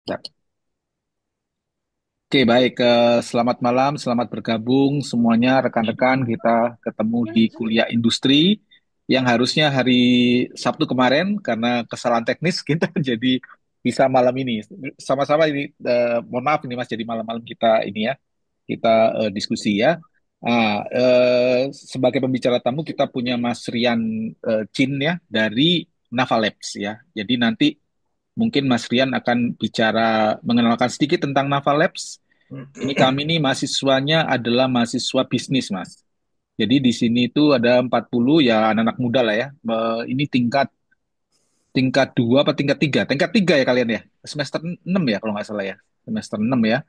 Ya. Oke, baik. Selamat malam, selamat bergabung semuanya rekan-rekan. Kita ketemu di kuliah industri yang harusnya hari Sabtu kemarin karena kesalahan teknis kita jadi bisa malam ini. Sama-sama ini, mohon maaf ini Mas, jadi malam-malam kita ini ya, kita diskusi ya. Sebagai pembicara tamu kita punya Mas Rian Chin ya dari Naval Labs ya. Jadi nanti mungkin Mas Rian akan bicara mengenalkan sedikit tentang Naval Labs. Ini kami nih mahasiswanya adalah mahasiswa bisnis, Mas. Jadi di sini itu ada 40 ya anak-anak muda lah ya. Ini tingkat tingkat 2 apa tingkat 3? Tingkat 3 ya kalian ya. Semester 6 ya kalau nggak salah ya. Semester 6 ya.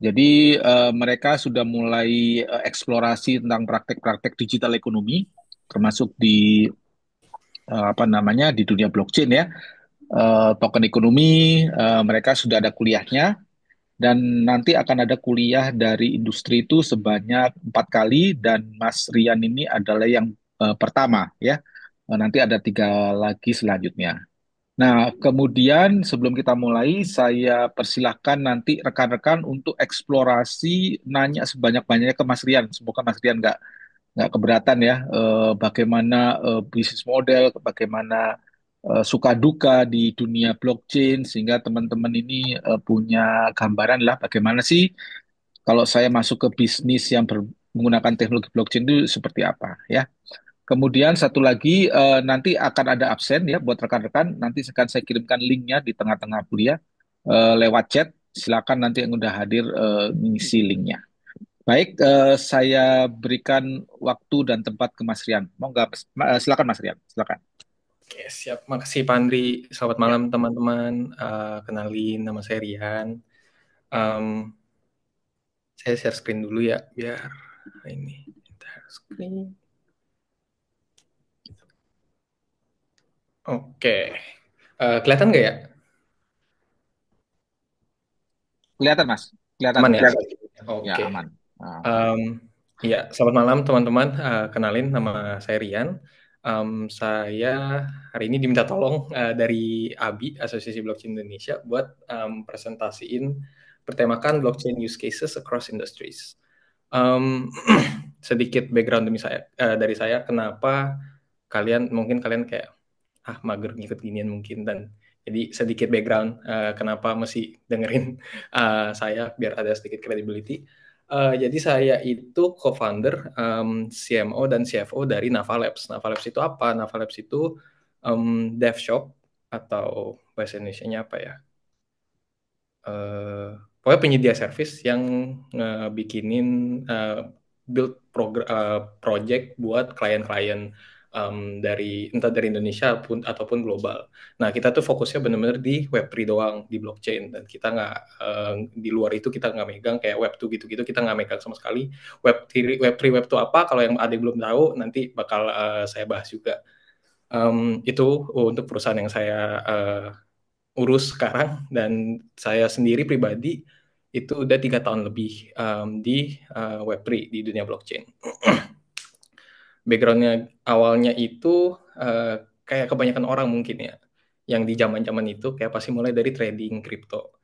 Jadi mereka sudah mulai eksplorasi tentang praktek-praktek digital ekonomi termasuk di apa namanya di dunia blockchain ya. Token ekonomi, mereka sudah ada kuliahnya. Dan nanti akan ada kuliah dari industri itu sebanyak 4 kali dan Mas Rian ini adalah yang pertama ya. Nanti ada 3 lagi selanjutnya. Nah, kemudian sebelum kita mulai, saya persilahkan nanti rekan-rekan untuk eksplorasi nanya sebanyak-banyaknya ke Mas Rian. Semoga Mas Rian nggak keberatan ya, bagaimana bisnis model, bagaimana suka duka di dunia blockchain sehingga teman-teman ini punya gambaran lah bagaimana sih kalau saya masuk ke bisnis yang menggunakan teknologi blockchain itu seperti apa ya. Kemudian satu lagi nanti akan ada absen ya buat rekan-rekan. Nanti akan saya kirimkan linknya di tengah-tengah kuliah lewat chat. Silakan nanti yang udah hadir ngisi linknya. Baik, saya berikan waktu dan tempat ke Mas Rian. Mau nggak? Silakan Mas Rian, silakan. Oke, siap. Makasih Pak Andri. Selamat Ya, malam teman-teman. Kenalin, nama saya Rian. Em, saya share screen dulu ya, biar ini. Share screen. Oke. Kelihatan nggak ya? kelihatan Mas, kelihatan, Aman ya? kelihatan. Ya Oke. aman. Ah, Em, ya, selamat malam teman-teman. Kenalin, nama saya Rian. Saya hari ini diminta tolong dari ABI, Asosiasi Blockchain Indonesia, buat presentasiin bertemakan blockchain use cases across industries. Um, sedikit background dari saya kenapa kalian kayak mager ngikut ginian mungkin, dan jadi sedikit background kenapa mesti dengerin saya biar ada sedikit credibility. Jadi saya itu co-founder, CMO dan CFO dari Naval Labs. Naval Labs itu apa? Naval Labs itu dev shop, atau bahasa Indonesianya apa ya? eh, Pokoknya penyedia service yang bikinin build project buat klien-klien dari entah dari Indonesia ataupun global. Nah, kita tuh fokusnya benar-benar di Web3 doang, di blockchain, dan kita nggak di luar itu kita nggak megang kayak Web2 gitu-gitu, kita nggak megang sama sekali. Web3 Web2 apa? Kalau yang ada yang belum tahu, nanti bakal saya bahas juga. Itu untuk perusahaan yang saya urus sekarang, dan saya sendiri pribadi itu udah 3 tahun lebih di Web3, di dunia blockchain. Backgroundnya awalnya itu kayak kebanyakan orang mungkin ya, yang di zaman-zaman itu kayak pasti mulai dari trading kripto.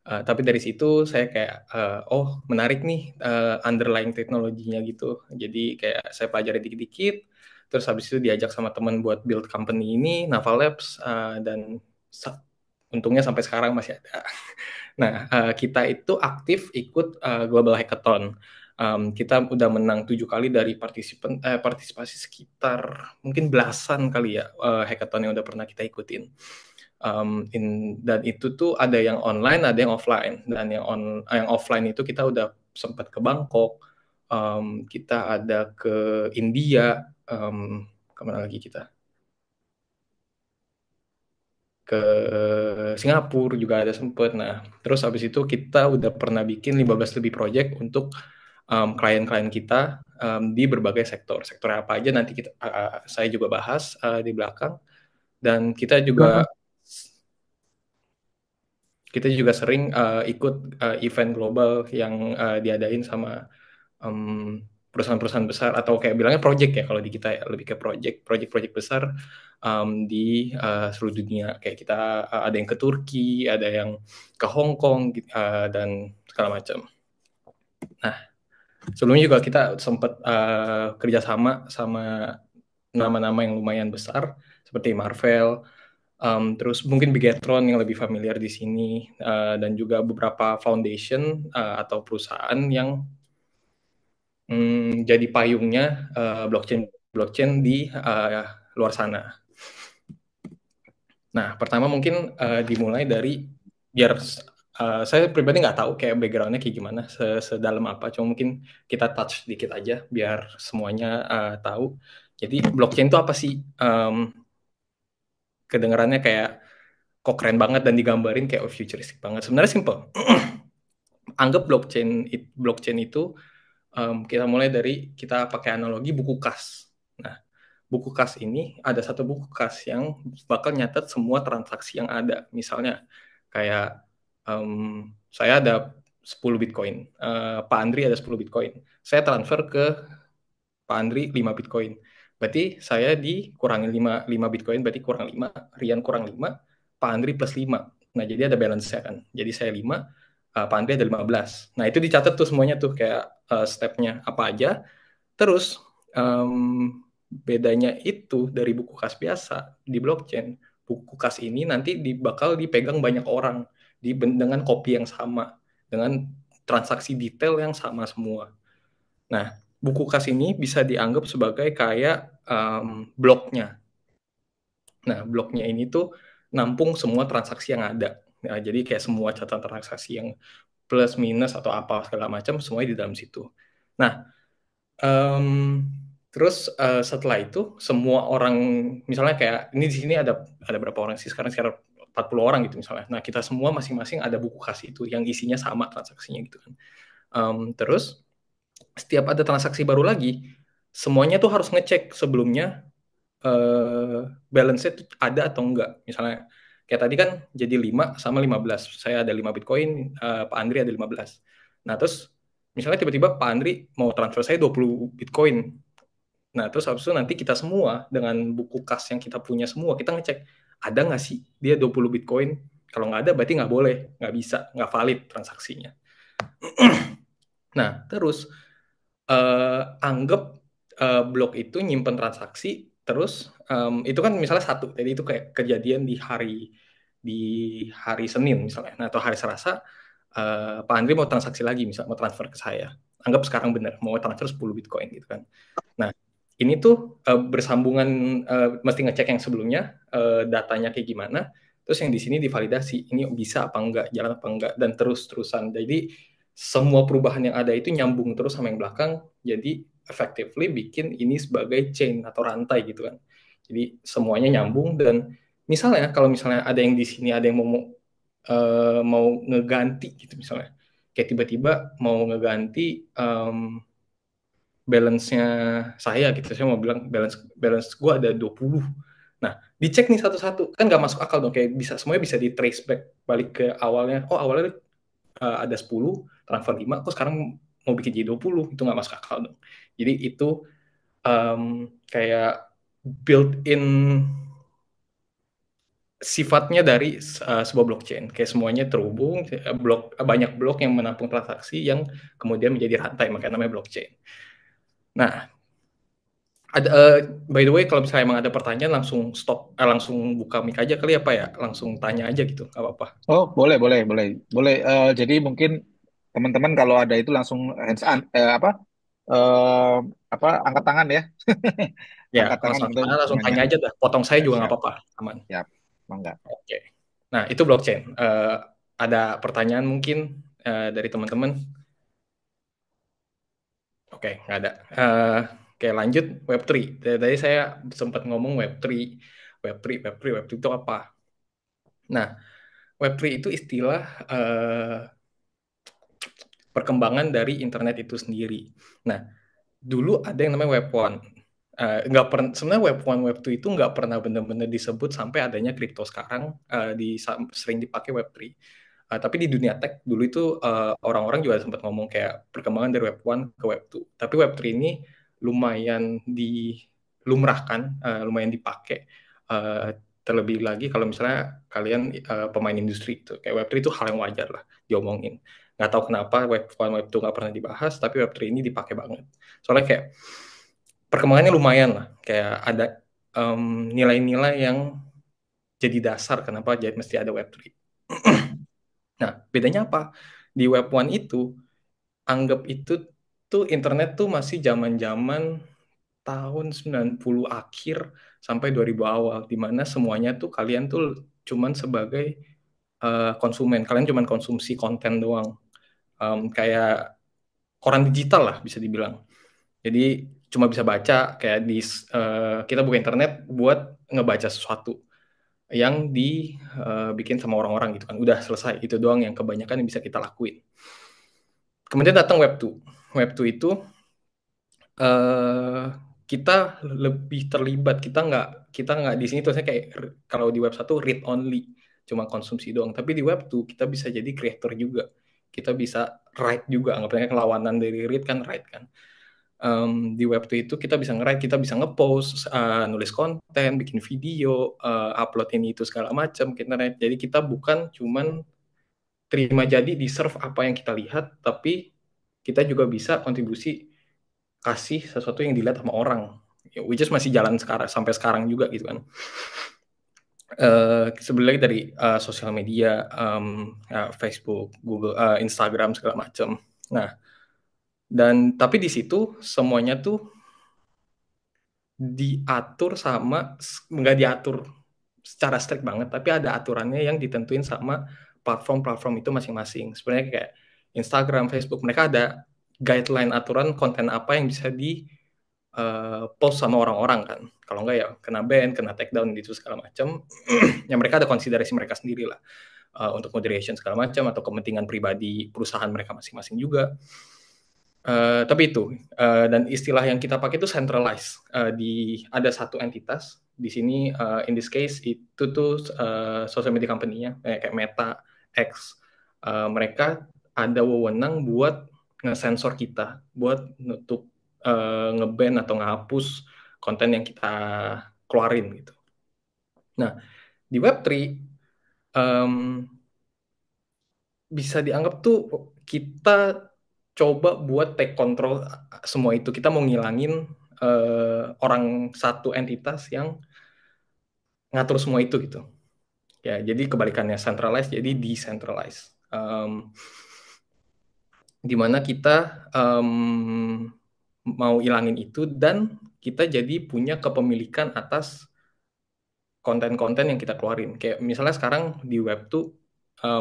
Tapi dari situ saya kayak oh menarik nih underlying teknologinya gitu. Jadi kayak saya pelajari dikit-dikit, terus habis itu diajak sama teman buat build company ini, Naval Labs, dan untungnya sampai sekarang masih ada. Nah, kita itu aktif ikut Global Hackathon. Kita udah menang 7 kali dari partisipasi sekitar mungkin belasan kali ya hackathon yang udah pernah kita ikutin. Dan itu tuh ada yang online, ada yang offline. Dan yang offline itu kita udah sempat ke Bangkok, kita ada ke India, kemana lagi kita? Ke Singapura juga ada sempet. Nah, terus habis itu kita udah pernah bikin 15 lebih project untuk klien-klien kita di berbagai sektor. Sektor apa aja nanti saya juga bahas di belakang. Dan kita juga sering ikut event global yang diadain sama um, perusahaan-perusahaan besar atau kayak bilangnya project ya kalau di kita ya, lebih ke project besar di seluruh dunia. Kayak kita ada yang ke Turki, ada yang ke Hong Kong dan segala macam. Nah, sebelumnya juga kita sempat kerjasama sama nama-nama yang lumayan besar seperti Marvel, terus mungkin Bigetron yang lebih familiar di sini, dan juga beberapa foundation atau perusahaan yang jadi payungnya blockchain di luar sana. Nah, pertama mungkin dimulai dari biar saya pribadi nggak tahu kayak backgroundnya kayak gimana, sedalam apa, cuma mungkin kita touch sedikit aja biar semuanya tahu. Jadi blockchain itu apa sih? Kedengarannya kayak kok keren banget dan digambarin kayak futuristic banget. Sebenarnya simple. Anggap blockchain itu kita mulai dari kita pakai analogi buku kas. Nah, buku kas ini ada satu buku kas yang bakal nyatet semua transaksi yang ada. Misalnya kayak saya ada 10 Bitcoin, Pak Andri ada 10 Bitcoin. Saya transfer ke Pak Andri 5 Bitcoin. Berarti saya dikurangi 5 Bitcoin, berarti kurang 5, Rian kurang 5, Pak Andri plus 5. Nah, jadi ada balance-nya kan. Jadi saya 5, Pak Andri ada 15. Nah, itu dicatat tuh semuanya tuh kayak step-nya apa aja. Terus bedanya itu dari buku kas biasa di blockchain. Buku kas ini nanti bakal dipegang banyak orang dengan kopi yang sama, dengan transaksi detail yang sama semua. Nah, buku kas ini bisa dianggap sebagai kayak bloknya. Nah, bloknya ini tuh nampung semua transaksi yang ada. Nah, jadi kayak semua catatan transaksi yang plus minus atau apa segala macam semuanya di dalam situ. Nah, terus setelah itu semua orang, misalnya kayak ini di sini ada berapa orang sih sekarang, sekitar 40 orang gitu misalnya. Nah, kita semua masing-masing ada buku kas itu yang isinya sama transaksinya gitu kan. Terus setiap ada transaksi baru lagi, semuanya tuh harus ngecek sebelumnya balance-nya tuh ada atau enggak. Misalnya kayak tadi kan jadi 5 sama 15. Saya ada 5 Bitcoin, Pak Andri ada 15. Nah, terus misalnya tiba-tiba Pak Andri mau transfer saya 20 Bitcoin. Nah, terus habis itu nanti kita semua dengan buku kas yang kita punya semua, kita ngecek ada nggak sih dia 20 Bitcoin. Kalau nggak ada berarti nggak boleh, nggak bisa, nggak valid transaksinya. Nah, terus anggap blok itu nyimpen transaksi, terus itu kan misalnya satu, jadi itu kayak kejadian di hari Senin misalnya, nah, atau hari Selasa, Pak Andri mau transaksi lagi, misalnya mau transfer ke saya, anggap sekarang benar mau transfer 10 Bitcoin gitu kan. Nah, ini tuh bersambungan, mesti ngecek yang sebelumnya datanya kayak gimana, terus yang di sini divalidasi ini bisa apa enggak, jalan apa enggak, dan terus-terusan. Jadi semua perubahan yang ada itu nyambung terus sama yang belakang, jadi effectively bikin ini sebagai chain atau rantai gitu kan. Jadi semuanya nyambung, dan misalnya kalau misalnya ada yang di sini ada yang mau ngeganti gitu misalnya, kayak tiba-tiba mau ngeganti balance-nya saya gitu, saya mau bilang balance gue ada 20. Nah, dicek nih satu-satu, kan nggak masuk akal dong, kayak semuanya bisa di trace back balik ke awalnya. Oh, awalnya ada 10, transfer 5, kok sekarang mau bikin jadi 20, itu nggak masuk akal dong. Jadi itu kayak built-in sifatnya dari sebuah blockchain, kayak semuanya terhubung, banyak blok yang menampung transaksi yang kemudian menjadi rantai, makanya namanya blockchain. Nah, by the way, kalau misalnya emang ada pertanyaan langsung buka mic aja kali apa ya, langsung tanya aja gitu, nggak apa-apa. Oh, boleh, boleh, boleh, boleh. Jadi mungkin teman-teman kalau ada itu langsung hands on, eh, angkat tangan ya, Ya, angkat tangan untuk langsung nanya. tanya aja dah, potong saya Ya, juga nggak siap, apa-apa, aman. siap, mangga. Oke. Nah, itu blockchain. Ada pertanyaan mungkin dari teman-teman? Oke, nggak ada. Oke, lanjut Web3. Tadi saya sempat ngomong Web3. Web3 itu apa? Nah, Web3 itu istilah perkembangan dari internet itu sendiri. Nah, dulu ada yang namanya Web1. Nggak pernah, sebenarnya Web1, Web2 itu nggak pernah benar-benar disebut sampai adanya kripto sekarang, sering dipakai Web3. Tapi di dunia tech dulu itu orang-orang juga sempat ngomong kayak perkembangan dari Web 1 ke Web 2. Tapi Web 3 ini lumayan dilumrahkan, lumayan dipakai. Uh, Terlebih lagi kalau misalnya kalian pemain industri itu, kayak Web 3 itu hal yang wajar lah diomongin. Nggak tahu kenapa Web 1, Web 2 nggak pernah dibahas, tapi Web 3 ini dipakai banget. Soalnya kayak perkembangannya lumayan lah, kayak ada nilai-nilai yang jadi dasar kenapa mesti ada Web 3. Nah, bedanya apa? Di Web 1 itu, anggap itu tuh internet tuh masih zaman-zaman tahun 90 akhir sampai 2000 awal, di mana semuanya tuh kalian tuh cuman sebagai konsumen, kalian cuman konsumsi konten doang. Kayak koran digital lah bisa dibilang. Jadi cuma bisa baca kayak kita buka internet buat ngebaca sesuatu yang dibikin sama orang-orang gitu kan. Udah selesai, itu doang yang kebanyakan yang bisa kita lakuin. Kemudian datang Web 2. Web 2 itu kita lebih terlibat. Kita nggak di sini tulisnya kayak kalau di Web 1 read only, cuma konsumsi doang. Tapi di Web 2 kita bisa jadi creator juga. Kita bisa write juga. Anggapnya kelawanan dari read kan write kan. Di Web 2 itu kita bisa nge-write, kita bisa nge-post, nulis konten, bikin video, upload ini itu segala macam ke internet. Jadi kita bukan cuman terima jadi di serve apa yang kita lihat, tapi kita juga bisa kontribusi kasih sesuatu yang dilihat sama orang, which is masih jalan sekarang sampai sekarang juga gitu kan. Sebelum lagi dari sosial media, Facebook, Google, Instagram segala macam. Nah, dan tapi di situ semuanya tuh diatur sama, nggak diatur secara strict banget, tapi ada aturannya yang ditentuin sama platform-platform itu masing-masing. Sebenarnya kayak Instagram, Facebook, mereka ada guideline aturan konten apa yang bisa di post sama orang-orang kan. Kalau enggak ya kena ban, kena take down gitu segala macam. Ya mereka ada konsiderasi mereka sendiri lah untuk moderation segala macam atau kepentingan pribadi perusahaan mereka masing-masing juga. Tapi itu dan istilah yang kita pakai itu centralized. Ada satu entitas di sini, in this case itu tuh social media company-nya kayak Meta, X. Mereka ada wewenang buat nge-sensor kita, buat nutup, nge-ban atau ngehapus konten yang kita keluarin gitu. Nah, di Web3 bisa dianggap tuh kita coba buat take control semua itu. Kita mau ngilangin orang satu entitas yang ngatur semua itu gitu. Ya, jadi kebalikannya centralized jadi decentralized. Di mana kita mau ilangin itu dan kita jadi punya kepemilikan atas konten-konten yang kita keluarin. Kayak misalnya sekarang di web tuh,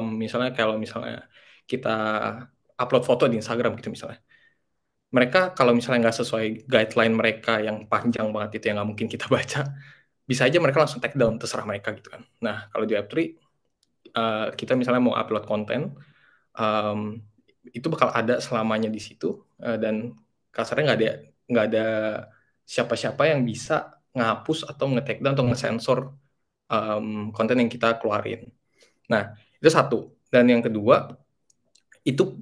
misalnya kalau misalnya kita upload foto di Instagram gitu misalnya. Mereka kalau misalnya nggak sesuai guideline mereka yang panjang banget itu yang nggak mungkin kita baca, bisa aja mereka langsung take down, terserah mereka gitu kan. Nah, kalau di Web3, kita misalnya mau upload konten, itu bakal ada selamanya di situ, dan kasarnya nggak ada siapa-siapa yang bisa ngapus atau nge-take down atau nge-sensor konten yang kita keluarin. Nah, itu satu. Dan yang kedua, itu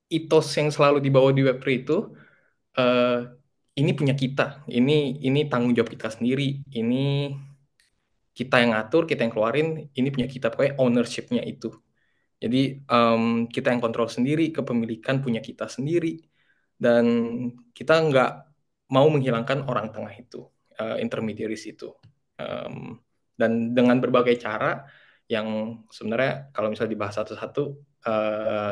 ethos yang selalu dibawa di Web3 itu, ini punya kita, ini tanggung jawab kita sendiri, ini kita yang ngatur, kita yang keluarin, ini punya kita, pokoknya ownership-nya itu. Jadi kita yang kontrol sendiri, kepemilikan punya kita sendiri, dan kita nggak mau menghilangkan orang tengah itu, intermediaries itu. Dan dengan berbagai cara yang sebenarnya kalau misalnya dibahas satu-satu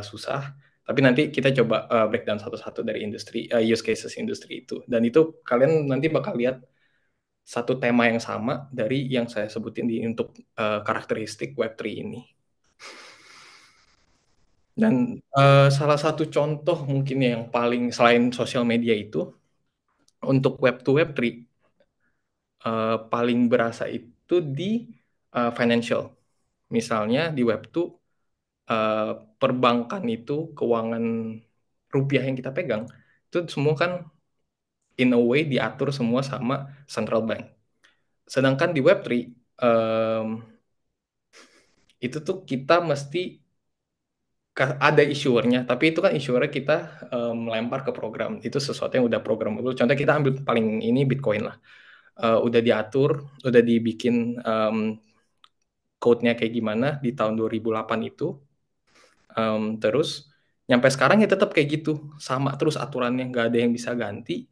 susah, tapi nanti kita coba breakdown satu-satu dari industri, use cases industri itu. Dan itu kalian nanti bakal lihat satu tema yang sama dari yang saya sebutin untuk karakteristik Web3 ini. Dan salah satu contoh mungkin yang paling selain sosial media itu, untuk Web 2 Web 3 paling berasa itu di financial. Misalnya di Web 2 perbankan itu, keuangan rupiah yang kita pegang itu semua kan in a way diatur semua sama central bank. Sedangkan di Web 3 itu tuh kita mesti ada issuernya, tapi itu kan issuernya kita melempar ke program. Itu sesuatu yang udah programmable. Contoh kita ambil paling ini Bitcoin lah. Udah diatur, udah dibikin code-nya kayak gimana di tahun 2008 itu. Terus nyampe sekarang ya tetap kayak gitu, sama terus aturannya, nggak ada yang bisa ganti.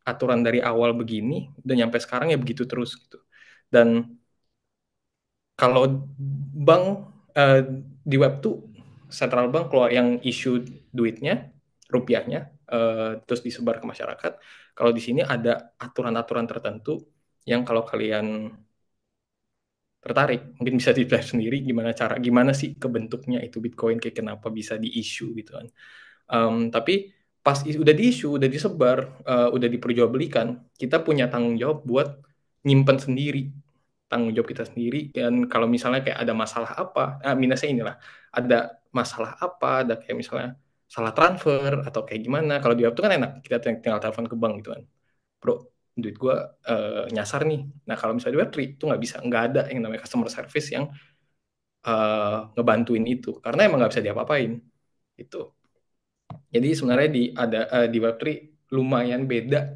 Aturan dari awal begini, dan nyampe sekarang ya begitu terus gitu. Dan kalau bank di web tuh central bank keluar yang issue duitnya, rupiahnya, terus disebar ke masyarakat. Kalau di sini ada aturan-aturan tertentu yang kalau kalian tertarik, mungkin bisa dipelajari sendiri gimana sih kebentuknya itu Bitcoin, kayak kenapa bisa di issue gitu kan. Tapi pas udah di issue, udah disebar, udah diperjualbelikan, kita punya tanggung jawab buat nyimpen sendiri, tanggung jawab kita sendiri. Dan kalau misalnya kayak ada masalah apa, minusnya inilah, ada masalah apa, ada kayak misalnya salah transfer atau kayak gimana. Kalau di web itu kan enak, kita tinggal telepon ke bank gitu kan, bro, duit gue nyasar nih. Nah kalau misalnya di Web3 itu nggak bisa, nggak ada yang namanya customer service yang ngebantuin itu, karena emang nggak bisa diapa-apain itu. Jadi sebenarnya di Web3 lumayan beda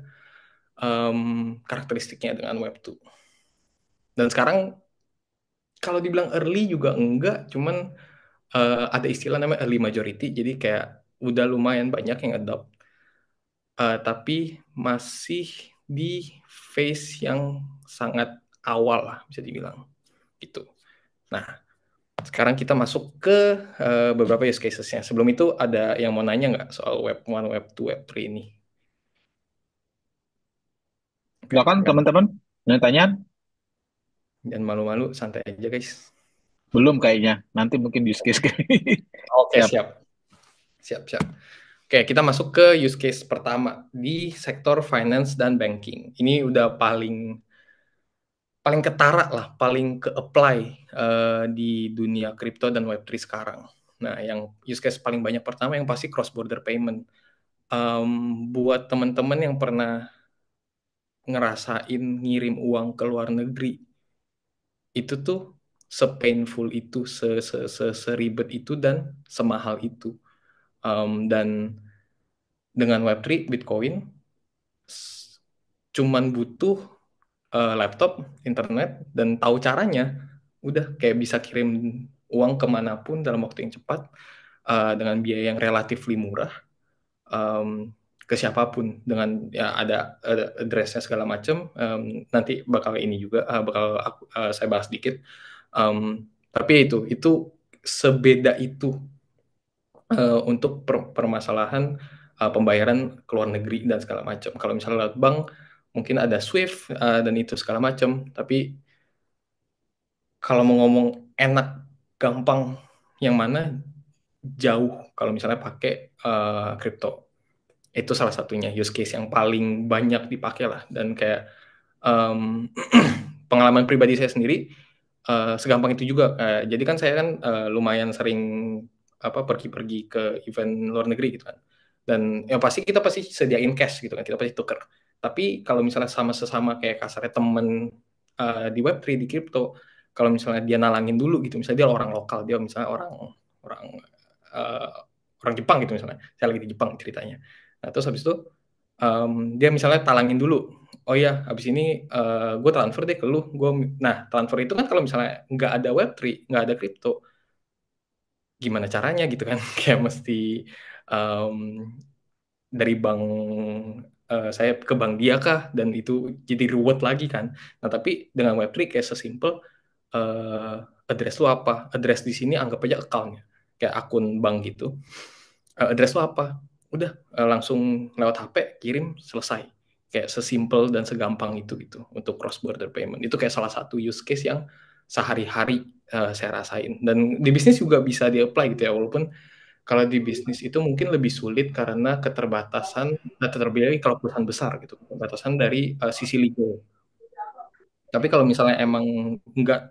karakteristiknya dengan Web2. Dan sekarang kalau dibilang early juga enggak, cuman ada istilah namanya early majority, jadi kayak udah lumayan banyak yang adopt, tapi masih di phase yang sangat awal lah bisa dibilang gitu. Nah, sekarang kita masuk ke beberapa use cases-nya. Sebelum itu ada yang mau nanya nggak soal Web 1, Web 2, Web 3 ini? Oke, Silakan teman-teman, tanya. dan malu-malu, santai aja guys. Belum kayaknya. Nanti mungkin use case. Oke, Siap. siap. Siap, siap. Oke, kita masuk ke use case pertama di sektor finance dan banking. Ini udah paling paling ketara lah, paling ke-apply di dunia kripto dan Web3 sekarang. Nah, yang use case paling banyak pertama yang pasti cross-border payment. Buat teman-teman yang pernah ngerasain ngirim uang ke luar negeri, itu tuh se-painful itu, seribet itu, dan semahal itu. Dan dengan Web3, Bitcoin, cuman butuh laptop, internet, dan tahu caranya, udah kayak bisa kirim uang kemanapun dalam waktu yang cepat, dengan biaya yang relatif murah, ke siapapun, dengan ya ada address-nya segala macam. Nanti bakal ini juga saya bahas sedikit. Tapi itu sebeda itu untuk permasalahan pembayaran ke luar negeri dan segala macam. Kalau misalnya lewat bank mungkin ada Swift dan itu segala macam, tapi kalau mau ngomong enak, gampang, yang mana jauh kalau misalnya pakai kripto. Itu salah satunya use case yang paling banyak dipakai lah. Dan kayak pengalaman pribadi saya sendiri, segampang itu juga. Jadi kan saya kan lumayan sering pergi-pergi ke event luar negeri gitu kan. Dan yang pasti kita pasti sediain cash gitu kan, kita pasti tuker. Tapi kalau misalnya sama sesama kayak kasarnya temen di Web3, di crypto, kalau misalnya dia nalangin dulu gitu, misalnya dia orang lokal, dia misalnya orang orang uh, orang Jepang gitu misalnya, saya lagi di Jepang ceritanya. Nah terus habis itu dia misalnya talangin dulu, oh ya habis ini gue transfer deh ke lu, nah transfer itu kan kalau misalnya nggak ada Web3, nggak ada kripto, gimana caranya gitu kan. Kayak mesti um, dari bank saya ke bank dia kah, dan itu jadi ruwet lagi kan. Nah tapi dengan Web3 kayak sesimpel uh, address lu apa, address di sini anggap aja account-nya kayak akun bank gitu. Address lu apa, udah langsung lewat HP kirim, selesai. Kayak sesimpel dan segampang itu gitu untuk cross border payment. Itu kayak salah satu use case yang sehari-hari saya rasain, dan di bisnis juga bisa di-apply gitu ya, walaupun kalau di bisnis itu mungkin lebih sulit karena keterbatasan, terlebih lagi kalau perusahaan besar gitu, keterbatasan dari sisi legal. Tapi kalau misalnya emang nggak,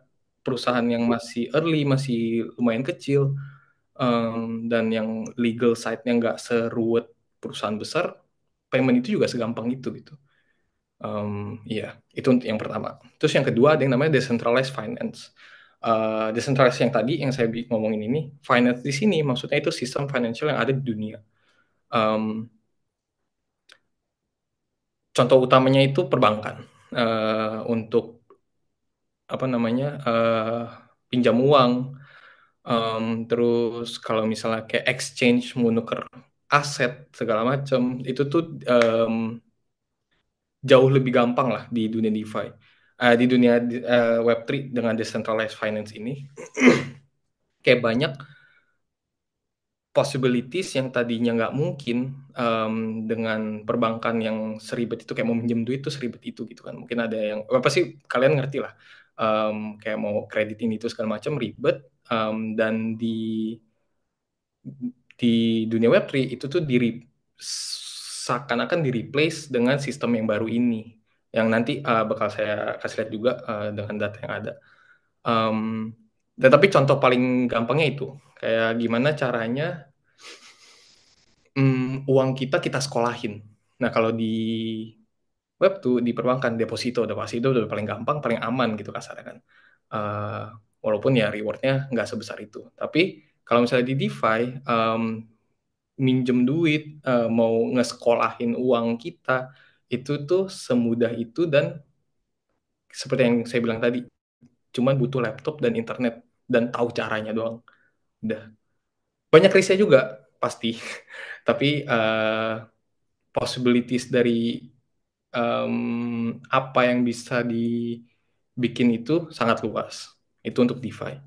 perusahaan yang masih early, masih lumayan kecil, dan yang legal side-nya nggak seruwet perusahaan besar, payment itu juga segampang itu gitu. Iya, itu yang pertama. Terus yang kedua ada yang namanya decentralized finance. Decentralized yang tadi yang saya ngomongin ini, finance di sini maksudnya itu sistem financial yang ada di dunia. Contoh utamanya itu perbankan. Untuk apa namanya, pinjam uang, terus kalau misalnya kayak exchange, mau nuker aset segala macam, itu tuh jauh lebih gampang lah di dunia DeFi. Di dunia Web3 dengan decentralized finance ini, kayak banyak possibilities yang tadinya nggak mungkin dengan perbankan yang seribet itu, kayak mau minjem duit tuh seribet itu gitu kan. Mungkin ada yang apa sih, kalian ngerti lah, kayak mau kredit ini itu segala macam ribet, dan di dunia Web3 itu tuh seakan-akan di replace dengan sistem yang baru ini, yang nanti bakal saya kasih lihat juga dengan data yang ada. Tetapi contoh paling gampangnya itu kayak gimana caranya uang kita sekolahin. Nah, kalau di web tuh di perbankan deposito udah paling gampang, paling aman gitu kasarnya kan. Uh, Walaupun ya rewardnya nggak sebesar itu. Tapi kalau misalnya di DeFi, minjem duit, mau ngesekolahin uang kita, itu tuh semudah itu, dan seperti yang saya bilang tadi, cuman butuh laptop dan internet dan tahu caranya doang. Udah. Banyak risknya juga pasti, tapi possibilities dari apa yang bisa dibikin itu sangat luas. Itu untuk DeFi.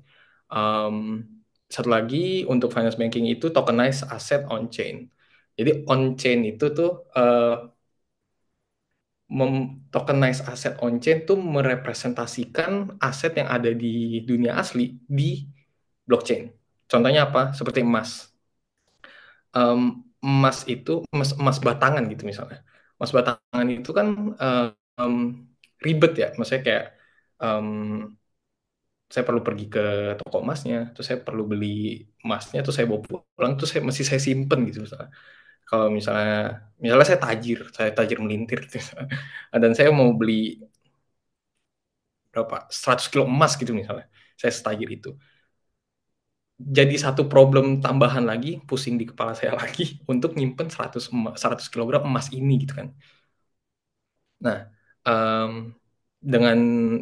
Um, Satu lagi untuk finance banking itu tokenize asset on chain. Jadi on chain itu tuh tokenize asset on chain tuh merepresentasikan aset yang ada di dunia asli di blockchain. Contohnya apa? Seperti emas. Emas itu emas batangan gitu misalnya. Emas batangan itu kan um, ribet ya, maksudnya kayak um, saya perlu pergi ke toko emasnya, terus saya perlu beli emasnya, terus saya bawa pulang, terus saya simpen gitu misalnya. Kalau misalnya saya tajir melintir gitu, dan saya mau beli berapa 100 kilo emas gitu misalnya, saya setajir itu. Jadi satu problem tambahan lagi, pusing di kepala saya lagi untuk nyimpen 100 kilogram emas ini gitu kan. Nah, dengan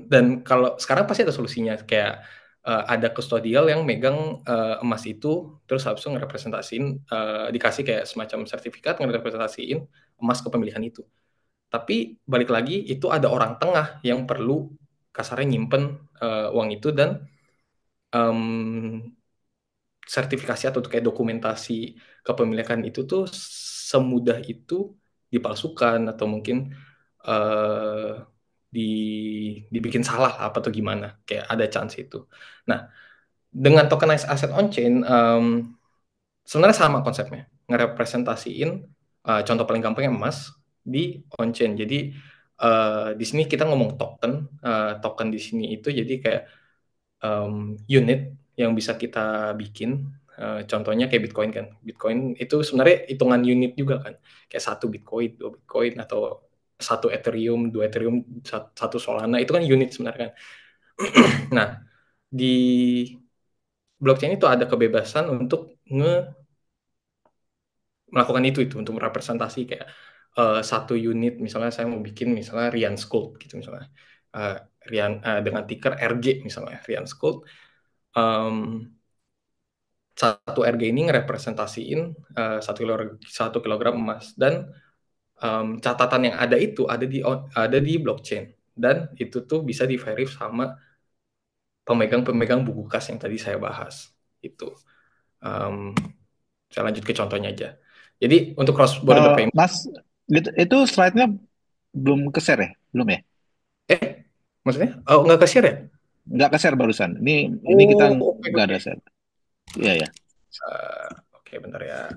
dan kalau sekarang pasti ada solusinya, kayak ada kustodial yang megang emas itu, terus habis itu ngerepresentasiin, dikasih kayak semacam sertifikat ngerepresentasiin emas kepemilikan itu. Tapi balik lagi itu ada orang tengah yang perlu kasarnya nyimpen uang itu, dan sertifikasi atau kayak dokumentasi kepemilikan itu tuh semudah itu dipalsukan atau mungkin uh, di dibikin salah apa atau gimana, kayak ada chance itu. Nah, dengan tokenized asset on chain, sebenarnya sama konsepnya, ngerepresentasiin contoh paling gampangnya emas di on chain. Jadi di sini kita ngomong token di sini itu jadi kayak unit yang bisa kita bikin. Contohnya kayak Bitcoin kan. Bitcoin itu sebenarnya hitungan unit juga kan. Kayak 1 Bitcoin, 2 Bitcoin, atau 1 Ethereum, 2 Ethereum, 1 Solana, itu kan unit sebenarnya kan. Nah, di blockchain itu ada kebebasan untuk melakukan itu untuk merepresentasi kayak 1 unit, misalnya saya mau bikin misalnya Rian Gold gitu misalnya. Dengan ticker RG misalnya, Rian Gold. 1 RG ini ngerepresentasiin 1 kilogram emas, dan catatan yang ada itu ada di blockchain, dan itu tuh bisa di verify sama pemegang buku kas yang tadi saya bahas itu. Saya lanjut ke contohnya aja. Jadi untuk cross border payment, Mas, itu slide-nya belum ke-share ya? Belum ya? maksudnya nggak ke-share ya? Nggak ke-share barusan. Ini kita Oh, oke nggak oke. ada share. Iya, ya. Oke, bentar ya.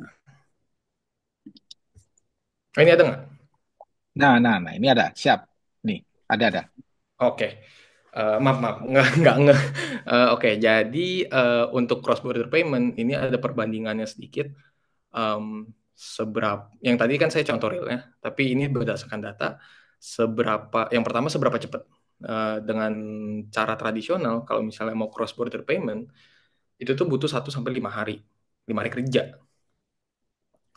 Ini ada nggak? Nah, ini ada. Siap. Nih, ada. Oke. Maaf, nggak. Oke, jadi untuk cross border payment ini ada perbandingannya sedikit. Yang tadi kan saya contoh realnya, tapi ini berdasarkan data. Yang pertama, seberapa cepat? dengan cara tradisional, kalau misalnya mau cross border payment, itu tuh butuh 1 sampai 5 hari, 5 hari kerja.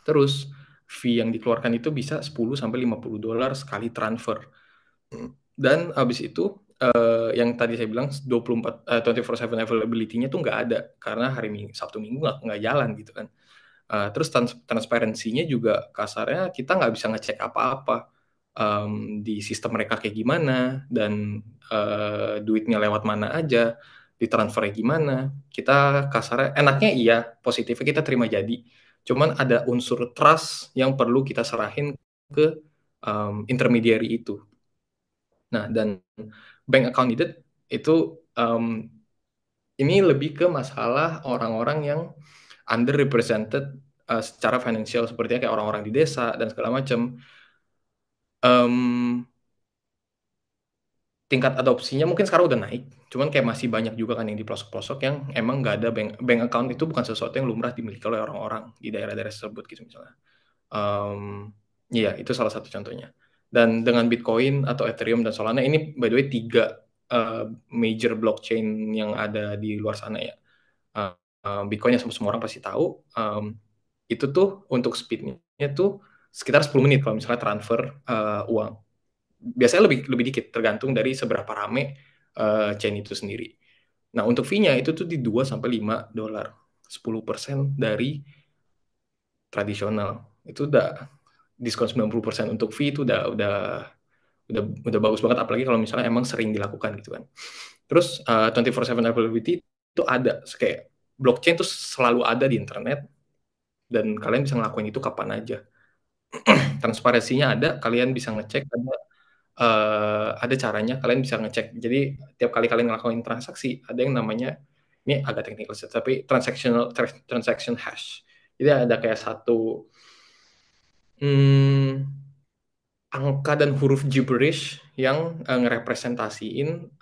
Terus fee yang dikeluarkan itu bisa $10 sampai $50 sekali transfer. Dan habis itu yang tadi saya bilang 24 availability-nya tuh nggak ada karena hari Minggu, Sabtu Minggu nggak jalan gitu kan. Terus transparansinya juga kasarnya kita nggak bisa ngecek apa-apa di sistem mereka kayak gimana dan duitnya lewat mana aja, ditransfernya gimana. Kita kasarnya enaknya iya, positifnya kita terima jadi. Cuman ada unsur trust yang perlu kita serahin ke intermediary itu. Nah, dan bank account needed itu ini lebih ke masalah orang-orang yang underrepresented secara financial, sepertinya kayak orang-orang di desa dan segala macam. Tingkat adopsinya mungkin sekarang udah naik, cuman kayak masih banyak juga kan yang di pelosok-pelosok yang emang nggak ada bank account, itu bukan sesuatu yang lumrah dimiliki oleh orang-orang di daerah-daerah tersebut gitu misalnya. Iya, itu salah satu contohnya. Dan dengan Bitcoin atau Ethereum dan Solana ini by the way 3 major blockchain yang ada di luar sana ya. Bitcoin yang semua orang pasti tahu, itu tuh untuk speed-nya tuh sekitar 10 menit kalau misalnya transfer uang. Biasanya lebih dikit, tergantung dari seberapa rame chain itu sendiri. Nah, untuk fee-nya itu tuh di $2 sampai $5, 10% dari tradisional. Itu udah diskon 90% untuk fee, itu udah bagus banget, apalagi kalau misalnya emang sering dilakukan gitu kan. Terus 24/7 availability itu ada, kayak blockchain tuh selalu ada di internet dan kalian bisa ngelakuin itu kapan aja. Transparansinya ada, kalian bisa ngecek, ada caranya kalian bisa ngecek. Jadi tiap kali kalian ngelakuin transaksi ada yang namanya, ini agak teknikal sih, tapi transaction hash. Jadi ada kayak satu angka dan huruf gibberish yang ngerepresentasiin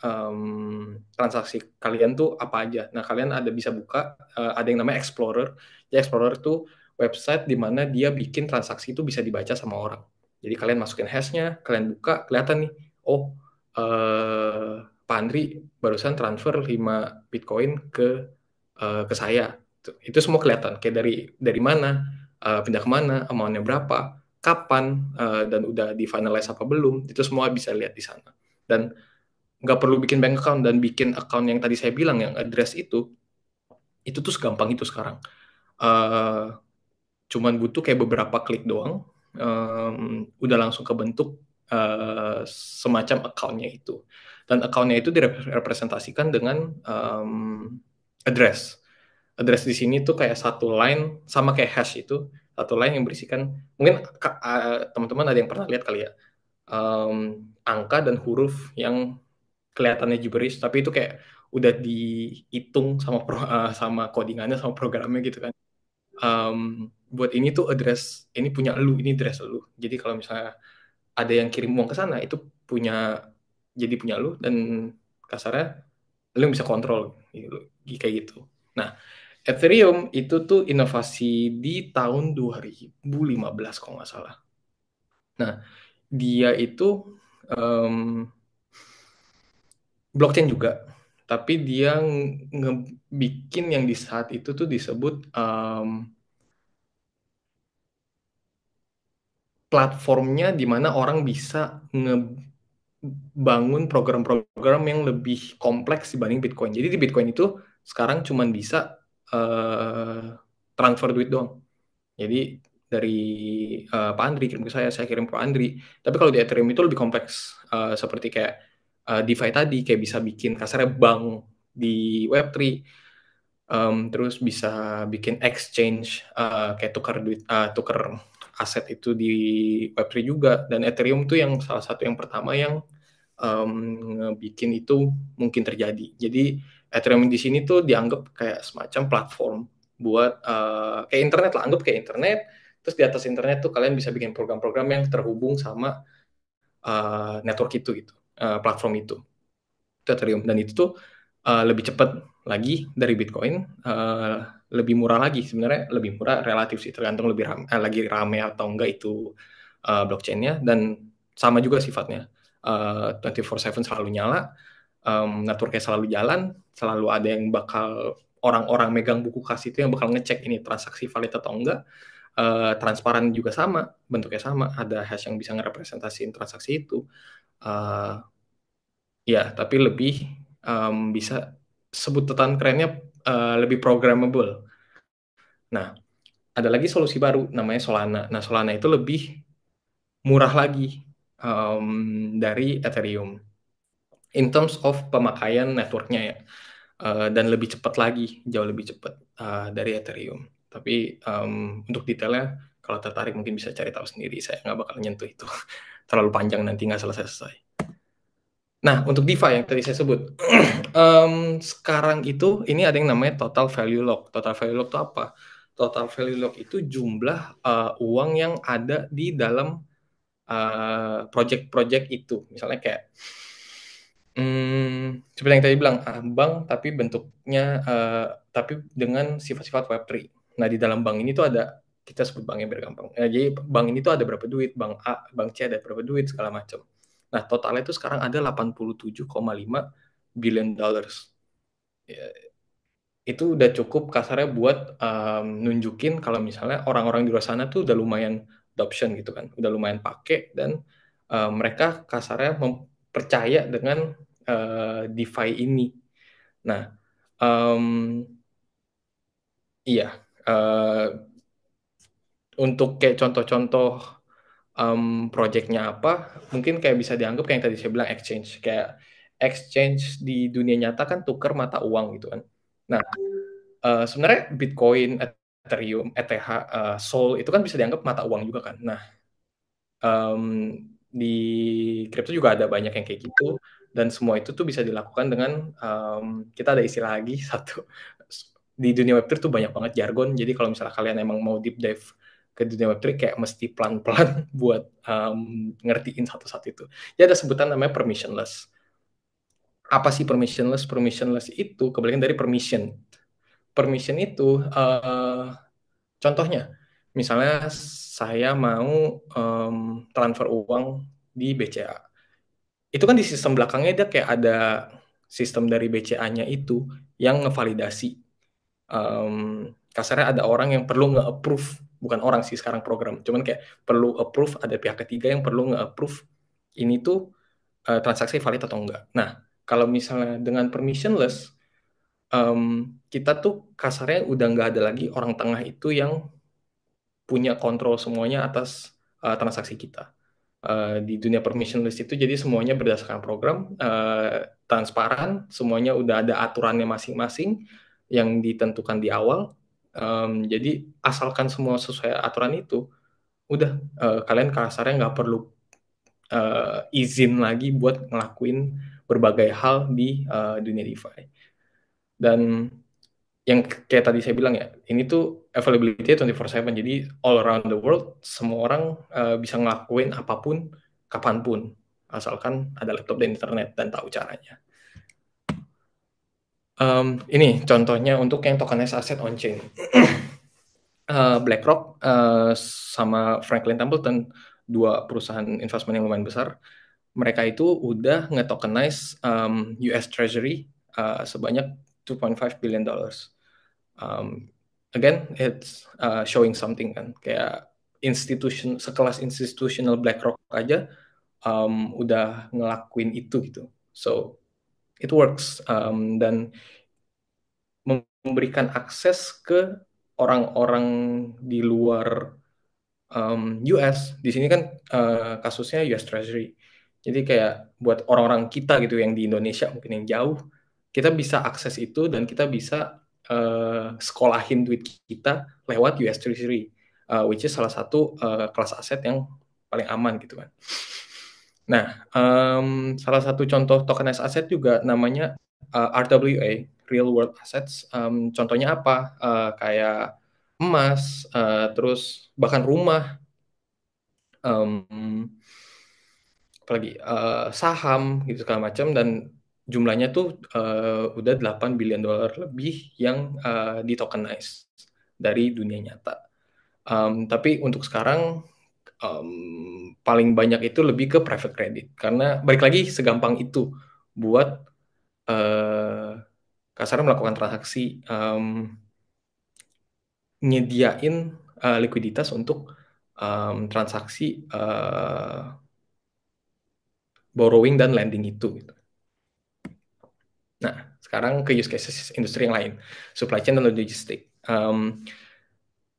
transaksi kalian tuh apa aja. Nah, kalian bisa buka, ada yang namanya Explorer. Ya, Explorer tuh website di mana dia bikin transaksi itu bisa dibaca sama orang. Jadi kalian masukin hash-nya, kalian buka, kelihatan nih, oh, Pak Andri barusan transfer 5 Bitcoin ke saya. Itu semua kelihatan, kayak dari mana, pindah kemana, amount-nya berapa, kapan, dan udah di-finalize apa belum, itu semua bisa lihat di sana. Dan nggak perlu bikin bank account, dan bikin account yang tadi saya bilang, yang address itu tuh segampang itu sekarang. Cuman butuh kayak beberapa klik doang, udah langsung kebentuk semacam account-nya itu. Dan account-nya itu direpresentasikan dengan address. Address di sini tuh kayak satu line, sama kayak hash itu, satu line yang berisikan, mungkin teman-teman ada yang pernah lihat kali ya, angka dan huruf yang kelihatannya gibberish, tapi itu kayak udah dihitung sama codingannya, sama programnya gitu kan. Buat ini tuh address, ini punya lu, ini address lu. Jadi kalau misalnya ada yang kirim uang ke sana, itu jadi punya lu, dan kasarnya lu bisa kontrol gitu, kayak gitu. Nah, Ethereum itu tuh inovasi di tahun 2015 kalau nggak salah. Nah, dia itu blockchain juga, tapi dia ngebikin yang di saat itu tuh disebut platformnya di mana orang bisa ngebangun program-program yang lebih kompleks dibanding Bitcoin. Jadi di Bitcoin itu sekarang cuma bisa transfer duit doang. Jadi dari Pak Andri kirim ke saya kirim ke Pak Andri. Tapi kalau di Ethereum itu lebih kompleks, seperti kayak DeFi tadi, kayak bisa bikin kasarnya bank di Web3, terus bisa bikin exchange, kayak tukar aset itu di Web3 juga. Dan Ethereum tuh yang salah satu yang pertama yang bikin itu mungkin terjadi. Jadi Ethereum di sini tuh dianggap kayak semacam platform buat kayak internet lah, anggap kayak internet. Terus di atas internet tuh kalian bisa bikin program-program yang terhubung sama network itu gitu, platform itu Ethereum. Dan itu tuh lebih cepat lagi dari Bitcoin, lebih murah lagi, sebenarnya lebih murah relatif sih, tergantung lagi rame atau enggak itu blockchain-nya, dan sama juga sifatnya. 24/7 selalu nyala, networknya selalu jalan, selalu ada yang bakal orang-orang megang buku kas itu yang bakal ngecek ini transaksi valid atau enggak. Transparan juga sama, bentuknya sama, ada hash yang bisa ngerepresentasiin transaksi itu. Uh, ya, tapi lebih bisa sebutan kerennya lebih programmable. Nah, ada lagi solusi baru namanya Solana. Nah, Solana itu lebih murah lagi dari Ethereum in terms of pemakaian networknya ya. Dan lebih cepat lagi, jauh lebih cepat dari Ethereum. Tapi untuk detailnya, kalau tertarik mungkin bisa cari tahu sendiri. Saya nggak bakal nyentuh itu. Terlalu panjang nanti nggak selesai-selesai. Nah, untuk DeFi yang tadi saya sebut, sekarang itu ini ada yang namanya total value lock. Total value lock itu apa? Total value lock itu jumlah uang yang ada di dalam project-project itu. Misalnya kayak seperti yang tadi bilang, bank tapi bentuknya tapi dengan sifat-sifat Web3. Nah, di dalam bank ini tuh ada, kita sebut banknya biar gampang. Jadi bank ini tuh ada berapa duit, bank A, bank C ada berapa duit, segala macam. Nah, totalnya itu sekarang ada 87,5 billion dollars. Ya, itu udah cukup kasarnya buat nunjukin kalau misalnya orang-orang di luar sana tuh udah lumayan adoption gitu kan, udah lumayan pakai dan mereka kasarnya percaya dengan DeFi ini. Nah, iya, untuk kayak contoh-contoh projectnya apa, mungkin kayak bisa dianggap kayak yang tadi saya bilang exchange, kayak exchange di dunia nyata kan tuker mata uang gitu kan. Nah, sebenarnya Bitcoin, Ethereum, ETH, Sol itu kan bisa dianggap mata uang juga kan. Nah, di kripto juga ada banyak yang kayak gitu dan semua itu tuh bisa dilakukan dengan kita ada istilah lagi satu di dunia Web3 tuh banyak banget jargon. Jadi kalau misalnya kalian emang mau deep dive ke dunia Web3 kayak mesti pelan-pelan buat ngertiin satu-satu itu. Ya ada sebutan namanya permissionless. Apa sih permissionless? Permissionless itu kebalikan dari permission. Permission itu contohnya, misalnya saya mau transfer uang di BCA. Itu kan di sistem belakangnya dia kayak ada sistem dari BCA-nya itu yang ngevalidasi. Kasarnya ada orang yang perlu nge-approve, bukan orang sih sekarang program, cuman kayak perlu approve, ada pihak ketiga yang perlu nge-approve ini tuh transaksi valid atau enggak. Nah, kalau misalnya dengan permissionless, kita tuh kasarnya udah nggak ada lagi orang tengah itu yang punya kontrol semuanya atas transaksi kita. Di dunia permissionless itu jadi semuanya berdasarkan program, transparan, semuanya udah ada aturannya masing-masing yang ditentukan di awal. Jadi asalkan semua sesuai aturan itu, udah kalian kasarnya nggak perlu izin lagi buat ngelakuin berbagai hal di dunia DeFi. Dan yang kayak tadi saya bilang ya, ini tuh availability 24/7, jadi all around the world, semua orang bisa ngelakuin apapun, kapanpun, asalkan ada laptop dan internet dan tahu caranya. Ini contohnya untuk yang tokenized asset on-chain. BlackRock sama Franklin Templeton, dua perusahaan investment yang lumayan besar, mereka itu udah nge-tokenize US Treasury sebanyak 2.5 billion dollars. Again, it's showing something kan, kayak sekelas institutional BlackRock aja udah ngelakuin itu gitu. So it works dan memberikan akses ke orang-orang di luar US. Di sini kan kasusnya US Treasury. Jadi kayak buat orang-orang kita gitu yang di Indonesia mungkin yang jauh, kita bisa akses itu dan kita bisa sekolahin duit kita lewat US Treasury, which is salah satu kelas aset yang paling aman gitu kan. Nah, salah satu contoh tokenized aset juga namanya RWA, Real World Assets. Contohnya apa? Kayak emas, terus bahkan rumah, apalagi saham gitu segala macam, dan jumlahnya tuh udah 8 billion dollar lebih yang di tokenize dari dunia nyata. Tapi untuk sekarang paling banyak itu lebih ke private credit, karena balik lagi segampang itu buat kasarnya melakukan transaksi, nyediain likuiditas untuk transaksi borrowing dan lending itu gitu. Nah, sekarang ke use cases industri yang lain, supply chain dan logistik.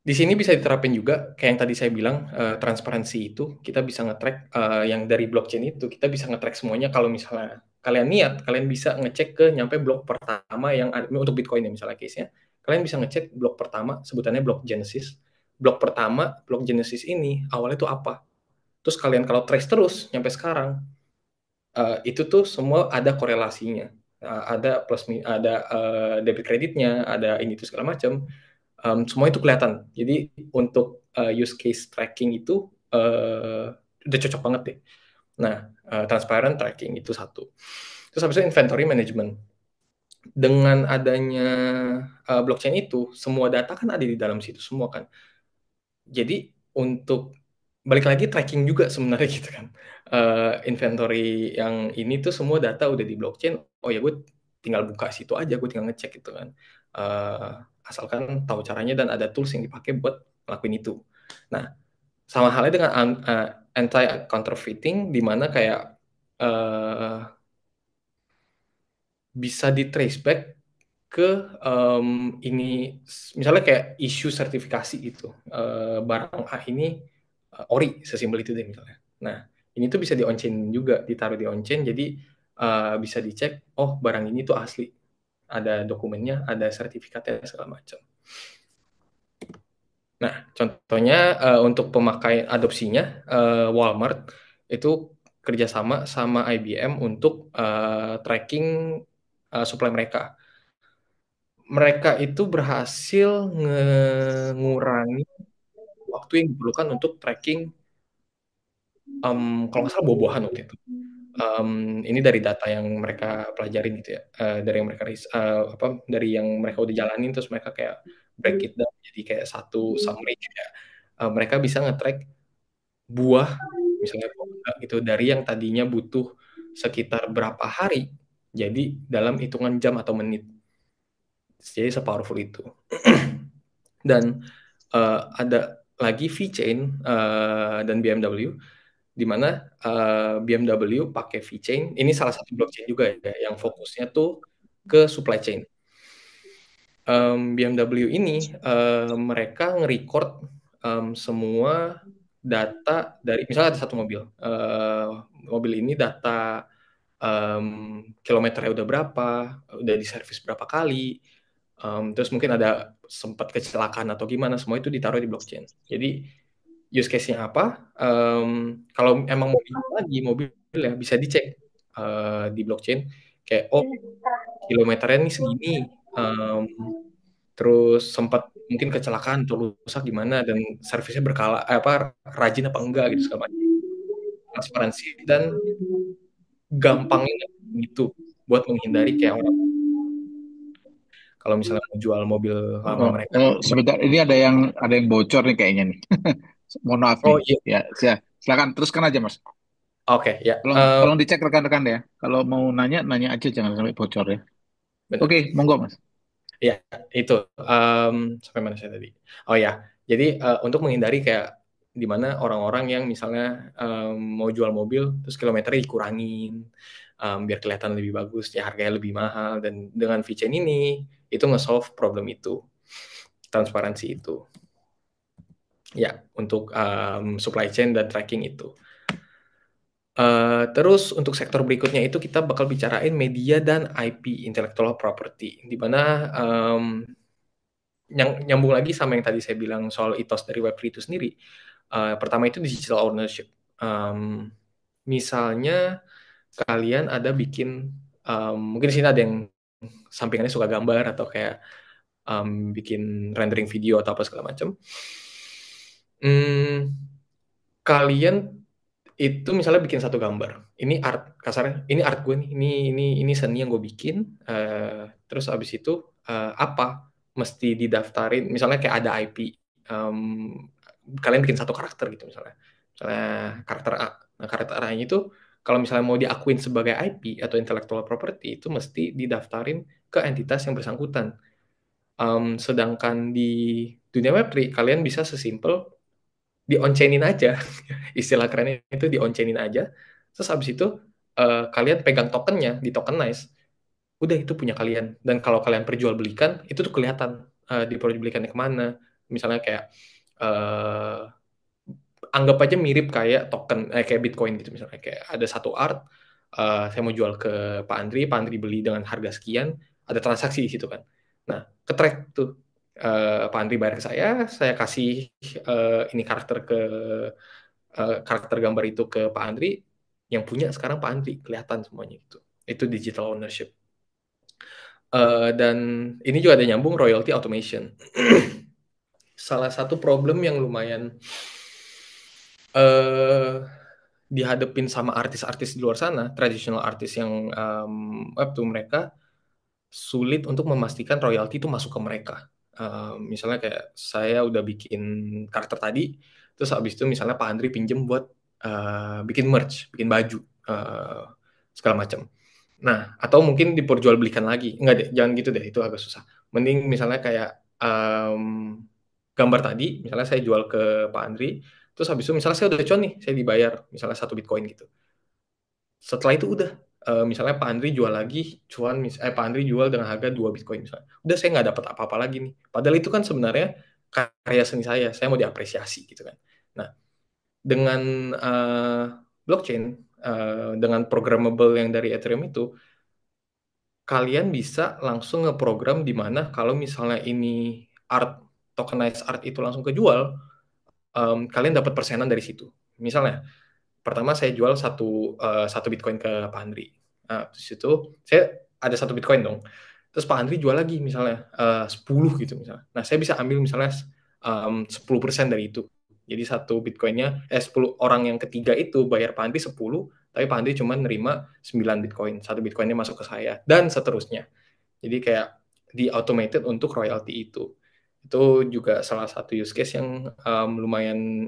Di sini bisa diterapin juga kayak yang tadi saya bilang, transparansi itu kita bisa nge-track, yang dari blockchain itu kita bisa nge-track semuanya. Kalau misalnya kalian niat, kalian bisa ngecek ke nyampe blok pertama yang untuk Bitcoin ya misalnya case-nya, kalian bisa ngecek blok pertama, sebutannya blok Genesis. Blok pertama, blok Genesis ini awalnya itu apa? Terus kalian kalau trace terus nyampe sekarang, itu tuh semua ada korelasinya. Ada plus ada debit kreditnya, ada ini itu segala macam. Semua itu kelihatan. Jadi untuk use case tracking itu udah cocok banget deh. Nah, transparent tracking itu satu. Terus habis itu inventory management. Dengan adanya blockchain itu, semua data kan ada di dalam situ semua kan. Jadi untuk balik lagi tracking juga sebenarnya gitu kan. Inventory yang ini tuh semua data udah di blockchain. Oh ya gue tinggal buka situ aja, gue tinggal ngecek gitu kan. Asalkan tahu caranya dan ada tools yang dipakai buat ngelakuin itu. Nah, sama halnya dengan anti counterfeiting, di mana kayak bisa di trace back ke ini, misalnya kayak isu sertifikasi gitu, barang A ini ori, sesimpel itu deh misalnya. Nah, ini tuh bisa di on-chain juga, ditaruh di on-chain, jadi bisa dicek, oh barang ini tuh asli, ada dokumennya, ada sertifikatnya segala macam. Nah, contohnya untuk pemakai adopsinya, Walmart itu kerjasama sama IBM untuk tracking supply mereka. Mereka itu berhasil mengurangi waktu yang diperlukan untuk tracking, kalau nggak salah buah-buahan waktu itu. Ini dari data yang mereka pelajarin gitu ya, dari yang mereka dari yang mereka udah jalanin, terus mereka kayak break it down jadi kayak satu summary kayak mereka bisa nge-track buah, misalnya buah mangga gitu, dari yang tadinya butuh sekitar berapa hari, jadi dalam hitungan jam atau menit. Jadi se-powerful itu. Dan ada lagi VeChain dan BMW, di mana BMW pakai VeChain. Ini salah satu blockchain juga ya, yang fokusnya tuh ke supply chain. BMW ini mereka nge-record semua data dari, misalnya ada satu mobil, mobil ini data kilometernya udah berapa, udah diservis berapa kali, terus mungkin ada sempat kecelakaan atau gimana, semua itu ditaruh di blockchain. Jadi use case-nya apa? Kalau emang mau dijual lagi mobil ya bisa dicek di blockchain. Kayak oh kilometernya nih segini, terus sempat mungkin kecelakaan atau rusak gimana, dan servisnya berkala apa rajin apa enggak gitu segala macam. Transparansi dan gampangnya gitu buat menghindari kayak orang kalau misalnya mau jual mobil lama Oh, mereka. sebentar, ini ada yang bocor nih kayaknya nih. Mohon maaf nih. Oh iya, Ya, silakan teruskan aja Mas. oke ya, Tolong tolong dicek rekan-rekan ya. Kalau mau nanya nanya aja jangan sampai bocor ya. benar. Oke, monggo Mas. Ya, itu sampai mana saya tadi? Oh ya, jadi untuk menghindari kayak di mana orang-orang yang misalnya mau jual mobil terus kilometernya dikurangin, biar kelihatan lebih bagus, ya harganya lebih mahal, dan dengan VeChain ini itu nge-solve problem itu, transparansi itu. Ya, untuk supply chain dan tracking itu. Terus untuk sektor berikutnya itu kita bakal bicarain media dan IP, intellectual property, di mana nyambung lagi sama yang tadi saya bilang soal ethos dari Web3 itu sendiri. Pertama itu digital ownership. Misalnya kalian ada bikin, mungkin di sini ada yang sampingannya suka gambar atau kayak bikin rendering video atau apa segala macam. Kalian itu misalnya bikin satu gambar, ini art kasarnya, ini art gue nih, ini seni yang gue bikin, terus abis itu apa mesti didaftarin, misalnya kayak ada IP, kalian bikin satu karakter gitu misalnya, misalnya karakter A. Nah, karakter A itu kalau misalnya mau diakuin sebagai IP atau intellectual property itu mesti didaftarin ke entitas yang bersangkutan. Sedangkan di dunia Web3 kalian bisa sesimpel di on-chainin aja. Istilah kerennya itu di on-chainin aja. Terus habis itu kalian pegang tokennya, di tokenize. Udah itu punya kalian. Dan kalau kalian perjualbelikan, itu tuh kelihatan diperjualbelikannya kemana. Misalnya kayak eh, anggap aja mirip kayak token kayak Bitcoin gitu misalnya kayak ada satu art saya mau jual ke Pak Andri beli dengan harga sekian, ada transaksi di situ kan. Nah, ke track tuh Pak Andri bayar ke saya kasih ini karakter gambar itu ke Pak Andri, yang punya sekarang Pak Andri, kelihatan semuanya itu. Itu digital ownership. Dan ini juga ada nyambung royalty automation. Salah satu problem yang lumayan eh dihadapin sama artis-artis di luar sana, traditional artis yang web tuh mereka sulit untuk memastikan royalti itu masuk ke mereka. Misalnya kayak saya udah bikin karakter tadi, terus habis itu misalnya Pak Andri pinjem buat bikin merch, bikin baju, segala macam. Nah, atau mungkin diperjualbelikan lagi. Enggak deh, jangan gitu deh, itu agak susah. Mending misalnya kayak gambar tadi, misalnya saya jual ke Pak Andri, terus habis itu misalnya saya udah cuan nih, saya dibayar misalnya 1 Bitcoin gitu. Setelah itu udah, misalnya Pak Andri jual lagi, Pak Andri jual dengan harga 2 Bitcoin misalnya. Udah saya nggak dapat apa-apa lagi nih. Padahal itu kan sebenarnya karya seni saya mau diapresiasi gitu kan. Nah, dengan blockchain, dengan programmable yang dari Ethereum itu, kalian bisa langsung ngeprogram di mana kalau misalnya ini tokenized art itu langsung kejual, kalian dapat persenan dari situ. Misalnya, pertama saya jual satu Bitcoin ke Pak Andri. Nah, terus itu saya ada 1 Bitcoin dong. Terus Pak Andri jual lagi misalnya 10 gitu misalnya. Nah, saya bisa ambil misalnya 10% dari itu. Jadi 1 Bitcoinnya, 10 orang yang ketiga itu bayar Pak Andri 10, tapi Pak Andri cuma nerima 9 Bitcoin. 1 Bitcoinnya masuk ke saya, dan seterusnya. Jadi kayak di automated untuk royalty itu. Itu juga salah satu use case yang lumayan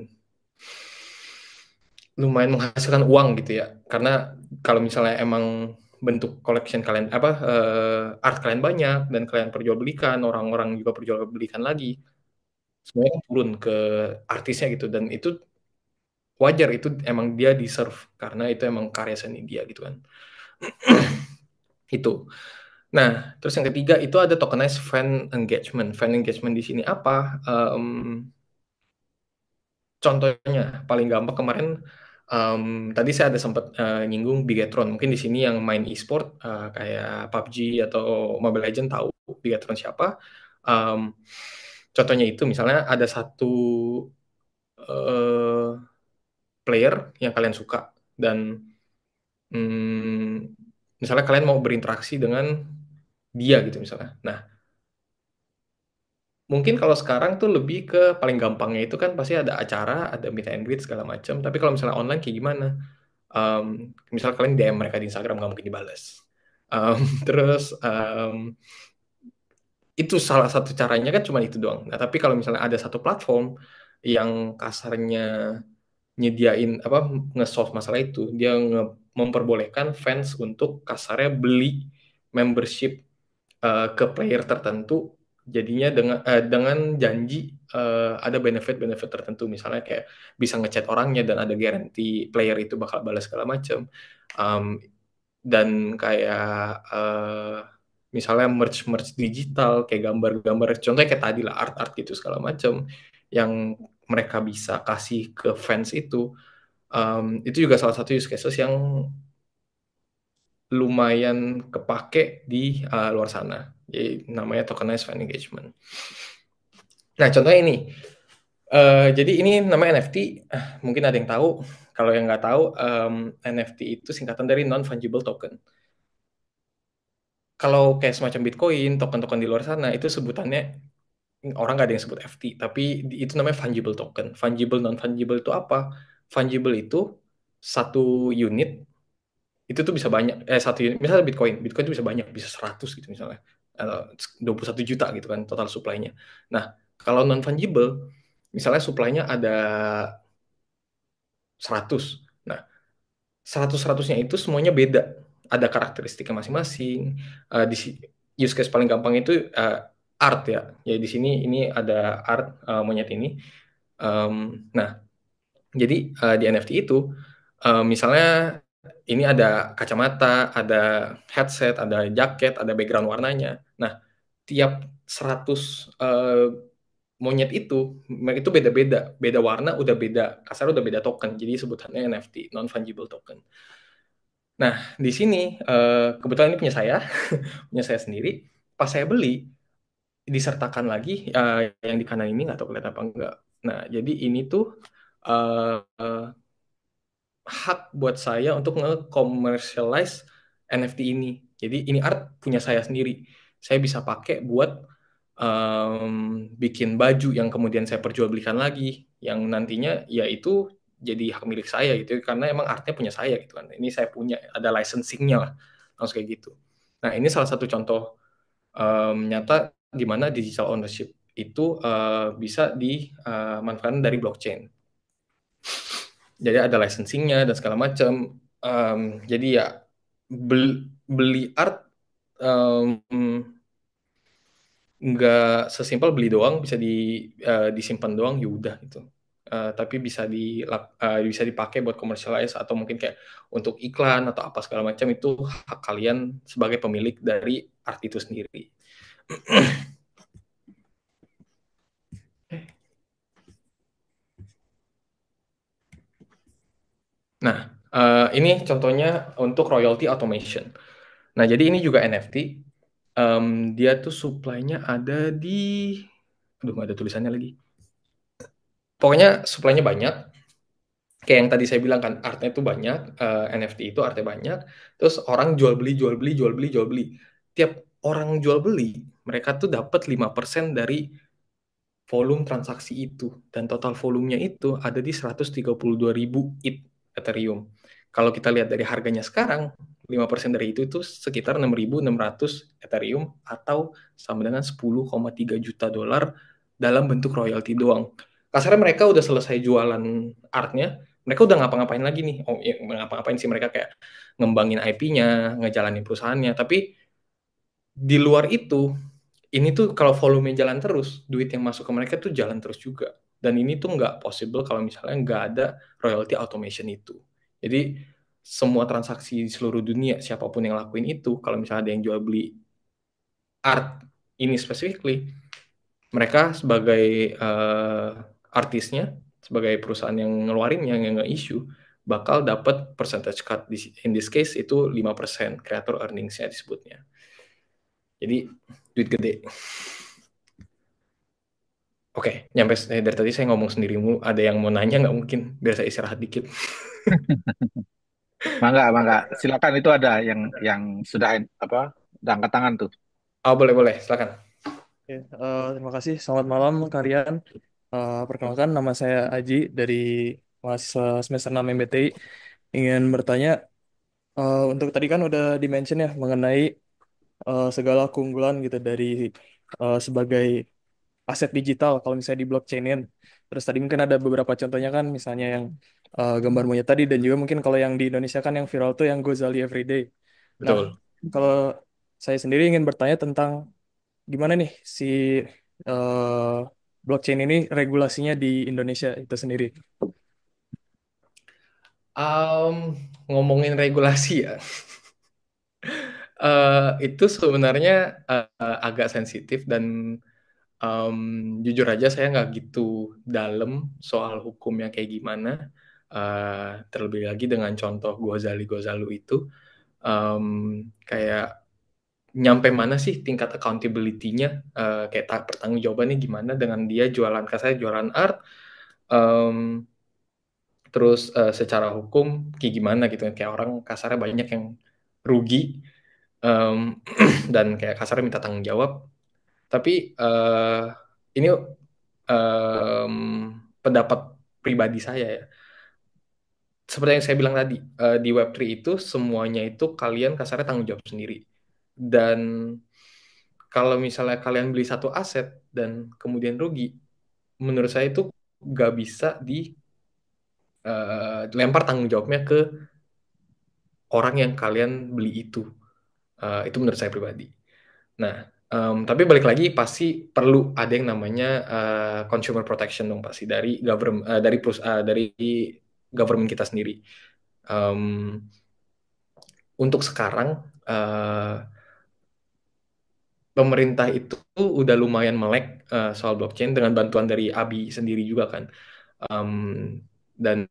lumayan menghasilkan uang gitu ya. Karena kalau misalnya emang bentuk collection kalian art kalian banyak dan kalian perjualbelikan, orang-orang juga perjualbelikan lagi, semuanya kan turun ke artisnya gitu, dan itu wajar, itu emang dia deserve karena itu emang karya seni dia gitu kan. Itu. Nah, terus yang ketiga itu ada tokenized fan engagement. Fan engagement di sini apa? Contohnya paling gampang kemarin tadi saya ada sempat nyinggung Bigetron. Mungkin di sini yang main e-sport kayak PUBG atau Mobile Legends tahu Bigetron siapa. Um, Contohnya itu misalnya ada satu uh, player yang kalian suka, dan misalnya kalian mau berinteraksi dengan dia gitu misalnya. Nah, mungkin kalau sekarang tuh lebih ke paling gampangnya itu kan pasti ada acara, ada meet and greet segala macam. Tapi kalau misalnya online kayak gimana? um, Misal kalian DM mereka di Instagram nggak mungkin dibalas. Terus itu salah satu caranya kan cuma itu doang. Nah, tapi kalau misalnya ada satu platform yang kasarnya nyediain apa nge-solve masalah itu, dia memperbolehkan fans untuk kasarnya beli membership ke player tertentu, jadinya dengan janji ada benefit-benefit tertentu, misalnya kayak bisa ngechat orangnya dan ada guarantee player itu bakal balas segala macam. um, dan kayak misalnya merch digital kayak gambar-gambar, contohnya kayak tadi lah art-art gitu segala macam yang mereka bisa kasih ke fans itu juga salah satu use cases yang lumayan kepake di luar sana. Jadi namanya tokenized fan engagement. Nah, contohnya ini. Jadi ini namanya NFT. Mungkin ada yang tahu. Kalau yang nggak tahu, NFT itu singkatan dari non-fungible token. Kalau kayak semacam Bitcoin, token-token di luar sana, itu sebutannya, orang nggak ada yang sebut FT, tapi itu namanya fungible token. Fungible, non-fungible itu apa? Fungible itu satu unit, itu tuh bisa banyak, satu unit, misalnya Bitcoin, Bitcoin itu bisa banyak, bisa 100 gitu misalnya, atau 21 juta gitu kan total supply-nya. Nah, kalau non-fungible, misalnya supply-nya ada 100. Nah, 100-100-nya itu semuanya beda. Ada karakteristiknya masing-masing. Di use case paling gampang itu art ya. Ya di sini ini ada art monyet ini. Nah, jadi di NFT itu misalnya ini ada kacamata, ada headset, ada jaket, ada background warnanya. Nah, tiap 100 monyet itu beda-beda, beda warna, udah beda, kasar udah beda token. Jadi sebutannya NFT, non fungible token. Nah, di sini kebetulan ini punya saya, punya saya sendiri. Pas saya beli, disertakan lagi yang di kanan ini nggak tahu kelihatan apa enggak. Nah, jadi ini tuh hak buat saya untuk nge-commercialize NFT ini. Jadi ini art punya saya sendiri. Saya bisa pakai buat bikin baju yang kemudian saya perjualbelikan lagi, yang nantinya ya itu jadi hak milik saya gitu, karena emang artnya punya saya gitu kan. Ini saya punya, ada licensingnya lah, langsung kayak gitu. Nah ini salah satu contoh nyata di mana digital ownership itu bisa dimanfaatkan dari blockchain. Jadi ada licensingnya dan segala macam. Jadi ya beli art um, nggak sesimpel beli doang, bisa disimpan doang ya udah gitu. Tapi bisa dipakai buat commercialize atau mungkin kayak untuk iklan atau apa segala macam, itu hak kalian sebagai pemilik dari art itu sendiri. Nah, ini contohnya untuk royalty automation. Nah, jadi ini juga NFT. Dia tuh supply-nya ada di, aduh nggak ada tulisannya lagi. Pokoknya supply-nya banyak. Kayak yang tadi saya bilang kan, artnya itu banyak, NFT itu artnya banyak. Terus orang jual beli, jual beli, jual beli, jual beli. Tiap orang jual beli, mereka tuh dapat 5% dari volume transaksi itu, dan total volumenya itu ada di 132.000 Ethereum. Kalau kita lihat dari harganya sekarang, 5% dari itu sekitar 6.600 Ethereum atau sama dengan 10,3 juta dolar dalam bentuk royalti doang. Kasarnya mereka udah selesai jualan artnya, mereka udah ngapa-ngapain lagi nih. Oh, ya, ngapa-ngapain sih, mereka kayak ngembangin IP-nya, ngejalanin perusahaannya, tapi di luar itu, ini tuh kalau volume jalan terus, duit yang masuk ke mereka tuh jalan terus juga. Dan ini tuh nggak possible kalau misalnya nggak ada royalty automation itu. Jadi semua transaksi di seluruh dunia, siapapun yang lakuin itu, kalau misalnya ada yang jual beli art ini specifically, mereka sebagai artisnya, sebagai perusahaan yang ngeluarin, yang nge-issue, bakal dapat percentage cut. In this case itu 5% creator earnings-nya disebutnya. Jadi duit gede. Oke, nyampe dari tadi saya ngomong sendiri mulu. Ada yang mau nanya nggak mungkin? Biar saya istirahat dikit. Mangga, mangga. Silakan, itu ada yang sudah apa? Udah angkat tangan tuh. Oh, boleh, boleh. Silakan. Oke, terima kasih. Selamat malam, Karian. Perkenalkan, nama saya Aji dari mahasiswa semester 6 MBTI. Ingin bertanya, untuk tadi kan udah di-mention ya mengenai segala keunggulan gitu dari sebagai aset digital kalau misalnya di blockchainin. Terus tadi mungkin ada beberapa contohnya kan, misalnya yang gambar monyet tadi, dan juga mungkin kalau yang di Indonesia kan yang viral tuh yang Gozali Everyday. Nah, Betul. kalau saya sendiri ingin bertanya tentang gimana nih si eh, blockchain ini regulasinya di Indonesia itu sendiri. Ngomongin regulasi ya, itu sebenarnya agak sensitif dan jujur aja saya nggak gitu dalam soal hukumnya kayak gimana. Terlebih lagi dengan contoh Gozalu itu, kayak nyampe mana sih tingkat accountability-nya, kayak pertanggungjawabannya gimana dengan dia jualan, saya jualan art, um, terus secara hukum kayak gimana gitu, kayak orang kasarnya banyak yang rugi, um, dan kayak kasarnya minta tanggung jawab. Tapi ini um, pendapat pribadi saya ya. Seperti yang saya bilang tadi, di Web3 itu semuanya itu kalian kasarnya tanggung jawab sendiri. Dan kalau misalnya kalian beli satu aset dan kemudian rugi, menurut saya itu nggak bisa lempar tanggung jawabnya ke orang yang kalian beli itu. Itu menurut saya pribadi. Nah, tapi balik lagi pasti perlu ada yang namanya consumer protection dong pasti dari government dari government kita sendiri. Um, untuk sekarang pemerintah itu udah lumayan melek soal blockchain dengan bantuan dari ABI sendiri juga kan. Dan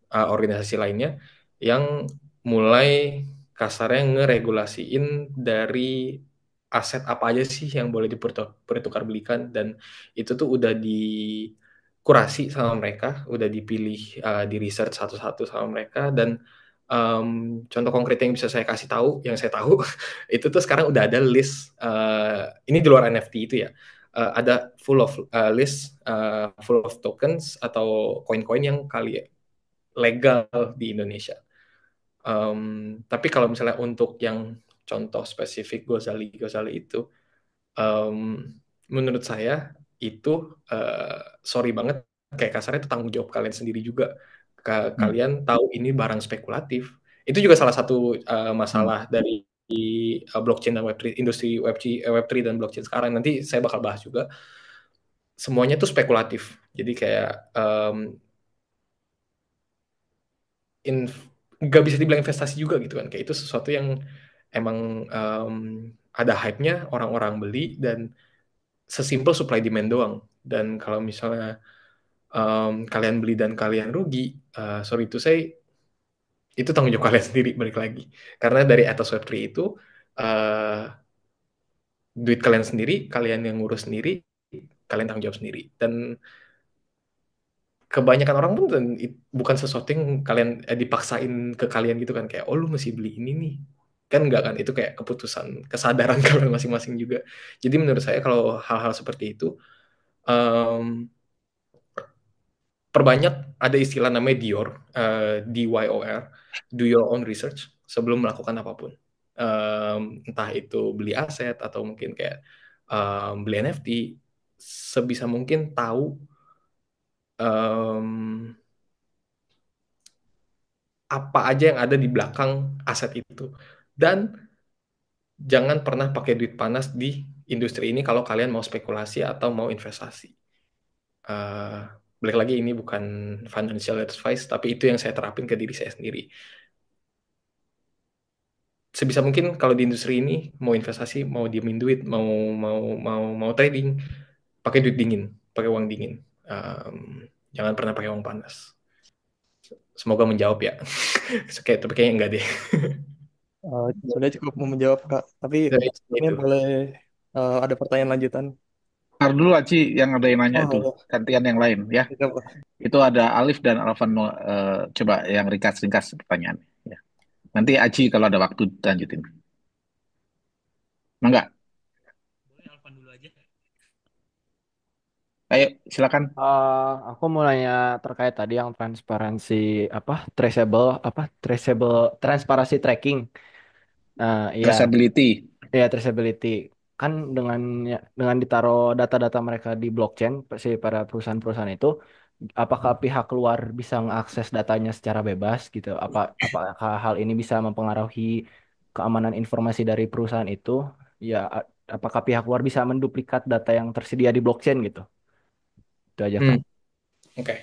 organisasi lainnya yang mulai kasarnya ngeregulasiin dari aset apa aja sih yang boleh dipertukar belikan, dan itu tuh udah dikurasi sama mereka, udah dipilih di research satu-satu sama mereka. Dan contoh konkret yang bisa saya kasih tahu, yang saya tahu itu tuh sekarang udah ada list, ini di luar NFT itu ya, ada full of list full of tokens atau koin-koin yang kali legal di Indonesia. Tapi kalau misalnya untuk yang contoh spesifik Gozali itu, menurut saya itu sorry banget, kayak kasarnya itu tanggung jawab kalian sendiri juga. Kalian tahu ini barang spekulatif. Itu juga salah satu masalah dari blockchain dan Web3, industri Web3 dan blockchain sekarang. Nanti saya bakal bahas juga. Semuanya tuh spekulatif. Jadi kayak nggak bisa dibilang investasi juga gitu kan. Kayak itu sesuatu yang emang ada hype-nya, orang-orang beli, dan sesimpel supply demand doang. Dan kalau misalnya kalian beli dan kalian rugi, sorry itu saya, itu tanggung jawab kalian sendiri balik lagi. Karena dari atas Web3 itu duit kalian sendiri, kalian yang ngurus sendiri, kalian tanggung jawab sendiri. Dan kebanyakan orang pun bukan sesuatu yang kalian dipaksain ke kalian gitu kan, kayak oh lu mesti beli ini nih, kan enggak kan, itu kayak keputusan kesadaran kalian masing-masing juga. Jadi menurut saya kalau hal-hal seperti itu, perbanyak, ada istilah namanya DYOR, DYOR, do your own research sebelum melakukan apapun. Entah itu beli aset atau mungkin kayak beli NFT, sebisa mungkin tahu apa aja yang ada di belakang aset itu. Dan jangan pernah pakai duit panas di industri ini kalau kalian mau spekulasi atau mau investasi. Balik lagi, ini bukan financial advice, tapi itu yang saya terapin ke diri saya sendiri. Sebisa mungkin kalau di industri ini mau investasi, mau diemin duit, mau trading, pakai duit dingin, pakai uang dingin. Jangan pernah pakai uang panas. Semoga menjawab ya. Tapi kayaknya enggak deh. Sudah cukup menjawab Kak. Tapi ini Itu. boleh ada pertanyaan lanjutan. Ntar dulu Aci yang ada yang nanya Oh itu, iya, gantian yang lain ya. itu Pak. Itu ada Alif dan Alvan, coba yang ringkas-ringkas pertanyaan. Ya. Nanti Aci kalau ada waktu lanjutin. Enggak? Boleh Alvan dulu aja. Ayo, silakan. Aku mau nanya terkait tadi yang transparansi traceable transparansi tracking. Nah, iya, Traceability. iya traceability. Kan dengan ditaruh data-data mereka di blockchain si para perusahaan-perusahaan itu, apakah pihak luar bisa mengakses datanya secara bebas gitu? Apakah hal ini bisa mempengaruhi keamanan informasi dari perusahaan itu? Ya, apakah pihak luar bisa menduplikat data yang tersedia di blockchain gitu? Itu aja, Kak. Oke.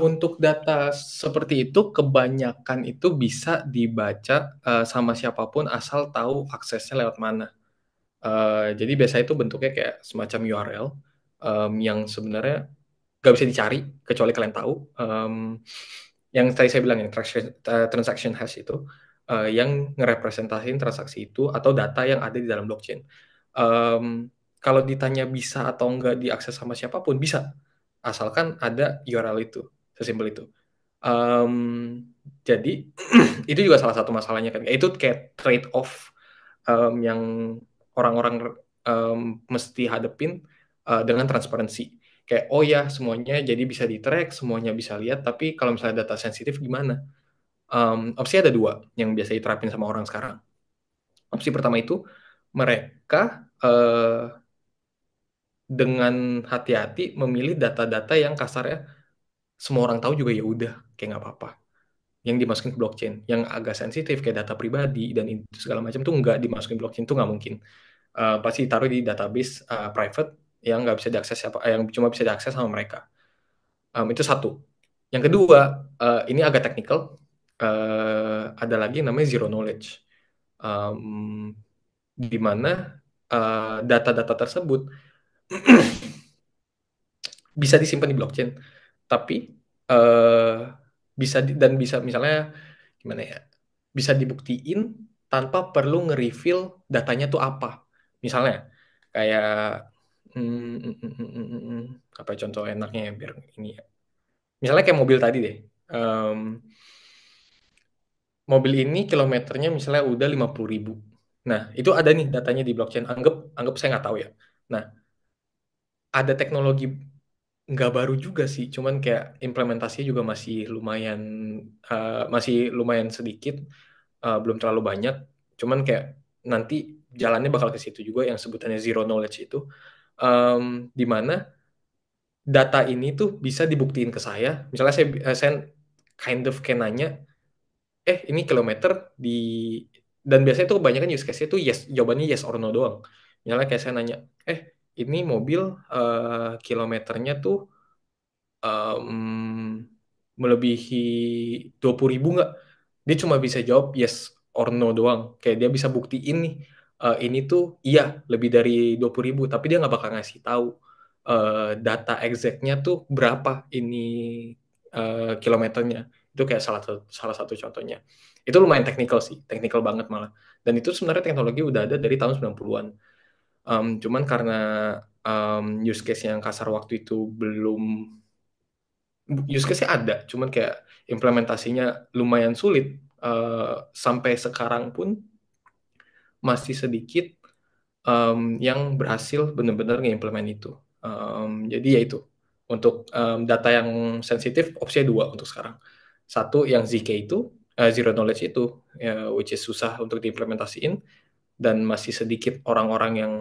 Untuk data seperti itu, kebanyakan itu bisa dibaca sama siapapun asal tahu aksesnya lewat mana. Jadi biasanya itu bentuknya kayak semacam URL yang sebenarnya nggak bisa dicari kecuali kalian tahu. Yang tadi saya bilang yang transaction hash itu, yang ngerepresentasiin transaksi itu atau data yang ada di dalam blockchain. Kalau ditanya bisa atau nggak diakses sama siapapun, bisa. Asalkan ada URL itu, sesimpel itu. Jadi itu juga salah satu masalahnya kan. Itu kayak trade off yang orang-orang mesti hadepin dengan transparansi. Kayak oh ya semuanya jadi bisa di-track, semuanya bisa lihat, tapi kalau misalnya data sensitif gimana? Opsi ada dua yang biasa diterapin sama orang sekarang. Opsi pertama itu mereka dengan hati-hati memilih data-data yang kasarnya semua orang tahu juga ya udah kayak nggak apa-apa. Yang dimasukin ke blockchain, yang agak sensitif kayak data pribadi dan itu segala macam tuh nggak dimasukin blockchain tuh nggak mungkin. Pasti taruh di database private yang nggak bisa diakses siapa, yang cuma bisa diakses sama mereka. Itu satu. Yang kedua, ini agak teknikal. Ada lagi yang namanya zero knowledge, di mana data-data tersebut bisa disimpan di blockchain, tapi uh, dan bisa misalnya gimana ya, bisa dibuktiin tanpa perlu nge-reveal datanya tuh apa. Misalnya kayak apa ya contoh enaknya ya biar ini ya. Misalnya kayak mobil tadi deh. Mobil ini kilometernya misalnya udah 50.000. Nah, itu ada nih datanya di blockchain. Anggap saya nggak tahu ya. Nah, ada teknologi nggak baru juga sih, cuman kayak implementasinya juga masih lumayan sedikit, belum terlalu banyak. Cuman kayak nanti jalannya bakal ke situ juga yang sebutannya zero knowledge itu, di mana data ini tuh bisa dibuktiin ke saya. Misalnya saya kind of kayak nanya, ini kilometer di dan biasanya tuh kebanyakan use case-nya tuh yes, jawabannya yes or no doang. Misalnya kayak saya nanya, ini mobil kilometernya tuh melebihi 20.000 nggak? Dia cuma bisa jawab yes or no doang. Kayak dia bisa buktiin nih, ini tuh iya lebih dari 20.000, tapi dia nggak bakal ngasih tahu data exactnya tuh berapa ini kilometernya. Itu kayak salah satu contohnya. Itu lumayan teknikal sih, teknikal banget malah. Dan itu sebenarnya teknologi udah ada dari tahun 90-an. Cuman karena use case yang kasar waktu itu belum, use case-nya ada, cuman kayak implementasinya lumayan sulit. Sampai sekarang pun masih sedikit yang berhasil benar-benar nge-implement itu. Jadi ya itu, untuk data yang sensitif opsinya dua untuk sekarang. Satu yang ZK itu, zero knowledge itu, which is susah untuk diimplementasiin, dan masih sedikit orang-orang yang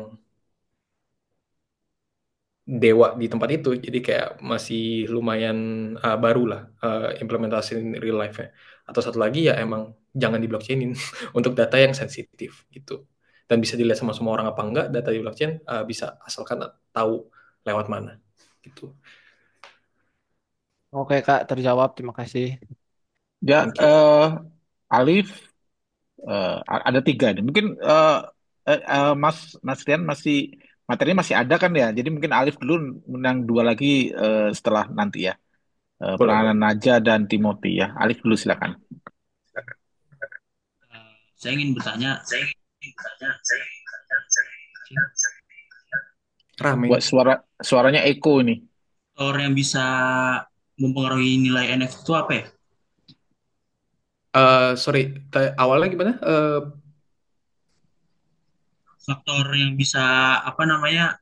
dewa di tempat itu, jadi kayak masih lumayan baru lah implementasi real life-nya. Atau satu lagi ya emang jangan di blockchainin untuk data yang sensitif gitu, dan bisa dilihat sama semua orang apa enggak data di blockchain, bisa asalkan tahu lewat mana gitu. Oke Kak, terjawab. Terima kasih. Ya, Thank you. Alif, ada tiga nih. Mungkin Mas Rian materinya masih ada kan ya? Jadi mungkin Alif dulu, yang dua lagi setelah nanti ya. Boleh, boleh. Peranan Naja dan Timothy ya. Alif dulu silakan. Saya ingin bertanya, Rame. Buat suaranya Eko ini. faktor yang bisa mempengaruhi nilai NFT itu apa ya? Sorry, awalnya gimana? Faktor yang bisa apa namanya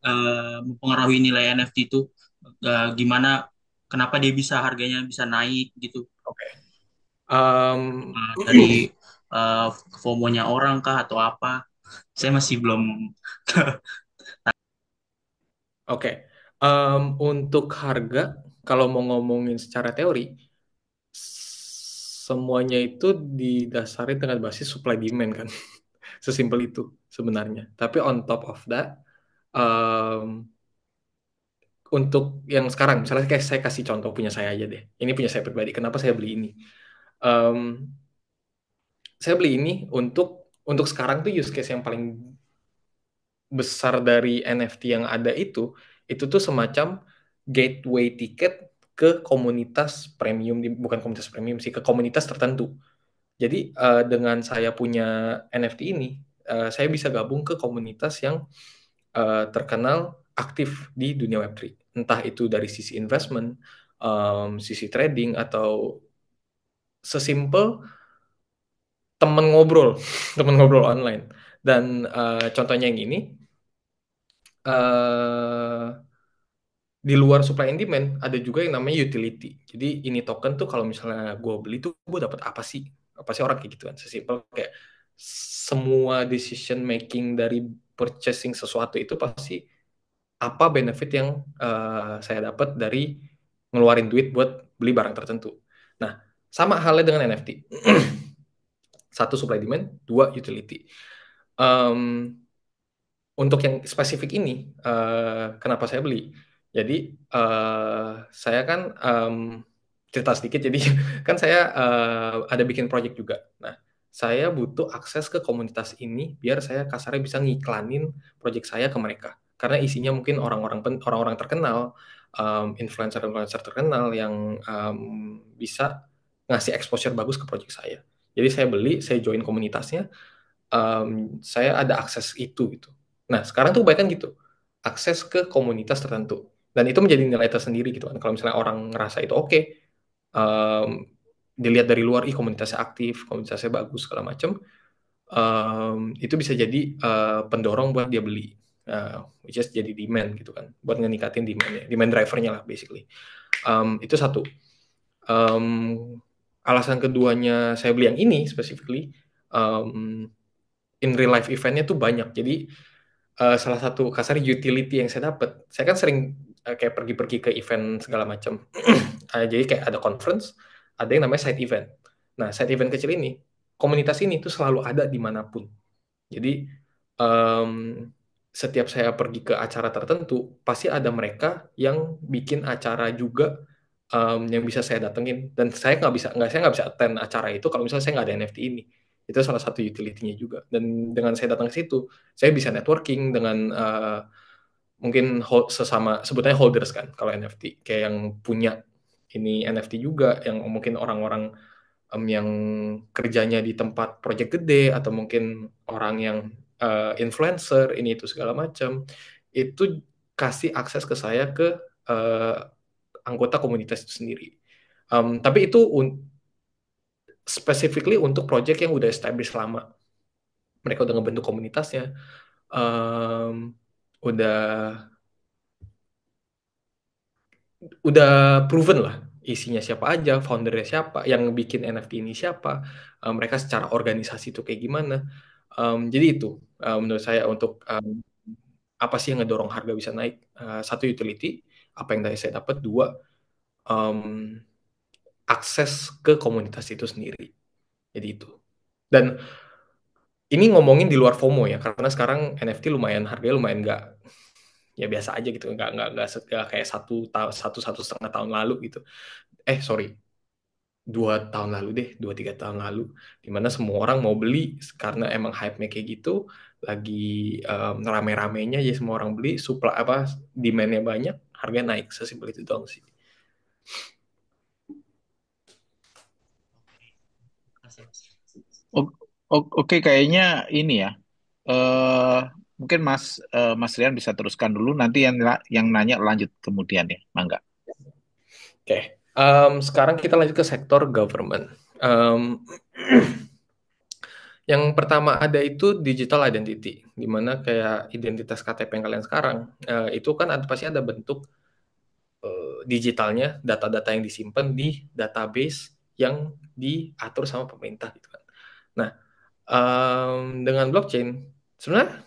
mempengaruhi nilai NFT itu gimana? Kenapa dia bisa harganya bisa naik gitu? Oke. Dari FOMO-nya orang kah atau apa? Saya masih belum. Oke. Untuk harga, kalau mau ngomongin secara teori, semuanya itu didasari dengan basis supply demand kan. Sesimpel itu sebenarnya. Tapi on top of that, untuk yang sekarang, misalnya kayak saya kasih contoh punya saya aja deh. Ini punya saya pribadi. Kenapa saya beli ini? Um, saya beli ini untuk sekarang tuh use case yang paling besar dari NFT yang ada itu tuh semacam gateway ticket ke komunitas premium, bukan komunitas premium sih, ke komunitas tertentu. Jadi dengan saya punya NFT ini, saya bisa gabung ke komunitas yang terkenal aktif di dunia Web3. Entah itu dari sisi investment, sisi trading, atau sesimpel temen ngobrol, temen ngobrol online. Dan contohnya yang ini, di luar supply and demand ada juga yang namanya utility. Jadi ini token tuh kalau misalnya gue beli tuh gue dapat apa sih? Apa sih orang kayak gitu kan? Sesimpel kayak semua decision making dari purchasing sesuatu itu pasti apa benefit yang saya dapat dari ngeluarin duit buat beli barang tertentu. Nah, sama halnya dengan NFT. Satu, supply demand, dua, utility. Untuk yang spesifik ini, kenapa saya beli? Jadi, saya kan cerita sedikit, jadi kan saya ada bikin project juga. Nah, saya butuh akses ke komunitas ini biar saya kasarnya bisa ngiklanin project saya ke mereka. Karena isinya mungkin orang-orang terkenal, influencer-influencer terkenal yang bisa ngasih exposure bagus ke project saya. Jadi saya beli, saya join komunitasnya, saya ada akses itu gitu. Nah, sekarang tuh kebanyakan gitu, akses ke komunitas tertentu. Dan itu menjadi nilai tersendiri gitu kan. Kalau misalnya orang ngerasa itu oke, dilihat dari luar, komunitasnya aktif, komunitasnya bagus, segala macam, itu bisa jadi pendorong buat dia beli. Which is jadi demand gitu kan, buat ngeningkatin demand drivernya lah basically. Itu satu. Alasan keduanya saya beli yang ini specifically, in real life eventnya tuh banyak. Jadi salah satu kasar utility yang saya dapat, saya kan sering kayak pergi-pergi ke event segala macam. Jadi kayak ada conference, ada yang namanya side event. Nah, side event kecil ini, komunitas ini tuh selalu ada dimanapun. Jadi setiap saya pergi ke acara tertentu, pasti ada mereka yang bikin acara juga, yang bisa saya datengin. Dan saya nggak bisa attend acara itu kalau misalnya saya nggak ada NFT ini. Itu salah satu utility-nya juga. Dan dengan saya datang ke situ, saya bisa networking dengan mungkin sesama, sebutnya holders kan, kalau NFT. Kayak yang punya ini NFT juga, yang mungkin orang-orang yang kerjanya di tempat project gede, atau mungkin orang yang influencer, ini itu segala macam, itu kasih akses ke saya ke anggota komunitas itu sendiri. Tapi itu specifically untuk project yang udah established lama. Mereka udah ngebentuk komunitasnya, udah proven lah isinya siapa aja, foundernya siapa, yang bikin NFT ini siapa, mereka secara organisasi itu kayak gimana. Jadi itu menurut saya untuk apa sih yang ngedorong harga bisa naik. Satu, utility, apa yang dari saya dapat. Dua, akses ke komunitas itu sendiri. Jadi itu. Dan ini ngomongin di luar FOMO ya, karena sekarang NFT lumayan, harganya lumayan nggak, ya biasa aja gitu, nggak kayak satu setengah tahun lalu gitu. Sorry, 2 tahun lalu deh, 2-3 tahun lalu, dimana semua orang mau beli karena emang hype-nya kayak gitu, lagi rame-ramenya, ya semua orang beli, supply demand-nya banyak, harganya naik, sesimpel itu doang sih. Oke, kayaknya ini ya. Mungkin Mas Rian bisa teruskan dulu, nanti yang nanya lanjut kemudian ya, Mangga. Oke. Sekarang kita lanjut ke sektor government. Yang pertama ada itu digital identity, di mana kayak identitas KTP yang kalian sekarang, itu kan pasti ada bentuk digitalnya, data-data yang disimpan di database yang diatur sama pemerintah gitu kan. Nah, dengan blockchain sebenarnya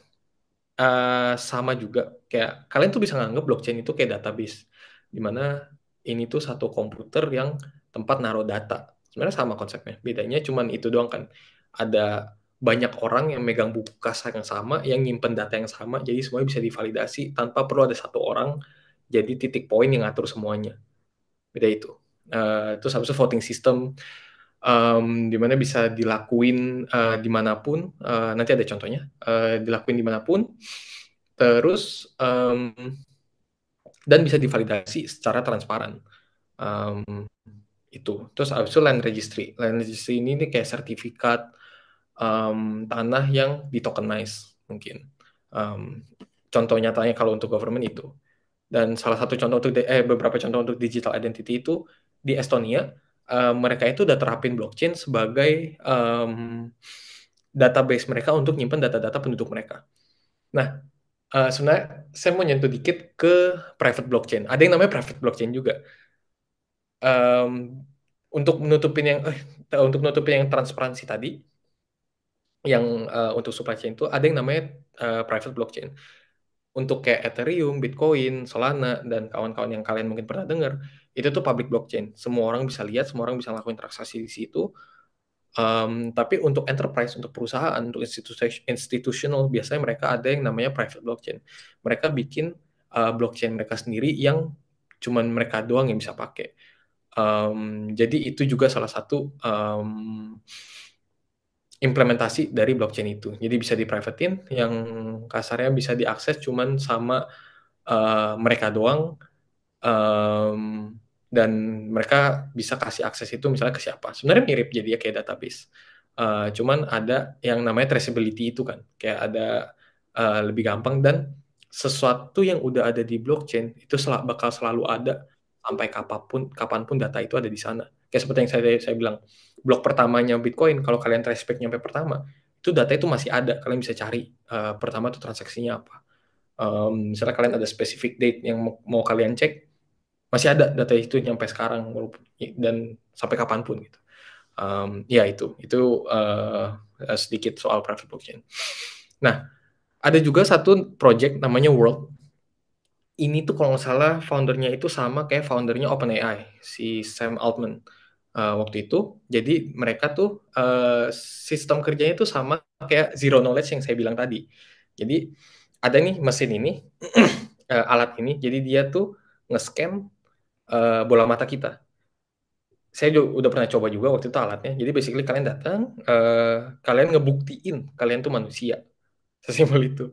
sama juga, kayak kalian tuh bisa nganggap blockchain itu kayak database, dimana ini tuh satu komputer yang tempat naruh data. Sebenarnya sama konsepnya, bedanya cuman itu doang kan, ada banyak orang yang megang buku kas yang sama, yang nyimpen data yang sama, jadi semuanya bisa divalidasi tanpa perlu ada satu orang jadi titik poin yang ngatur semuanya. Beda itu. Terus habis itu voting system, di mana bisa dilakuin dimanapun, nanti ada contohnya, dilakuin dimanapun, terus dan bisa divalidasi secara transparan. Itu. Terus habis itu land registry. Land registry ini kayak sertifikat tanah yang ditokenize mungkin. Contoh nyatanya kalau untuk government itu. Dan salah satu contoh untuk beberapa contoh untuk digital identity itu di Estonia, mereka itu udah terapin blockchain sebagai database mereka untuk nyimpen data-data penduduk mereka. Nah, sebenarnya saya mau nyentuh dikit ke private blockchain. Ada yang namanya private blockchain juga. Untuk menutupin yang transparansi tadi, yang untuk supply chain itu ada yang namanya private blockchain. untuk kayak Ethereum, Bitcoin, Solana, dan kawan-kawan yang kalian mungkin pernah dengar, itu tuh public blockchain. Semua orang bisa lihat, semua orang bisa ngelakuin transaksi di situ. Tapi untuk enterprise, untuk perusahaan, untuk institutional, biasanya mereka ada yang namanya private blockchain. Mereka bikin blockchain mereka sendiri yang cuman mereka doang yang bisa pakai. Jadi itu juga salah satu implementasi dari blockchain itu. Jadi bisa di-privatein, yang kasarnya bisa diakses cuman sama mereka doang, dan mereka bisa kasih akses itu misalnya ke siapa. Sebenarnya mirip jadi ya kayak database. Cuman ada yang namanya traceability itu kan, kayak ada lebih gampang, dan sesuatu yang udah ada di blockchain itu bakal selalu ada sampai kapanpun data itu ada di sana. Kayak seperti yang saya bilang, blok pertamanya Bitcoin, kalau kalian trace back nyampe pertama, itu data itu masih ada, kalian bisa cari pertama tuh transaksinya apa. Misalnya kalian ada specific date yang mau kalian cek, masih ada data itu nyampe sekarang dan sampai kapanpun gitu. Ya itu sedikit soal private blockchain. Nah, ada juga satu project namanya World. Ini tuh kalau nggak salah foundernya itu sama kayak foundernya OpenAI, si Sam Altman waktu itu. Jadi mereka tuh sistem kerjanya itu sama kayak zero knowledge yang saya bilang tadi. Jadi ada nih mesin ini, alat ini, jadi dia tuh nge-scan bola mata kita. Saya juga udah pernah coba juga waktu itu alatnya. Jadi basically kalian datang, kalian ngebuktiin kalian tuh manusia, sesimpel itu.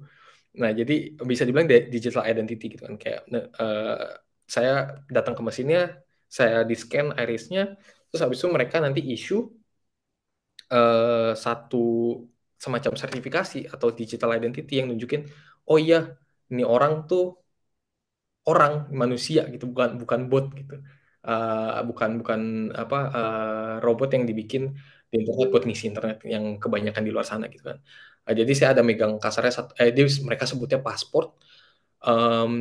Nah, jadi bisa dibilang digital identity gitu kan, kayak saya datang ke mesinnya, saya di-scan irisnya, terus habis itu mereka nanti issue satu semacam sertifikasi atau digital identity yang nunjukin, oh iya, ini orang tuh orang manusia gitu, bukan bot gitu. Bukan apa robot yang dibikin di internet buat ngisi internet yang kebanyakan di luar sana gitu kan. Jadi saya ada megang kasarnya mereka sebutnya pasport,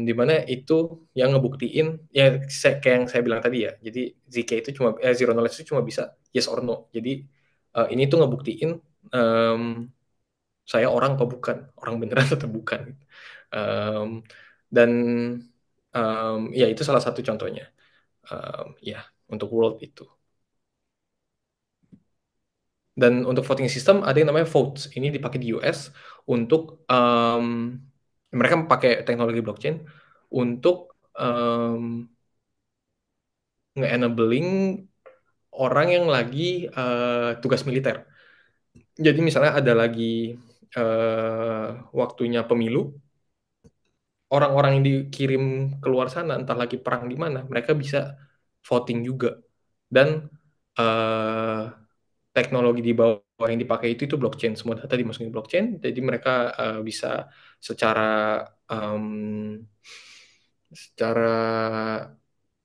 di mana itu yang ngebuktiin ya kayak yang saya bilang tadi ya. Jadi ZK itu zero knowledge itu cuma bisa yes or no. Jadi ini tuh ngebuktiin saya orang atau bukan, orang beneran atau bukan. Dan ya itu salah satu contohnya. Ya, untuk World itu. Dan untuk voting system ada yang namanya votes. Ini dipakai di US untuk mereka pakai teknologi blockchain untuk nge-enabling orang yang lagi tugas militer. Jadi misalnya ada lagi waktunya pemilu, orang-orang yang dikirim keluar sana, entah lagi perang di mana, mereka bisa voting juga. Dan teknologi di bawah yang dipakai itu blockchain. Semua data dimasukin blockchain, jadi mereka bisa secara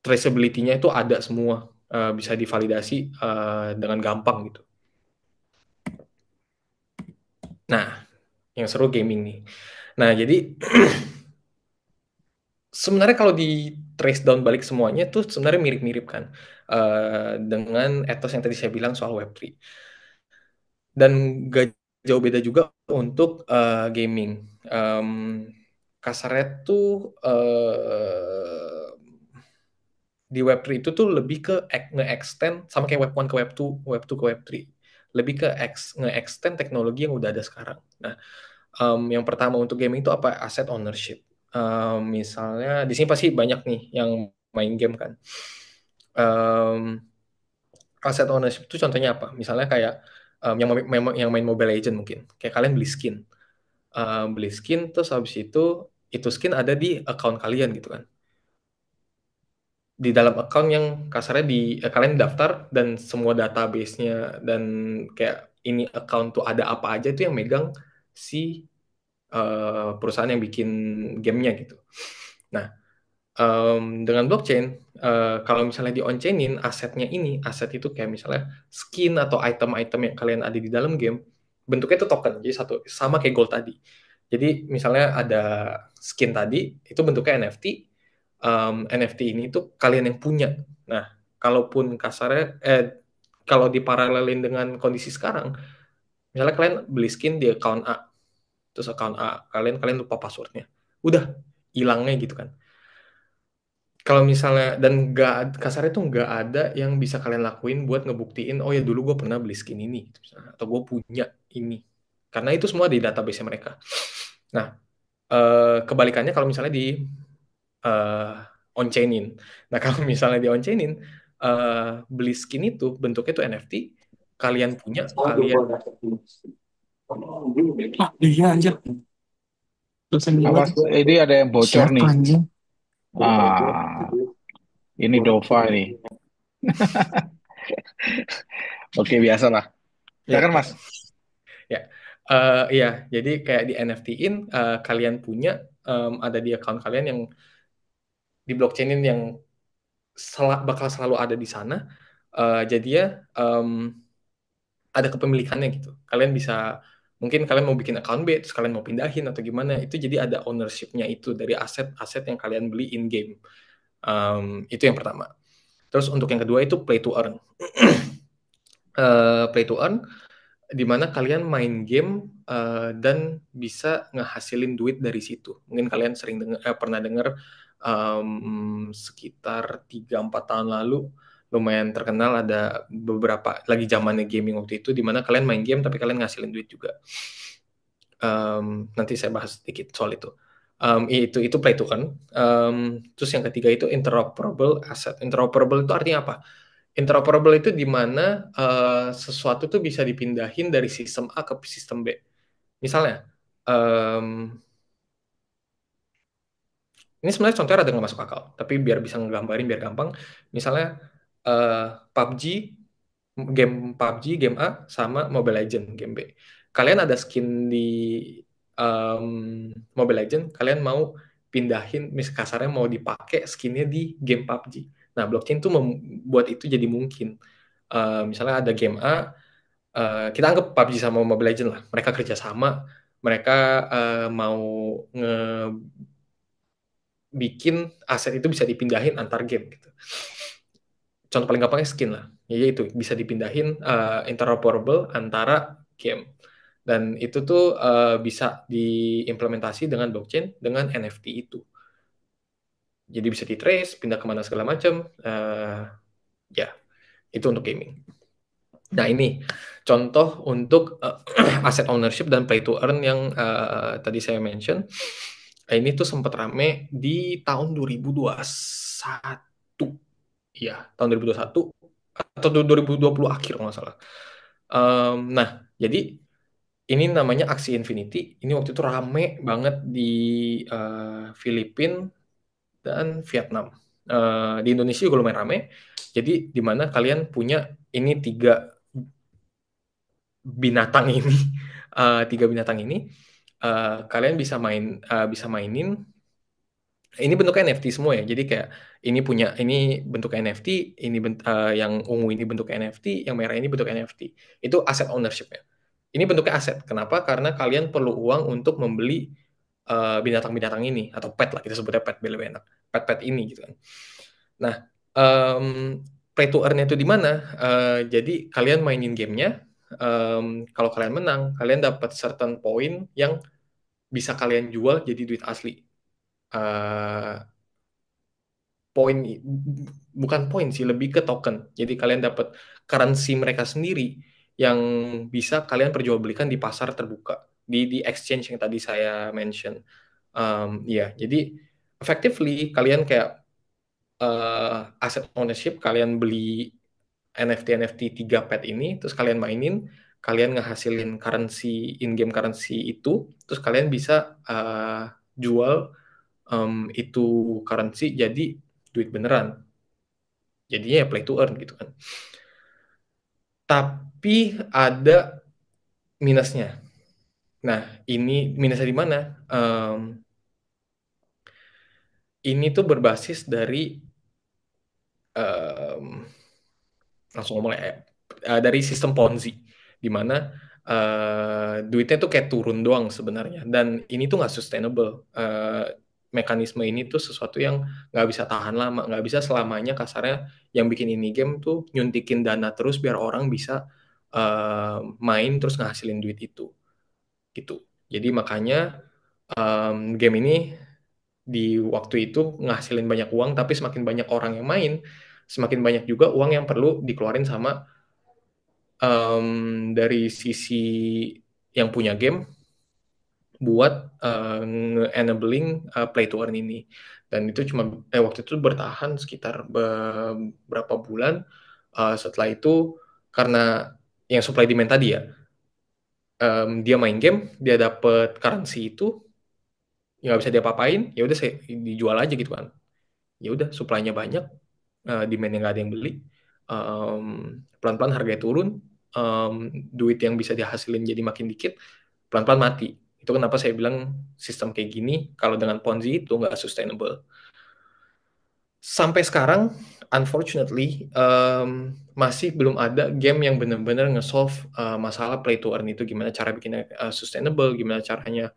traceability-nya itu ada semua, bisa divalidasi dengan gampang gitu. Nah, yang seru gaming nih. Nah, jadi sebenarnya kalau di trace down balik semuanya tuh sebenarnya mirip-mirip kan dengan etos yang tadi saya bilang soal Web3. Dan gak jauh beda juga untuk gaming. Kasarnya tuh di Web3 itu tuh lebih ke nge-extend sama kayak Web1 ke Web2, Web2 ke Web3. Lebih ke nge-extend teknologi yang udah ada sekarang. Nah, yang pertama untuk gaming itu apa? Asset ownership. Misalnya di sini pasti banyak nih yang main game kan. Asset ownership itu contohnya apa? Misalnya kayak yang main Mobile Legend mungkin. Kayak kalian beli skin terus habis itu skin ada di account kalian gitu kan. Di dalam account yang kasarnya kalian daftar dan semua database-nya dan kayak ini account tuh ada apa aja itu yang megang si perusahaan yang bikin gamenya gitu. Nah, dengan blockchain, kalau misalnya di on-chainin aset itu kayak misalnya skin atau item-item yang kalian ada di dalam game, bentuknya itu token, jadi sama kayak gold tadi. Jadi misalnya ada skin tadi, itu bentuknya NFT, NFT ini tuh kalian yang punya. Nah, kalaupun kasarnya, kalau diparalelin dengan kondisi sekarang, misalnya kalian beli skin di account A, terus account A, kalian lupa passwordnya. udah hilangnya gitu kan. Kalau misalnya dan nggak kasarnya tuh nggak ada yang bisa kalian lakuin buat ngebuktiin oh ya dulu gue pernah beli skin ini gitu, misalnya, atau gue punya ini, karena itu semua di database mereka. Nah, kebalikannya kalau misalnya di eh, on-chainin. Nah, kalau misalnya di on-chainin, beli skin itu bentuknya itu NFT, kalian punya, kalian Iya anjir. Dosen banget. Awas, ini ada yang bocor Siapa nih. anjing? Ah, ini Dova nih. Oke, biasalah. ya Silakan, Mas. ya iya, jadi kayak di NFT-in, kalian punya, ada di account kalian yang di blockchainin yang bakal selalu ada di sana. Jadi ya ada kepemilikannya gitu. Kalian bisa, mungkin kalian mau bikin account B, terus kalian mau pindahin atau gimana, itu jadi ada ownership-nya itu dari aset-aset yang kalian beli in game. Itu yang pertama. Terus untuk yang kedua itu play to earn. Play to earn di mana kalian main game dan bisa ngehasilin duit dari situ. Mungkin kalian pernah dengar sekitar 3-4 tahun lalu lumayan terkenal, ada beberapa lagi zamannya gaming waktu itu di mana kalian main game tapi kalian ngasilin duit juga. Nanti saya bahas sedikit soal itu. Itu play to earn. Terus yang ketiga itu interoperable asset. Interoperable itu artinya apa? Interoperable itu di mana sesuatu tuh bisa dipindahin dari sistem A ke sistem B. Misalnya, ini sebenarnya contohnya rada nggak masuk akal, tapi biar bisa ngegambarin biar gampang. Misalnya PUBG, game PUBG, game A sama Mobile Legend, game B. Kalian ada skin di Mobile Legend, kalian mau pindahin, kasarnya mau dipakai skinnya di game PUBG. Nah, blockchain tuh membuat itu jadi mungkin. Misalnya ada game A, kita anggap PUBG sama Mobile Legend lah, mereka kerjasama, mereka mau bikin aset itu bisa dipindahin antar game gitu. Contoh paling gampangnya skin lah, yaitu bisa dipindahin interoperable antara game, dan itu tuh bisa diimplementasi dengan blockchain dengan NFT itu. Jadi bisa di trace, pindah kemana segala macam, ya itu untuk gaming. Nah, ini contoh untuk asset ownership dan play to earn yang tadi saya mention. Ini tuh sempat rame di tahun 2021. Iya, tahun 2021 atau 2020 akhir kalau nggak salah. Nah, jadi ini namanya aksi Infinity. Ini waktu itu rame banget di Filipina dan Vietnam. Di Indonesia juga lumayan rame. Jadi di mana kalian punya ini binatang ini, tiga binatang ini, kalian bisa mainin. Ini bentuknya NFT semua ya. Jadi kayak ini bentuk NFT, yang ungu ini bentuk NFT, yang merah ini bentuk NFT. Itu aset ownership-nya. Ini bentuknya aset. Kenapa? Karena kalian perlu uang untuk membeli binatang-binatang ini, atau pet lah, kita sebutnya pet, lebih enak. Pet-pet ini gitu kan. Nah, play to earn itu di mana? Jadi kalian mainin gamenya, kalau kalian menang, kalian dapat certain point yang bisa kalian jual jadi duit asli. Poin bukan poin sih, lebih ke token. Jadi kalian dapat currency mereka sendiri yang bisa kalian perjualbelikan di pasar terbuka, di exchange yang tadi saya mention. Ya, jadi effectively kalian kayak asset ownership, kalian beli NFT 3 pet ini, terus kalian mainin, kalian ngehasilin currency, in-game currency itu, terus kalian bisa jual itu currency jadi duit beneran. Jadinya ya play to earn gitu kan. Tapi ada minusnya. Nah, ini minusnya di mana? Ini tuh berbasis dari langsung ngomong dari sistem Ponzi, di mana duitnya tuh kayak turun doang sebenarnya, dan ini tuh nggak sustainable. Mekanisme ini tuh sesuatu yang nggak bisa tahan lama, nggak bisa selamanya, kasarnya yang bikin ini game tuh nyuntikin dana terus biar orang bisa main terus ngasilin duit itu gitu. Jadi makanya game ini di waktu itu ngasilin banyak uang, tapi semakin banyak orang yang main, semakin banyak juga uang yang perlu dikeluarin sama dari sisi yang punya game buat nge-enabling play to earn ini. Dan itu cuma waktu itu bertahan sekitar beberapa bulan. Setelah itu karena yang supply demand tadi ya, dia main game, dia dapet currency itu, nggak bisa diapa-apain, ya udah saya dijual aja gitu kan. Ya udah supply-nya banyak, demand-nya nggak ada yang beli, um, pelan-pelan harganya turun, um, duit yang bisa dihasilin jadi makin dikit, pelan-pelan mati. Itu kenapa saya bilang sistem kayak gini kalau dengan Ponzi itu nggak sustainable. Sampai sekarang, unfortunately, masih belum ada game yang benar-benar nge-solve masalah play to earn itu, gimana cara bikinnya sustainable, gimana caranya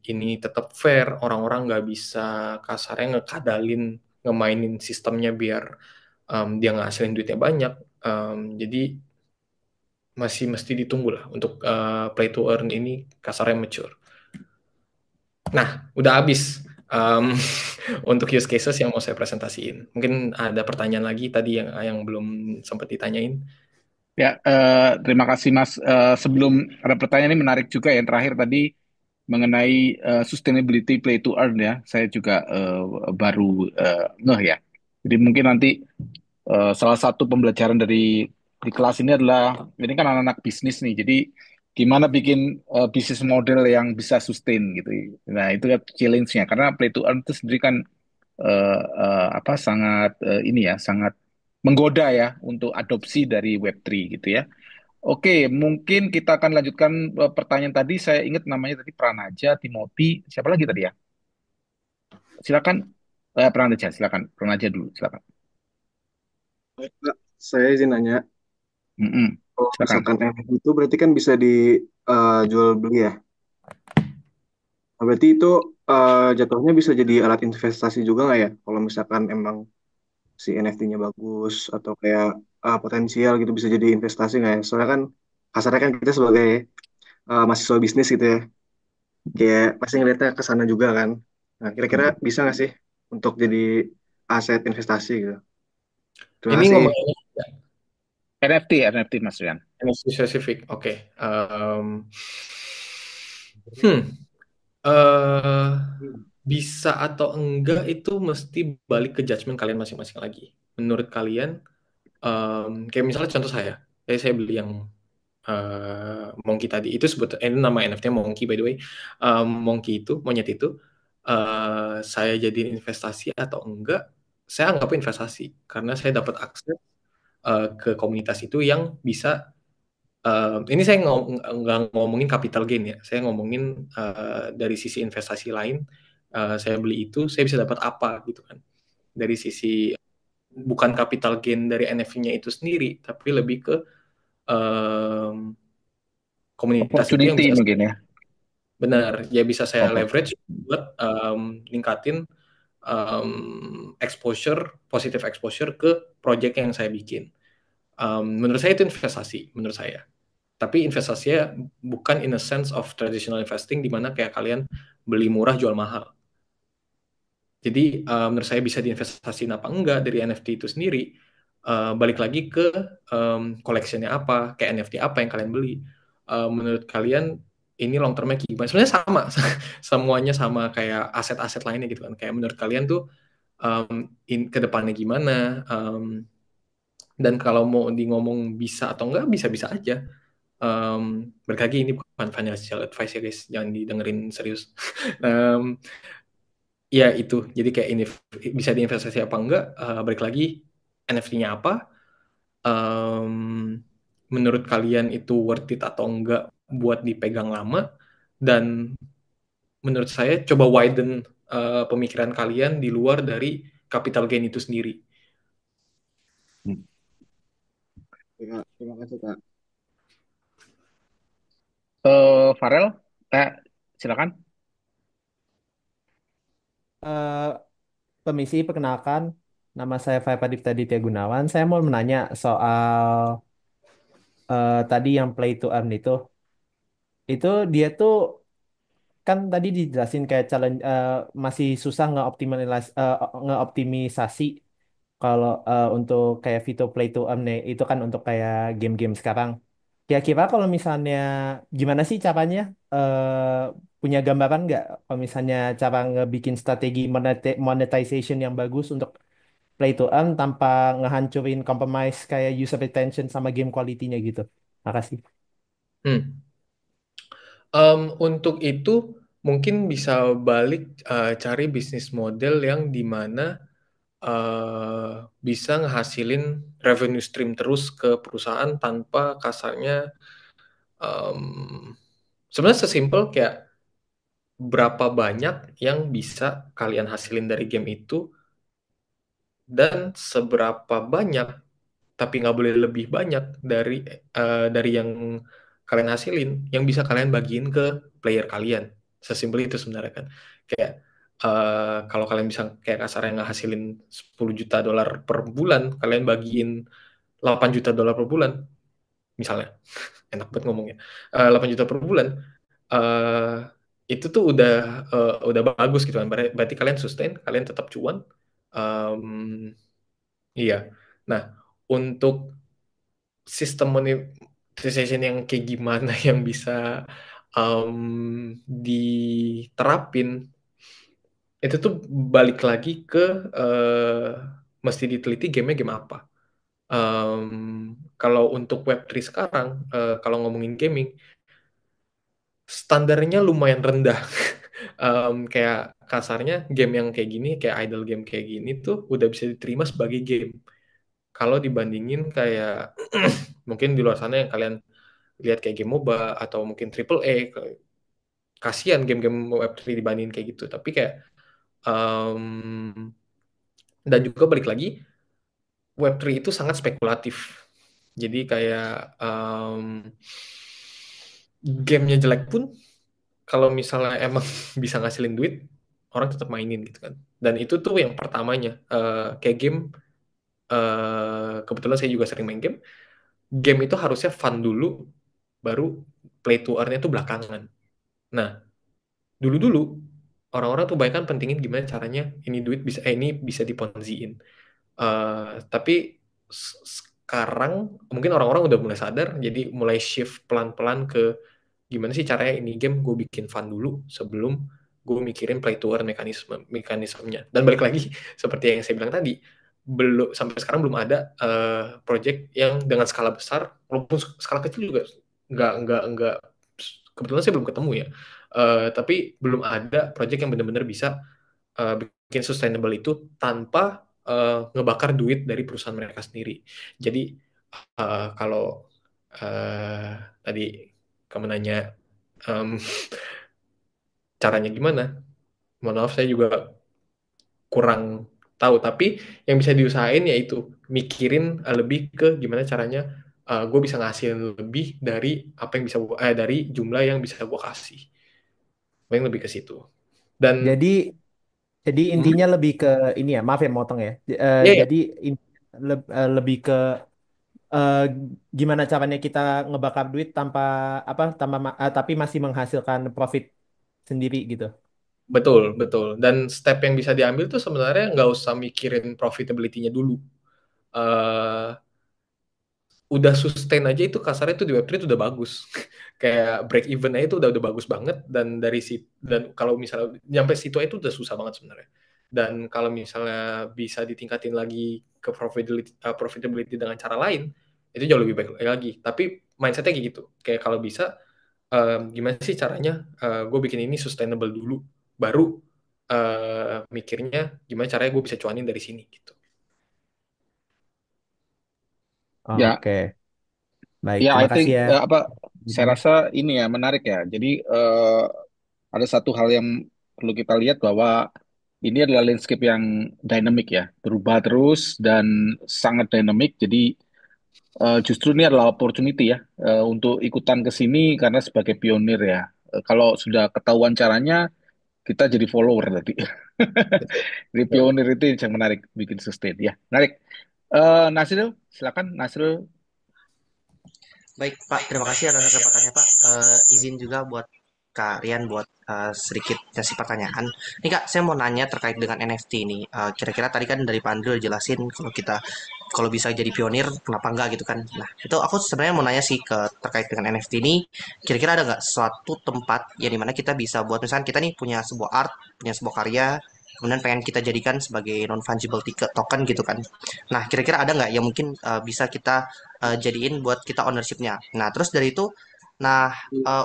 ini tetap fair, orang-orang nggak bisa kasarnya ngekadalin, ngemainin sistemnya biar dia ngasilin duitnya banyak. Jadi masih mesti ditunggu lah untuk play to earn ini kasarnya mature. Nah, udah habis untuk use cases yang mau saya presentasiin. Mungkin ada pertanyaan lagi tadi yang belum sempat ditanyain. Ya, terima kasih Mas. Sebelum ada pertanyaan ini menarik juga yang terakhir tadi mengenai sustainability play to earn ya. Saya juga baru ngeh ya. Jadi mungkin nanti salah satu pembelajaran dari di kelas ini adalah ini kan anak-anak bisnis nih. Jadi gimana bikin bisnis model yang bisa sustain gitu. Nah, itu kan challenge-nya karena play to earn itu sendiri kan apa sangat ini ya, sangat menggoda ya untuk adopsi dari Web3 gitu ya. Oke, mungkin kita akan lanjutkan pertanyaan tadi. Saya ingat namanya tadi Pranaja, Timothy, siapa lagi tadi ya? Silakan, Pranaja, silakan. Pranaja dulu, silakan. Baik, Kak. Saya izin nanya, Mm-mm, kalau silakan. misalkan NFT itu berarti kan bisa dijual beli ya. Nah, berarti itu jatuhnya bisa jadi alat investasi juga nggak ya? Kalau misalkan emang si NFT-nya bagus atau kayak potensial gitu bisa jadi investasi nggak ya? Soalnya kan kasarnya kan kita sebagai mahasiswa bisnis gitu ya, kayak pasti ngeliatnya ke sana juga kan. Nah, kira-kira Mm. bisa nggak sih untuk jadi aset investasi gitu? Terima Ini kasih. ngomongin NFT Mas Rian. NFT spesifik. Oke. Hmm. eh Bisa atau enggak itu mesti balik ke judgement kalian masing-masing lagi. Menurut kalian, kayak misalnya contoh saya beli yang Monkey tadi itu ini nama NFT Monkey by the way. Monkey itu monyet itu saya jadi investasi atau enggak? Saya anggap investasi karena saya dapat akses ke komunitas itu yang bisa ini saya nggak ngomongin capital gain ya, saya ngomongin dari sisi investasi lain. Saya beli itu, saya bisa dapat apa gitu kan? Dari sisi bukan capital gain dari NFT-nya itu sendiri, tapi lebih ke um, komunitas itu yang Opportunity bisa mungkin ya. benar, ya bisa saya leverage Opportunity. buat ningkatin exposure, positive exposure ke project yang saya bikin. Menurut saya itu investasi, menurut saya. Tapi investasinya bukan in a sense of traditional investing di mana kayak kalian beli murah jual mahal. Jadi menurut saya bisa diinvestasiin apa enggak dari NFT itu sendiri. Balik lagi ke collectionnya apa, kayak NFT apa yang kalian beli. Menurut kalian ini long termnya gimana? Sebenarnya sama, semuanya sama kayak aset-aset lainnya gitu kan. Kayak menurut kalian tuh ke depannya gimana? Dan kalau mau di ngomong bisa atau enggak, bisa-bisa aja. Balik lagi ini bukan financial advice ya guys, jangan didengerin serius. um, Ya itu, jadi kayak ini bisa diinvestasi apa enggak, balik lagi NFT-nya apa, um, menurut kalian itu worth it atau enggak buat dipegang lama, dan menurut saya coba widen pemikiran kalian di luar dari capital gain itu sendiri. Ya, terima kasih Kak. Farel, silakan. Eh, Permisi, perkenalkan. Nama saya Faipa Dipta Ditya Gunawan. Saya mau menanya soal tadi yang play to earn itu. Itu dia tuh kan tadi dijelasin kayak challenge masih susah ngeoptimisasi kalau untuk kayak Vito Play to Earn nih, itu kan untuk kayak game-game sekarang. Kira-kira kalau misalnya gimana sih caranya punya gambaran nggak kalau misalnya cara ngebikin strategi monetization yang bagus untuk play to earn tanpa ngehancurin compromise kayak user retention sama game quality-nya gitu. Makasih. Hmm. Untuk itu mungkin bisa balik cari bisnis model yang dimana bisa ngehasilin revenue stream terus ke perusahaan tanpa kasarnya um, sebenarnya sesimpel kayak berapa banyak yang bisa kalian hasilin dari game itu dan seberapa banyak tapi nggak boleh lebih banyak dari yang kalian hasilin yang bisa kalian bagiin ke player kalian. Sesimpel itu sebenarnya kan. Kayak kalau kalian bisa kayak kasarnya ngehasilin 10 juta dolar per bulan, kalian bagiin 8 juta dolar per bulan misalnya. Enak banget ngomongnya. 8 juta per bulan eh itu tuh udah bagus gitu kan. Berarti kalian sustain, kalian tetap cuan. Em, iya. Nah, untuk sistem monetization yang kayak gimana yang bisa diterapin itu tuh balik lagi ke mesti diteliti gamenya game apa. Kalau untuk Web3 sekarang, kalau ngomongin gaming, standarnya lumayan rendah. Kayak kasarnya game yang kayak gini, kayak idle game kayak gini tuh udah bisa diterima sebagai game. Kalau dibandingin kayak mungkin di luar sana yang kalian lihat kayak game MOBA atau mungkin triple A, kasihan game-game Web3 dibandingin kayak gitu. Tapi kayak um, dan juga balik lagi Web3 itu sangat spekulatif. Jadi kayak gamenya jelek pun kalau misalnya emang bisa ngasilin duit, orang tetap mainin gitu kan. Dan itu tuh yang pertamanya. Kayak game, kebetulan saya juga sering main game. Game itu harusnya fun dulu, baru play to earn-nya itu belakangan. Nah, dulu-dulu orang-orang tuh bahkan pentingin gimana caranya ini bisa diponziin. Tapi sekarang mungkin orang-orang udah mulai sadar, jadi mulai shift pelan-pelan ke gimana sih caranya ini game gue bikin fun dulu sebelum gue mikirin play to earn mekanismenya. Dan balik lagi seperti yang saya bilang tadi, belum sampai sekarang belum ada project yang dengan skala besar, walaupun skala kecil juga nggak kebetulan saya belum ketemu ya. Tapi belum ada project yang benar-benar bisa bikin sustainable itu tanpa ngebakar duit dari perusahaan mereka sendiri. Jadi kalau tadi kamu nanya em, caranya gimana, mohon maaf saya juga kurang tahu. Tapi yang bisa diusahain yaitu mikirin lebih ke gimana caranya gue bisa ngasihin lebih dari apa yang bisa dari jumlah yang bisa gue kasih. Paling lebih ke situ. Dan Jadi jadi hmm, intinya lebih ke ini ya, maaf ya motong ya. ya ya Jadi lebih ke eh, gimana caranya kita ngebakar duit tanpa tapi masih menghasilkan profit sendiri gitu. betul betul. Dan step yang bisa diambil tuh sebenarnya nggak usah mikirin profitability-nya dulu. eh udah sustain aja itu kasarnya itu di Web3 itu udah bagus. Kayak break even aja itu udah bagus banget dan dari situ dan kalau misalnya nyampe situ itu udah susah banget sebenarnya. Dan kalau misalnya bisa ditingkatin lagi ke profitability dengan cara lain, itu jauh lebih baik lagi. Tapi mindsetnya kayak gitu. Kayak kalau bisa gimana sih caranya gue bikin ini sustainable dulu, baru mikirnya gimana caranya gue bisa cuanin dari sini gitu. Ya, Oke, baik. ya, I Terima think kasih ya. saya rasa ini ya menarik ya. Jadi ada satu hal yang perlu kita lihat bahwa ini adalah landscape yang dynamic ya, berubah terus dan sangat dynamic. Jadi justru ini adalah opportunity ya untuk ikutan ke sini karena sebagai pionir ya. Kalau sudah ketahuan caranya, kita jadi follower tadi. Betul. Jadi Betul. pionir itu yang menarik, bikin sustain ya. Menarik. Nasril, silakan Nasril. Baik Pak, terima kasih atas kesempatannya Pak. Izin juga buat Kak Rian buat sedikit kasih pertanyaan. Nih Kak, saya mau nanya terkait dengan NFT ini. Kira-kira tadi kan dari Pak Andri udah jelasin kalau bisa jadi pionir, kenapa enggak gitu kan. Nah, itu aku sebenarnya mau nanya sih terkait dengan NFT ini, kira-kira ada nggak suatu tempat yang dimana kita bisa buat, misalnya kita nih punya sebuah art, punya sebuah karya, kemudian pengen kita jadikan sebagai non fungible token gitu kan. Nah, kira-kira ada nggak yang mungkin bisa kita jadiin buat kita ownership-nya. Nah, terus dari itu, nah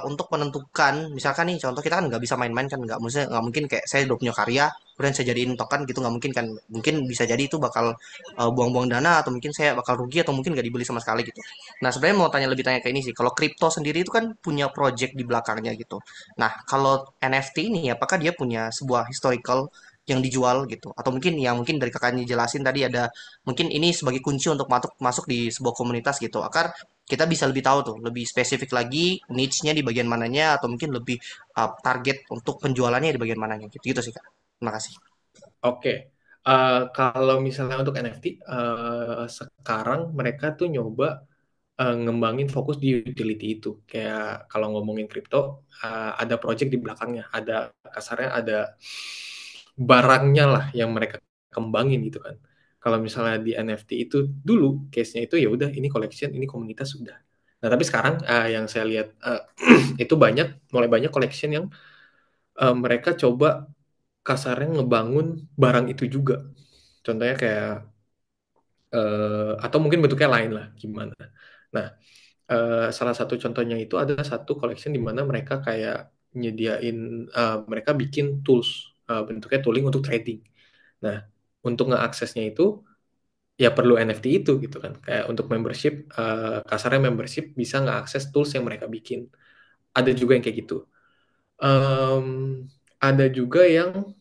untuk menentukan, misalkan nih contoh kita kan nggak bisa main-main kan, nggak mungkin kayak saya udah punya karya, kemudian saya jadiin token gitu, nggak mungkin kan. Mungkin bisa jadi itu bakal buang-buang dana, atau mungkin saya bakal rugi, atau mungkin nggak dibeli sama sekali gitu. Nah, sebenarnya mau tanya ke ini sih, kalau kripto sendiri itu kan punya project di belakangnya gitu. Nah, kalau NFT ini apakah dia punya sebuah historical yang dijual gitu, atau mungkin yang mungkin dari kakaknya jelasin tadi, ada mungkin ini sebagai kunci untuk masuk masuk di sebuah komunitas gitu, agar kita bisa lebih tahu tuh, lebih spesifik lagi niche-nya di bagian mananya, atau mungkin lebih target untuk penjualannya di bagian mananya gitu, gitu sih Kak. Terima kasih. Oke, kalau misalnya untuk NFT, sekarang mereka tuh nyoba ngembangin fokus di utility itu. Kayak kalau ngomongin kripto, ada project di belakangnya, ada kasarnya ada barangnya lah yang mereka kembangin gitu kan. Kalau misalnya di NFT itu dulu case-nya itu ya udah ini collection, ini komunitas sudah. Nah, tapi sekarang yang saya lihat itu mulai banyak collection yang mereka coba kasarnya ngebangun barang itu juga. Contohnya kayak atau mungkin bentuknya lain lah gimana. Nah, salah satu contohnya itu ada satu collection di mana mereka kayak nyediain mereka bikin tools bentuknya tooling untuk trading. Nah, untuk ngeaksesnya itu ya perlu NFT itu gitu kan. Kayak untuk membership, kasarnya membership bisa ngeakses tools yang mereka bikin. Ada juga yang kayak gitu. Em, ada juga yang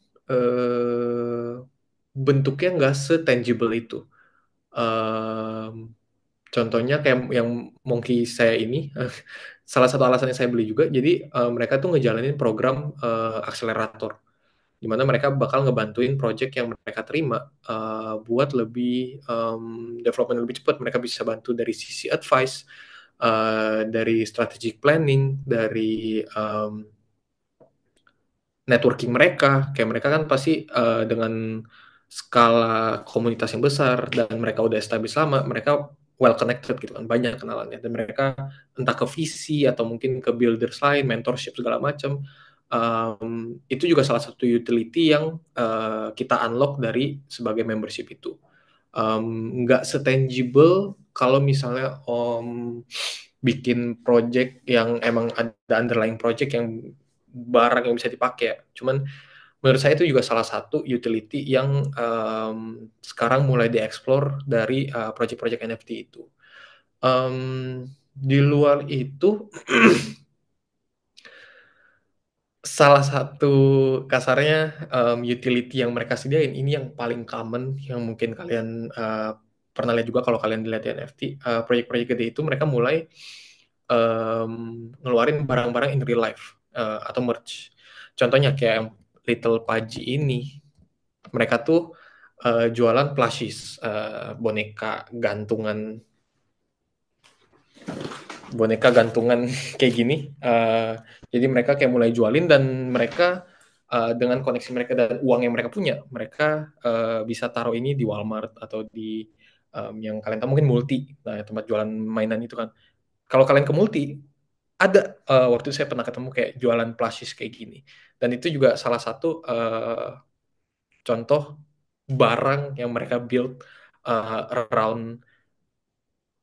bentuknya nggak se-tangible itu. Em, Contohnya kayak yang Monkey saya ini, salah satu alasannya saya beli juga, jadi mereka tuh ngejalanin program akselerator, di mana mereka bakal ngebantuin project yang mereka terima buat lebih development lebih cepat. Mereka bisa bantu dari sisi advice, dari strategic planning, dari networking mereka. Kayak mereka kan pasti dengan skala komunitas yang besar dan mereka udah established lama, mereka well connected gitu kan, banyak kenalannya, dan mereka entah ke VC atau mungkin ke builders lain, mentorship segala macam. Itu juga salah satu utility yang kita unlock dari sebagai membership itu. Nggak se-tangible kalau misalnya bikin project yang emang ada underlying project yang barang yang bisa dipakai ya. Cuman menurut saya itu juga salah satu utility yang sekarang mulai dieksplor dari project-project NFT itu. Di luar itu, salah satu kasarnya utility yang mereka sediain ini yang paling common, yang mungkin kalian pernah lihat juga kalau kalian dilihat di NFT, proyek-proyek gede itu mereka mulai ngeluarin barang-barang in real life atau merch. Contohnya kayak yang Little Paji ini, mereka tuh jualan plushies, boneka gantungan kayak gini. Jadi mereka kayak mulai jualin, dan mereka dengan koneksi mereka dan uang yang mereka punya, mereka bisa taruh ini di Walmart atau di yang kalian tahu mungkin Multi, nah tempat jualan mainan itu kan. Kalau kalian ke Multi, ada waktu itu saya pernah ketemu kayak jualan plushies kayak gini, dan itu juga salah satu contoh barang yang mereka build around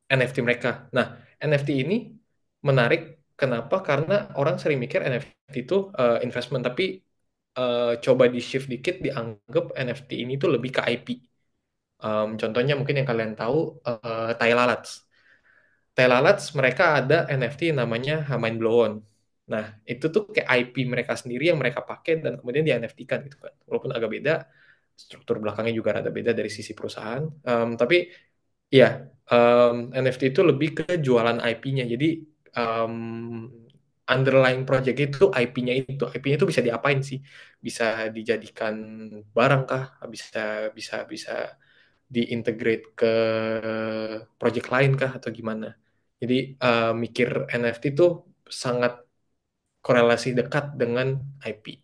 NFT mereka. Nah, NFT ini menarik. Kenapa? Karena orang sering mikir NFT itu investment, tapi coba di shift dikit, dianggap NFT ini tuh lebih ke IP. Contohnya mungkin yang kalian tahu Tai Lalat. Tai Lalat mereka ada NFT yang namanya Mind Blow On. Nah, itu tuh kayak IP mereka sendiri yang mereka pakai dan kemudian di NFT-kan gitu kan. Walaupun agak beda, struktur belakangnya juga rada beda dari sisi perusahaan. Tapi ya, NFT itu lebih ke jualan IP-nya. Jadi underlying project itu IP-nya itu. IP-nya itu bisa diapain sih? Bisa dijadikan barang kah? Bisa bisa bisa diintegrate ke project lain kah atau gimana? Jadi mikir NFT itu sangat korelasi dekat dengan IP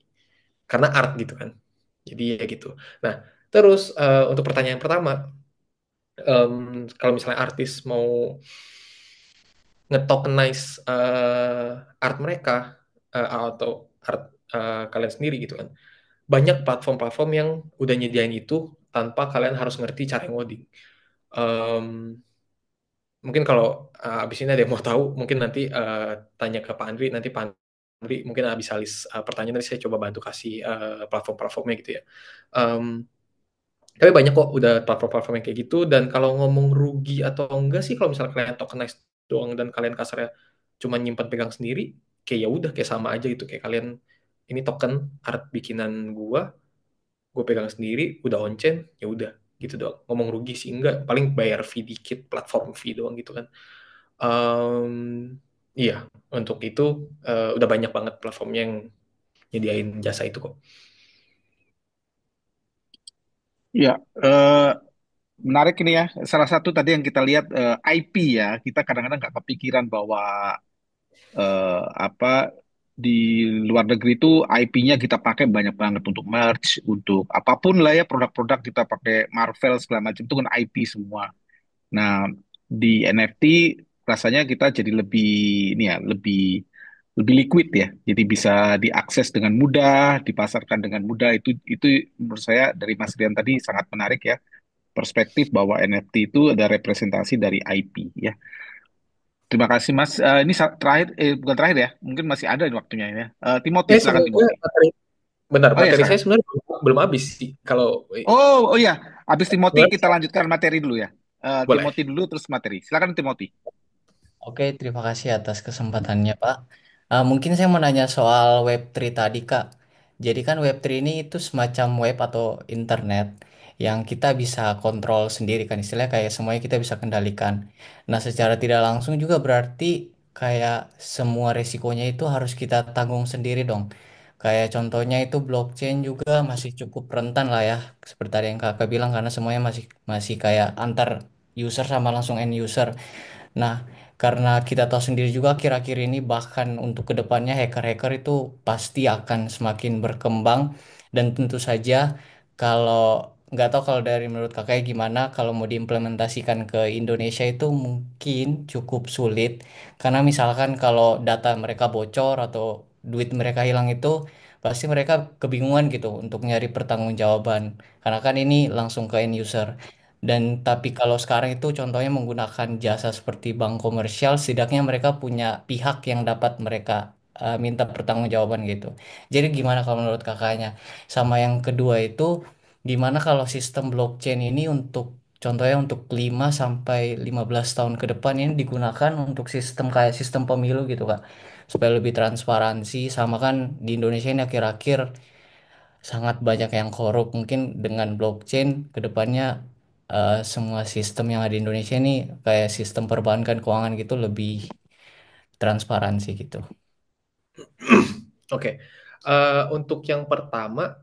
karena art gitu kan. Jadi ya gitu. Nah, terus untuk pertanyaan pertama, kalau misalnya artis mau nge-tokenize art mereka atau art kalian sendiri gitu kan. Banyak platform-platform yang udah nyediain itu tanpa kalian harus ngerti cara ngoding. Em, Mungkin kalau abis ini ada yang mau tahu, mungkin nanti tanya ke Pak Andri, nanti Pak Andri mungkin bisa list pertanyaan, nanti saya coba bantu kasih platform-platformnya gitu ya. Em, tapi banyak kok udah platform-platform yang kayak gitu, dan kalau ngomong rugi atau enggak sih, kalau misalnya kalian tokenize doang dan kalian kasarnya cuma nyimpan pegang sendiri, kayak ya udah kayak sama aja itu, kayak kalian ini token art bikinan gue pegang sendiri, udah on chain, ya udah gitu doang. Ngomong rugi sih enggak, paling bayar fee dikit, platform fee doang gitu kan. Em, iya, untuk itu udah banyak banget platformnya yang nyediain jasa itu kok. Ya, menarik ini ya. Salah satu tadi yang kita lihat IP ya. Kita kadang-kadang nggak kepikiran bahwa apa di luar negeri itu IP-nya kita pakai banyak banget untuk merch, untuk apapun lah ya, produk-produk kita pakai Marvel segala macam itu kan IP semua. Nah, di NFT rasanya kita jadi lebih ini ya, lebih lebih liquid ya. Jadi bisa diakses dengan mudah, dipasarkan dengan mudah. Itu menurut saya dari Mas Rian tadi sangat menarik ya. Perspektif bahwa NFT itu ada representasi dari IP ya. Terima kasih Mas. Ini terakhir, bukan terakhir ya. Mungkin masih ada waktunya ya. Timothy, silakan Sebenarnya Timothy. benar, Oh ya, materi silakan. saya sebenarnya belum habis sih. Kalau Oh ya. Habis Timothy sebenarnya kita lanjutkan materi dulu ya. boleh. Timothy dulu terus materi. Silakan Timothy. Oke, terima kasih atas kesempatannya, Pak. Mungkin saya mau nanya soal Web3 tadi, Kak. Jadi kan Web3 ini itu semacam web atau internet yang kita bisa kontrol sendiri kan. Istilahnya kayak semuanya kita bisa kendalikan. Nah, secara tidak langsung juga berarti kayak semua resikonya itu harus kita tanggung sendiri dong. Kayak contohnya itu blockchain juga masih cukup rentan lah ya. Seperti tadi yang Kakak bilang karena semuanya masih masih kayak antar user sama langsung end user. Nah, karena kita tahu sendiri juga akhir-akhir ini bahkan untuk kedepannya hacker-hacker itu pasti akan semakin berkembang dan tentu saja kalau nggak tahu kalau dari menurut kakak gimana kalau mau diimplementasikan ke Indonesia itu mungkin cukup sulit karena misalkan kalau data mereka bocor atau duit mereka hilang itu pasti mereka kebingungan gitu untuk nyari pertanggungjawaban karena kan ini langsung ke end user. Dan tapi kalau sekarang itu contohnya menggunakan jasa seperti bank komersial, setidaknya mereka punya pihak yang dapat mereka minta pertanggungjawaban gitu. Jadi gimana kalau menurut kakaknya? Sama yang kedua itu, gimana kalau sistem blockchain ini untuk contohnya untuk 5 sampai 15 tahun ke depan ini digunakan untuk sistem kayak sistem pemilu gitu Kak. Supaya lebih transparansi sama kan di Indonesia ini akhir-akhir sangat banyak yang korup. Mungkin dengan blockchain ke depannya semua sistem yang ada di Indonesia ini kayak sistem perbankan keuangan gitu lebih transparansi gitu. Oke. Untuk yang pertama,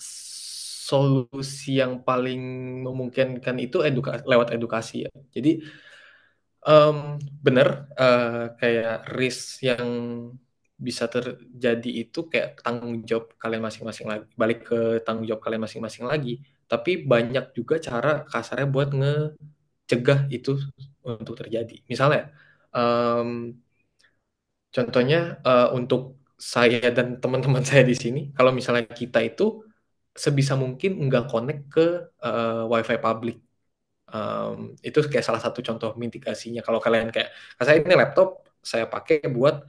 solusi yang paling memungkinkan itu lewat edukasi ya. Jadi benar, kayak risk yang bisa terjadi itu kayak tanggung jawab kalian masing-masing lagi, balik ke tanggung jawab kalian masing-masing lagi. Tapi banyak juga cara kasarnya buat ngecegah itu untuk terjadi. Misalnya, em, contohnya untuk saya dan teman-teman saya di sini, kalau misalnya kita itu sebisa mungkin nggak connect ke WiFi publik. Itu kayak salah satu contoh mitigasinya. Kalau kalian kayak, saya ini laptop saya pakai buat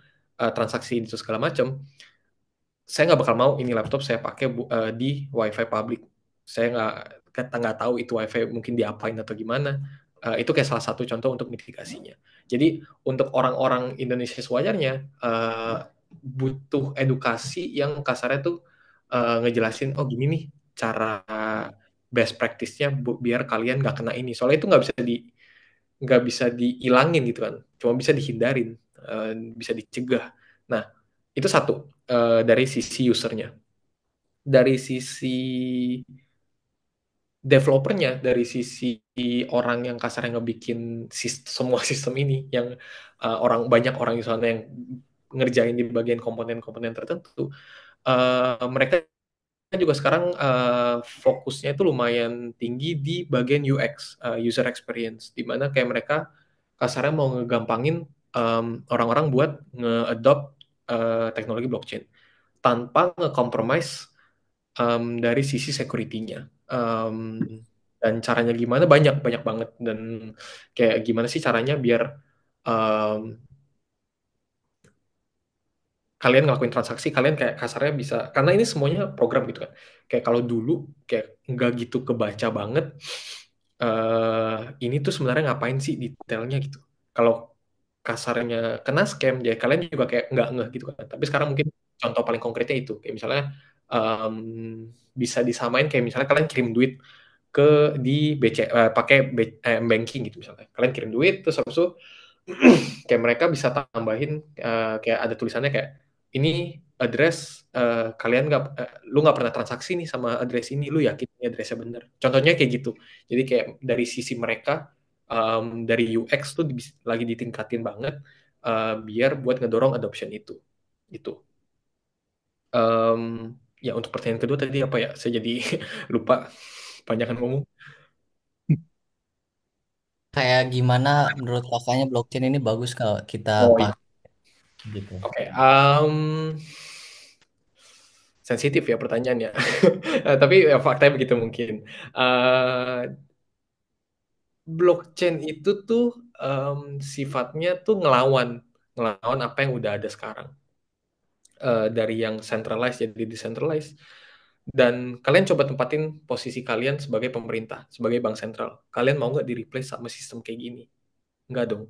transaksi itu segala macam, saya nggak bakal mau ini laptop saya pakai di WiFi publik. Saya nggak tahu itu WiFi mungkin diapain atau gimana. Itu kayak salah satu contoh untuk mitigasinya. Jadi untuk orang-orang Indonesia sewajarnya butuh edukasi yang kasarnya tuh ngejelasin, oh gini nih cara best practice-nya biar kalian nggak kena ini. Soalnya itu nggak bisa dihilangin gitu kan, cuma bisa dihindarin, bisa dicegah. Nah, itu satu dari sisi usernya. Dari sisi developernya, dari sisi orang yang kasarnya ngebikin semua sistem ini, yang banyak orang di sana yang ngerjain di bagian komponen-komponen tertentu, mereka juga sekarang fokusnya itu lumayan tinggi di bagian UX, user experience, di mana kayak mereka kasarnya mau ngegampangin orang-orang buat nge-adopt teknologi blockchain tanpa nge-compromise dari sisi security-nya. Dan caranya gimana banyak banget, dan kayak gimana sih caranya biar kalian ngelakuin transaksi, kalian kayak kasarnya bisa, karena ini semuanya program gitu kan. Kayak kalau dulu kayak nggak gitu kebaca banget, ini tuh sebenarnya ngapain sih detailnya gitu. Kalau kasarnya kena scam, ya kalian juga kayak nggak ngeh gitu kan. Tapi sekarang mungkin contoh paling konkretnya itu, kayak misalnya bisa disamain kayak misalnya kalian kirim duit ke di pakai banking gitu misalnya. Kalian kirim duit terus habis itu kayak mereka bisa tambahin kayak ada tulisannya kayak ini address kalian lu nggak pernah transaksi nih sama address ini, lu yakin ini addressnya bener. Contohnya kayak gitu. Jadi kayak dari sisi mereka dari UX tuh lagi ditingkatin banget biar buat ngedorong adoption itu. Itu. Ya untuk pertanyaan kedua tadi apa ya? Saya jadi lupa, panjangan ngomong. Kayak gimana menurut kakaknya blockchain ini bagus kalau kita Oh iya. pakai gitu. Oke. Sensitif ya pertanyaannya. Tapi ya, faktanya begitu mungkin. Eh, Blockchain itu tuh sifatnya tuh ngelawan apa yang udah ada sekarang. Dari yang centralized jadi decentralized. Dan kalian coba tempatin posisi kalian sebagai pemerintah, sebagai bank sentral. Kalian mau nggak di-replace sama sistem kayak gini? Nggak dong.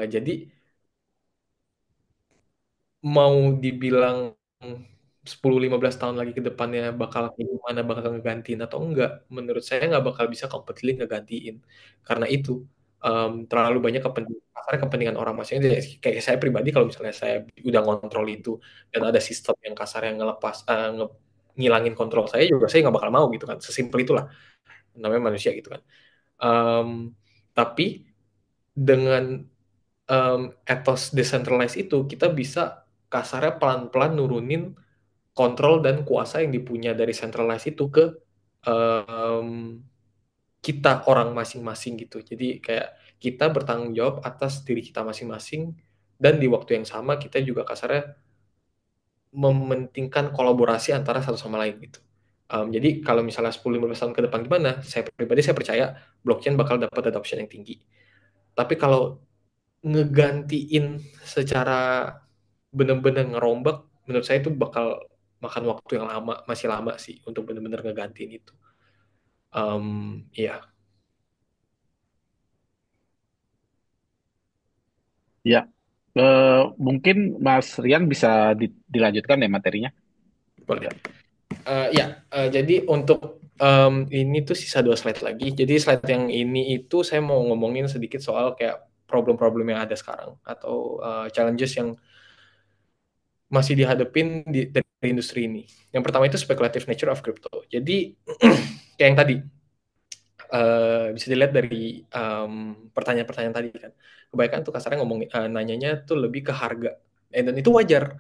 Jadi mau dibilang 10-15 tahun lagi ke depannya bakal kayak gimana, bakal ngegantiin atau enggak, menurut saya nggak bakal bisa completely ngegantiin. Karena itu terlalu banyak kepentingan orang. Maksudnya kayak saya pribadi kalau misalnya saya udah ngontrol itu dan ada sistem yang kasar yang ngelepas ngilangin kontrol saya nggak bakal mau gitu kan. Sesimpel itulah, namanya manusia gitu kan. Em, tapi dengan ethos decentralized itu kita bisa kasarnya pelan-pelan nurunin kontrol dan kuasa yang dipunya dari centralized itu ke um, kita orang masing-masing gitu. Jadi kayak kita bertanggung jawab atas diri kita masing-masing dan di waktu yang sama kita juga kasarnya mementingkan kolaborasi antara satu sama lain gitu. Jadi kalau misalnya 10-15 tahun ke depan gimana, saya pribadi saya percaya blockchain bakal dapat adoption yang tinggi. Tapi kalau ngegantiin secara bener-bener ngerombak, menurut saya itu bakal makan waktu yang lama, masih lama sih untuk bener-bener ngegantiin itu. Ya, Ya, mungkin Mas Rian bisa dilanjutkan ya materinya. boleh. Jadi untuk ini tuh sisa 2 slide lagi. Jadi slide yang ini itu saya mau ngomongin sedikit soal kayak problem-problem yang ada sekarang atau challenges yang masih dihadapin dari industri ini. Yang pertama itu speculative nature of crypto. Jadi kayak yang tadi bisa dilihat dari pertanyaan-pertanyaan tadi kan. Kebanyakan tuh kasarnya nanyanya tuh lebih ke harga. Dan itu wajar.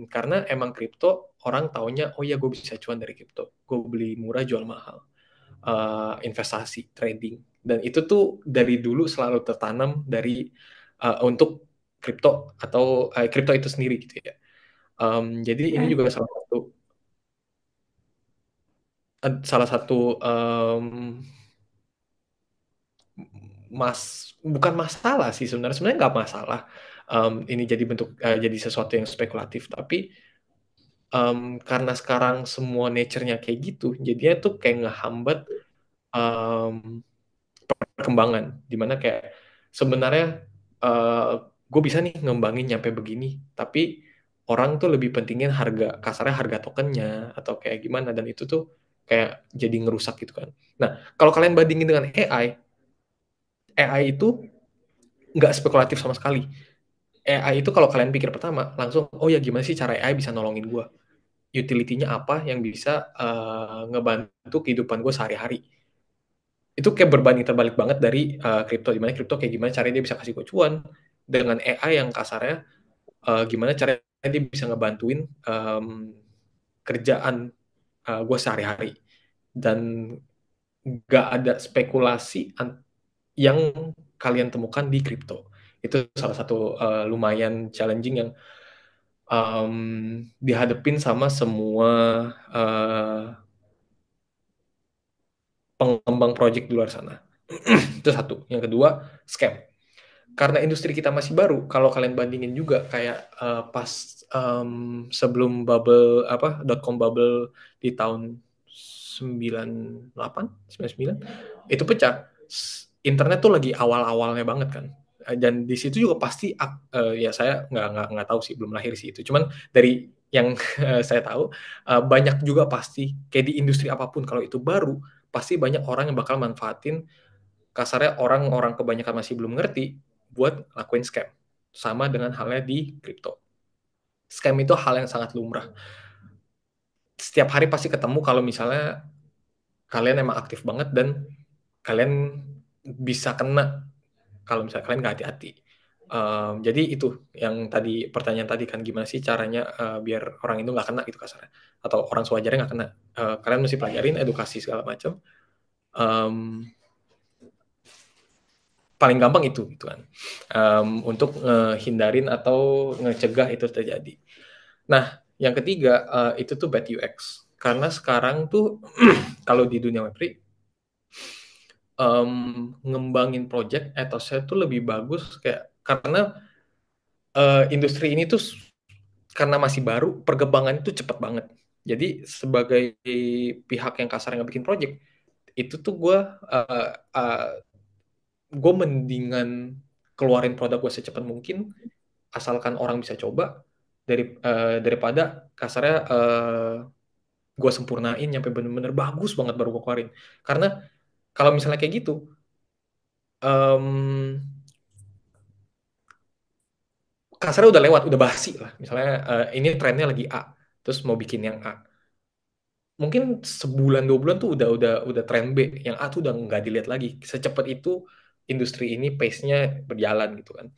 Karena emang kripto orang taunya, oh ya gue bisa cuan dari kripto. Gue beli murah jual mahal. Investasi, trading. Dan itu tuh dari dulu selalu tertanam dari untuk kripto atau kripto itu sendiri gitu ya. Jadi ini juga salah satu bukan masalah sih sebenarnya nggak masalah ini jadi bentuk jadi sesuatu yang spekulatif, tapi karena sekarang semua nature-nya kayak gitu jadinya tuh kayak ngehambat perkembangan dimana kayak sebenarnya gue bisa nih ngembangin nyampe begini, tapi orang tuh lebih pentingin harga kasarnya harga tokennya atau kayak gimana, dan itu tuh kayak jadi ngerusak gitu kan. Nah, kalau kalian bandingin dengan AI itu nggak spekulatif sama sekali. AI itu kalau kalian pikir pertama langsung, oh ya gimana sih cara AI bisa nolongin gue? Utility-nya apa yang bisa ngebantu kehidupan gue sehari-hari? Itu kayak berbanding terbalik banget dari kripto, dimana kripto kayak gimana caranya dia bisa kasih gue cuan, dengan AI yang kasarnya gimana caranya dia bisa ngebantuin kerjaan gue sehari-hari, dan nggak ada spekulasi yang kalian temukan di kripto. Itu salah satu lumayan challenging yang dihadapin sama semua pengembang project di luar sana. Itu satu. Yang kedua, scam. Karena industri kita masih baru, kalau kalian bandingin juga kayak pas sebelum bubble .com bubble di tahun 98, 99 itu pecah. Internet tuh lagi awal-awalnya banget kan. Dan di situ juga pasti ya saya nggak tahu sih, belum lahir sih itu. Cuman dari yang saya tahu banyak juga pasti kayak di industri apapun kalau itu baru pasti banyak orang yang bakal manfaatin, kasarnya orang-orang kebanyakan masih belum ngerti buat lakuin scam. Sama dengan halnya di kripto. Scam itu hal yang sangat lumrah. Setiap hari pasti ketemu kalau misalnya kalian emang aktif banget dan kalian bisa kena kalau misalnya kalian nggak hati-hati. Jadi itu yang tadi pertanyaan tadi kan, gimana sih caranya biar orang itu nggak kena gitu kasarnya, atau orang sewajarnya nggak kena. Kalian mesti pelajarin edukasi segala macam. Paling gampang itu gitu kan, untuk ngehindarin atau ngecegah itu terjadi. Nah, yang ketiga itu tuh bad UX, karena sekarang tuh kalau di dunia Web3 ngembangin project ethosnya tuh lebih bagus kayak, karena industri ini tuh karena masih baru, perkembangan itu cepat banget. Jadi sebagai pihak yang kasarnya bikin project itu tuh gue mendingan keluarin produk gue secepat mungkin asalkan orang bisa coba daripada kasarnya gue sempurnain nyampe bener-bener bagus banget baru gue keluarin. Karena kalau misalnya kayak gitu kasarnya udah lewat, udah basi lah. Misalnya ini trennya lagi A, terus mau bikin yang A, mungkin sebulan 2 bulan tuh udah tren B, yang A tuh udah nggak dilihat lagi. Secepat itu industri ini pace-nya berjalan gitu kan.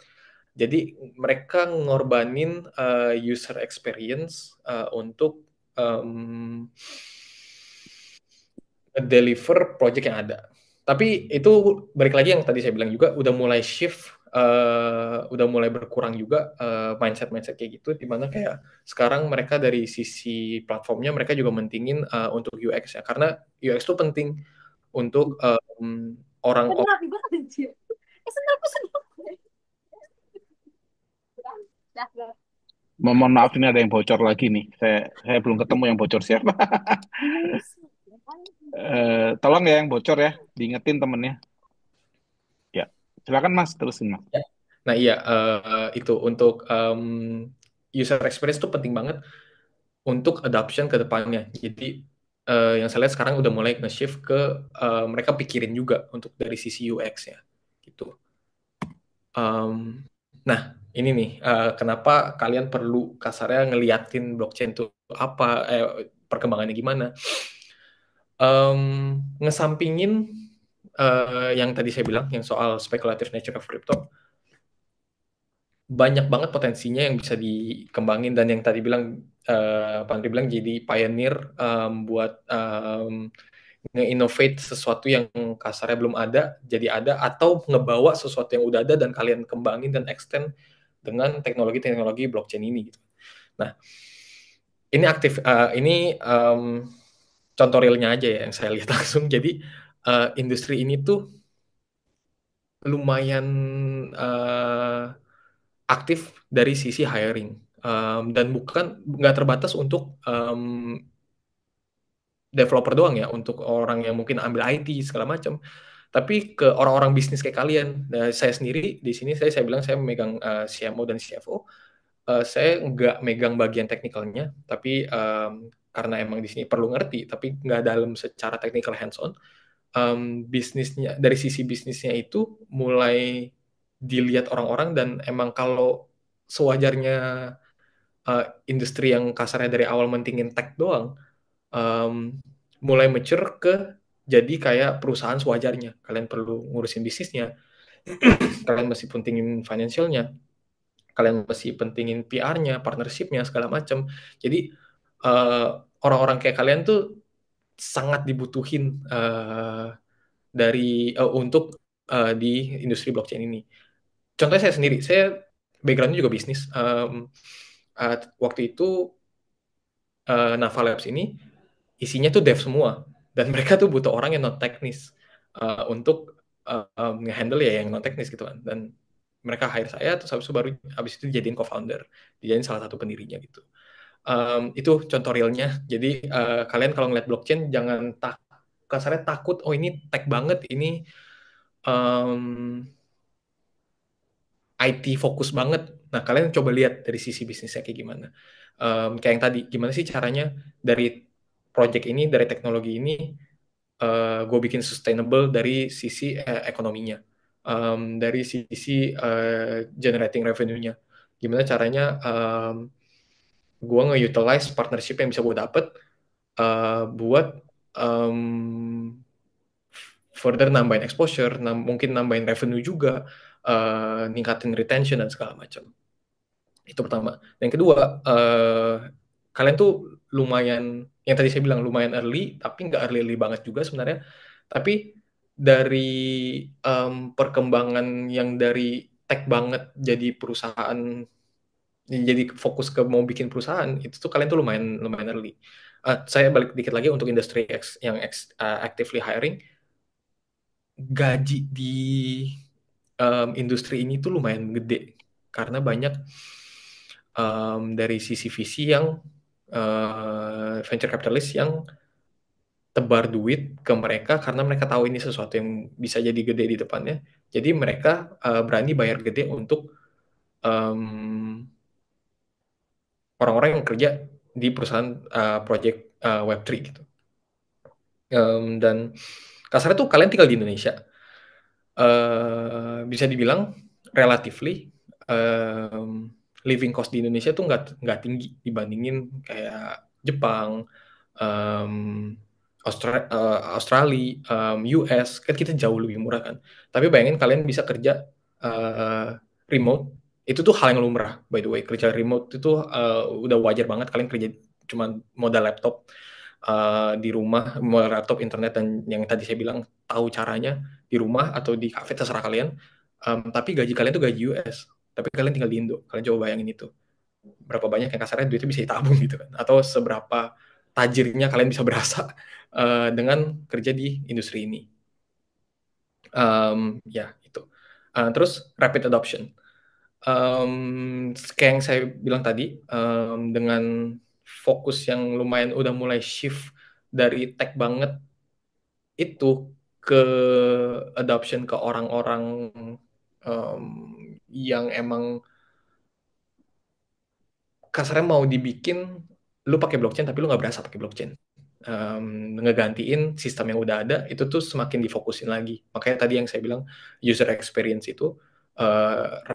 Jadi mereka ngorbanin user experience untuk deliver project yang ada. Tapi itu balik lagi yang tadi saya bilang juga, udah mulai shift, udah mulai berkurang juga mindset kayak gitu, dimana kayak sekarang mereka dari sisi platformnya mereka juga mentingin untuk UX ya, karena UX itu penting untuk orang-orang. Mohon maaf, ini ada yang bocor lagi nih. Saya belum ketemu yang bocor siapa. Tolong ya yang bocor ya, diingetin temennya. Ya, silakan Mas, terusin Mas. Nah iya, itu untuk user experience itu penting banget untuk adoption ke depannya. Jadi yang saya lihat sekarang udah mulai nge-shift ke mereka pikirin juga untuk dari sisi UX-nya gitu. Nah, ini nih kenapa kalian perlu kasarnya ngeliatin blockchain itu apa, perkembangannya gimana. Ngesampingin yang tadi saya bilang, yang soal speculative nature of crypto, banyak banget potensinya yang bisa dikembangin, dan yang tadi bilang Pak Andri bilang jadi pioneer buat nge-innovate sesuatu yang kasarnya belum ada jadi ada, atau ngebawa sesuatu yang udah ada dan kalian kembangin dan extend dengan teknologi-teknologi blockchain ini gitu. Nah, ini aktif ini contoh realnya aja ya yang saya lihat langsung. Jadi industri ini tuh lumayan aktif dari sisi hiring, dan bukan nggak terbatas untuk developer doang ya, untuk orang yang mungkin ambil IT segala macam, tapi ke orang-orang bisnis kayak kalian. Nah, saya sendiri di sini saya bilang saya memegang CMO dan CFO. Saya nggak megang bagian teknikalnya, tapi karena emang di sini perlu ngerti, tapi nggak dalam secara technical hands on. Bisnisnya, dari sisi bisnisnya itu mulai dilihat orang-orang, dan emang kalau sewajarnya industri yang kasarnya dari awal mentingin tech doang, mulai mature ke jadi kayak perusahaan sewajarnya. Kalian perlu ngurusin bisnisnya, kalian masih pentingin financialnya, kalian masih pentingin PR-nya, partnership-nya, segala macam. Jadi orang-orang kayak kalian tuh sangat dibutuhin untuk di industri blockchain ini. Contohnya saya sendiri, saya background-nya juga bisnis. Waktu itu Naval Labs ini isinya tuh dev semua, dan mereka tuh butuh orang yang non teknis untuk nge-handle ya yang non teknis gitu kan. Dan mereka hire saya, terus habis itu dijadiin co-founder, dijadiin salah satu pendirinya gitu. Itu contoh realnya. Jadi kalian kalau ngeliat blockchain jangan kasarnya takut, oh ini tech banget, ini IT fokus banget. Nah, kalian coba lihat dari sisi bisnisnya kayak gimana. Kayak yang tadi, gimana sih caranya dari project ini, dari teknologi ini, gue bikin sustainable dari sisi ekonominya, dari sisi generating revenue-nya. Gimana caranya gue nge-utilize partnership yang bisa gue dapet buat further nambahin exposure, mungkin nambahin revenue juga, ningkatin retention dan segala macam. Itu pertama. Yang kedua, kalian tuh lumayan, yang tadi saya bilang lumayan early, tapi nggak early banget juga sebenarnya. Tapi dari perkembangan yang dari tech banget jadi perusahaan, jadi fokus ke mau bikin perusahaan, itu tuh kalian tuh lumayan early. Saya balik dikit lagi untuk industri yang actively hiring, gaji di industri ini tuh lumayan gede karena banyak dari sisi visi yang venture capitalist yang tebar duit ke mereka karena mereka tahu ini sesuatu yang bisa jadi gede di depannya. Jadi mereka berani bayar gede untuk orang-orang yang kerja di perusahaan project Web3 gitu. Dan kasarnya tuh kalian tinggal di Indonesia. Bisa dibilang relatively living cost di Indonesia tuh nggak tinggi dibandingin kayak Jepang, Australia, US, kan kita jauh lebih murah kan. Tapi bayangin kalian bisa kerja remote, itu tuh hal yang lumrah by the way. Kerja remote itu udah wajar banget, kalian kerja cuma modal laptop di rumah, modal laptop, internet, dan yang tadi saya bilang tahu caranya di rumah atau di cafe terserah kalian. Tapi gaji kalian tuh gaji US, tapi kalian tinggal di Indo. Kalian coba bayangin itu, berapa banyak yang kasarnya duitnya bisa ditabung gitu kan, atau seberapa tajirnya kalian bisa berasa dengan kerja di industri ini. Ya itu. Terus rapid adoption. Kayak yang saya bilang tadi, dengan fokus yang lumayan udah mulai shift dari tech banget itu ke adoption ke orang-orang yang emang kasarnya mau dibikin lu pakai blockchain tapi lu nggak berasa pakai blockchain. Ngegantiin sistem yang udah ada itu tuh semakin difokusin lagi. Makanya tadi yang saya bilang user experience itu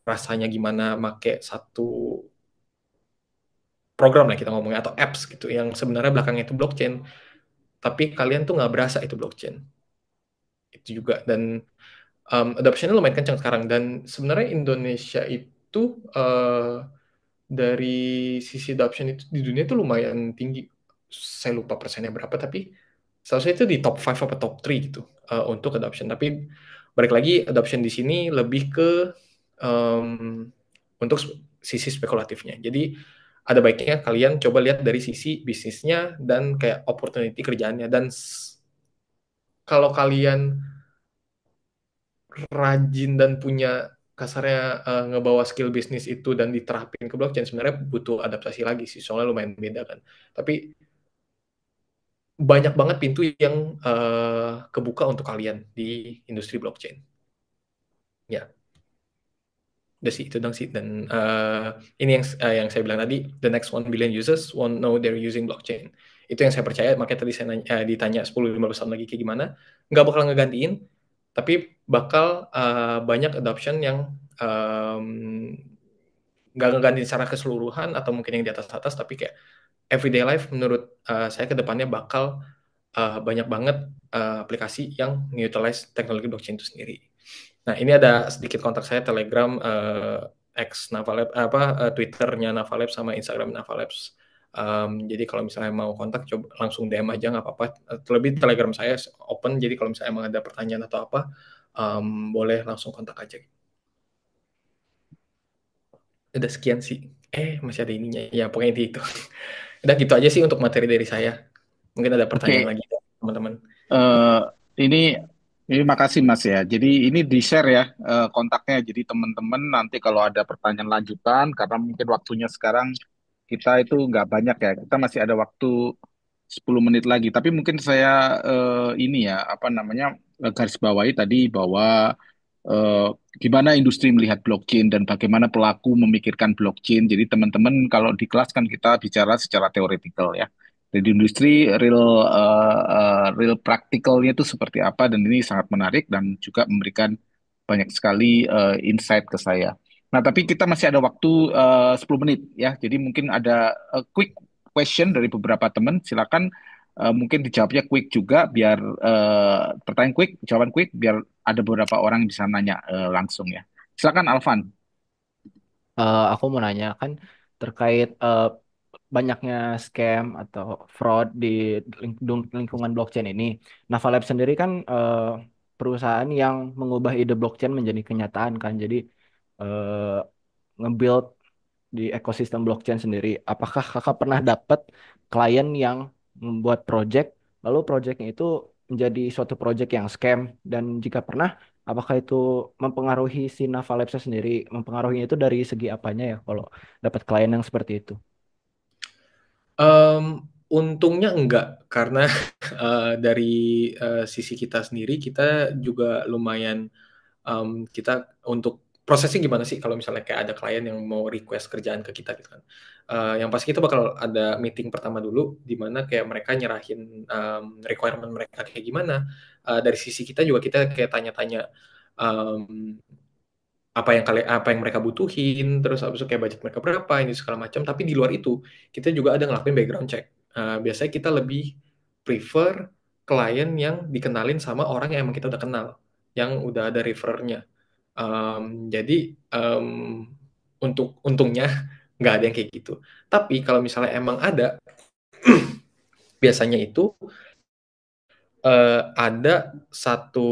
rasanya gimana make satu program lah kita ngomongnya, atau apps gitu yang sebenarnya belakangnya itu blockchain, tapi kalian tuh nggak berasa itu blockchain. Itu juga. Dan adoptionnya lumayan kencang sekarang, dan sebenarnya Indonesia itu dari sisi adoption itu di dunia itu lumayan tinggi. Saya lupa persennya berapa, tapi seharusnya itu di top 5 atau top 3 gitu untuk adoption. Tapi balik lagi, adoption di sini lebih ke untuk sisi spekulatifnya. Jadi ada baiknya kalian coba lihat dari sisi bisnisnya dan kayak opportunity kerjaannya. Dan kalau kalian rajin dan punya kasarnya ngebawa skill bisnis itu dan diterapin ke blockchain, sebenarnya butuh adaptasi lagi sih, soalnya lumayan beda kan. Tapi banyak banget pintu yang kebuka untuk kalian di industri blockchain. Ya, udah sih, itu dong sih. Dan ini yang saya bilang tadi, the next 1 billion users won't know they're using blockchain. Itu yang saya percaya, makanya tadi saya ditanya 10-15 tahun lagi kayak gimana. Nggak bakal ngegantiin, tapi bakal banyak adoption yang nggak ngegantiin secara keseluruhan atau mungkin yang di atas-atas, tapi kayak everyday life menurut saya ke depannya bakal banyak banget aplikasi yang utilize teknologi blockchain itu sendiri. Nah, ini ada sedikit kontak saya Telegram, X Navalab, Twitternya Navalab sama Instagram Navalabs. Jadi kalau misalnya mau kontak, coba langsung DM aja nggak apa-apa. Terlebih Telegram saya open, jadi kalau misalnya emang ada pertanyaan atau apa, boleh langsung kontak aja. Udah sekian sih. Masih ada ininya. Ya, pokoknya itu. Udah gitu aja sih untuk materi dari saya. Mungkin ada pertanyaan Oke, lagi teman-teman. eh, ini makasih Mas ya. Jadi ini di-share ya kontaknya. Jadi teman-teman nanti kalau ada pertanyaan lanjutan, karena mungkin waktunya sekarang kita itu nggak banyak ya. Kita masih ada waktu 10 menit lagi. Tapi mungkin saya ini ya, apa namanya, garis bawahi tadi bahwa eh, gimana industri melihat blockchain dan bagaimana pelaku memikirkan blockchain. Jadi teman-teman kalau di kelas kan kita bicara secara teoretikal ya. Jadi industri real practicalnya itu seperti apa dan ini sangat menarik dan juga memberikan banyak sekali insight ke saya. Nah, tapi kita masih ada waktu 10 menit ya. Jadi mungkin ada quick question dari beberapa teman. Silakan mungkin dijawabnya quick juga biar pertanyaan quick, jawaban quick biar ada beberapa orang yang bisa nanya langsung ya. Silakan Alvan. Aku mau nanya kan terkait banyaknya scam atau fraud di lingkungan blockchain ini. Navalab sendiri kan perusahaan yang mengubah ide blockchain menjadi kenyataan kan. Jadi eh, nge-build di ekosistem blockchain sendiri. Apakah kakak pernah dapat klien yang membuat project, lalu projectnya itu menjadi suatu project yang scam? Dan jika pernah, apakah itu mempengaruhi si Naval Labs sendiri? Mempengaruhinya itu dari segi apanya ya kalau dapat klien yang seperti itu? Untungnya enggak, karena dari sisi kita sendiri, kita juga lumayan kita untuk prosesnya gimana sih kalau misalnya kayak ada klien yang mau request kerjaan ke kita gitu kan. Yang pasti kita bakal ada meeting pertama dulu di mana kayak mereka nyerahin requirement mereka kayak gimana. Dari sisi kita juga kita kayak tanya-tanya um, apa yang mereka butuhin, terus habis itu kayak budget mereka berapa, ini segala macam. Tapi di luar itu kita juga ada ngelakuin background check. Biasanya kita lebih prefer klien yang dikenalin sama orang yang emang kita udah kenal, yang udah ada refernya. Jadi untuk untungnya nggak ada yang kayak gitu. Tapi kalau misalnya emang ada, biasanya itu ada satu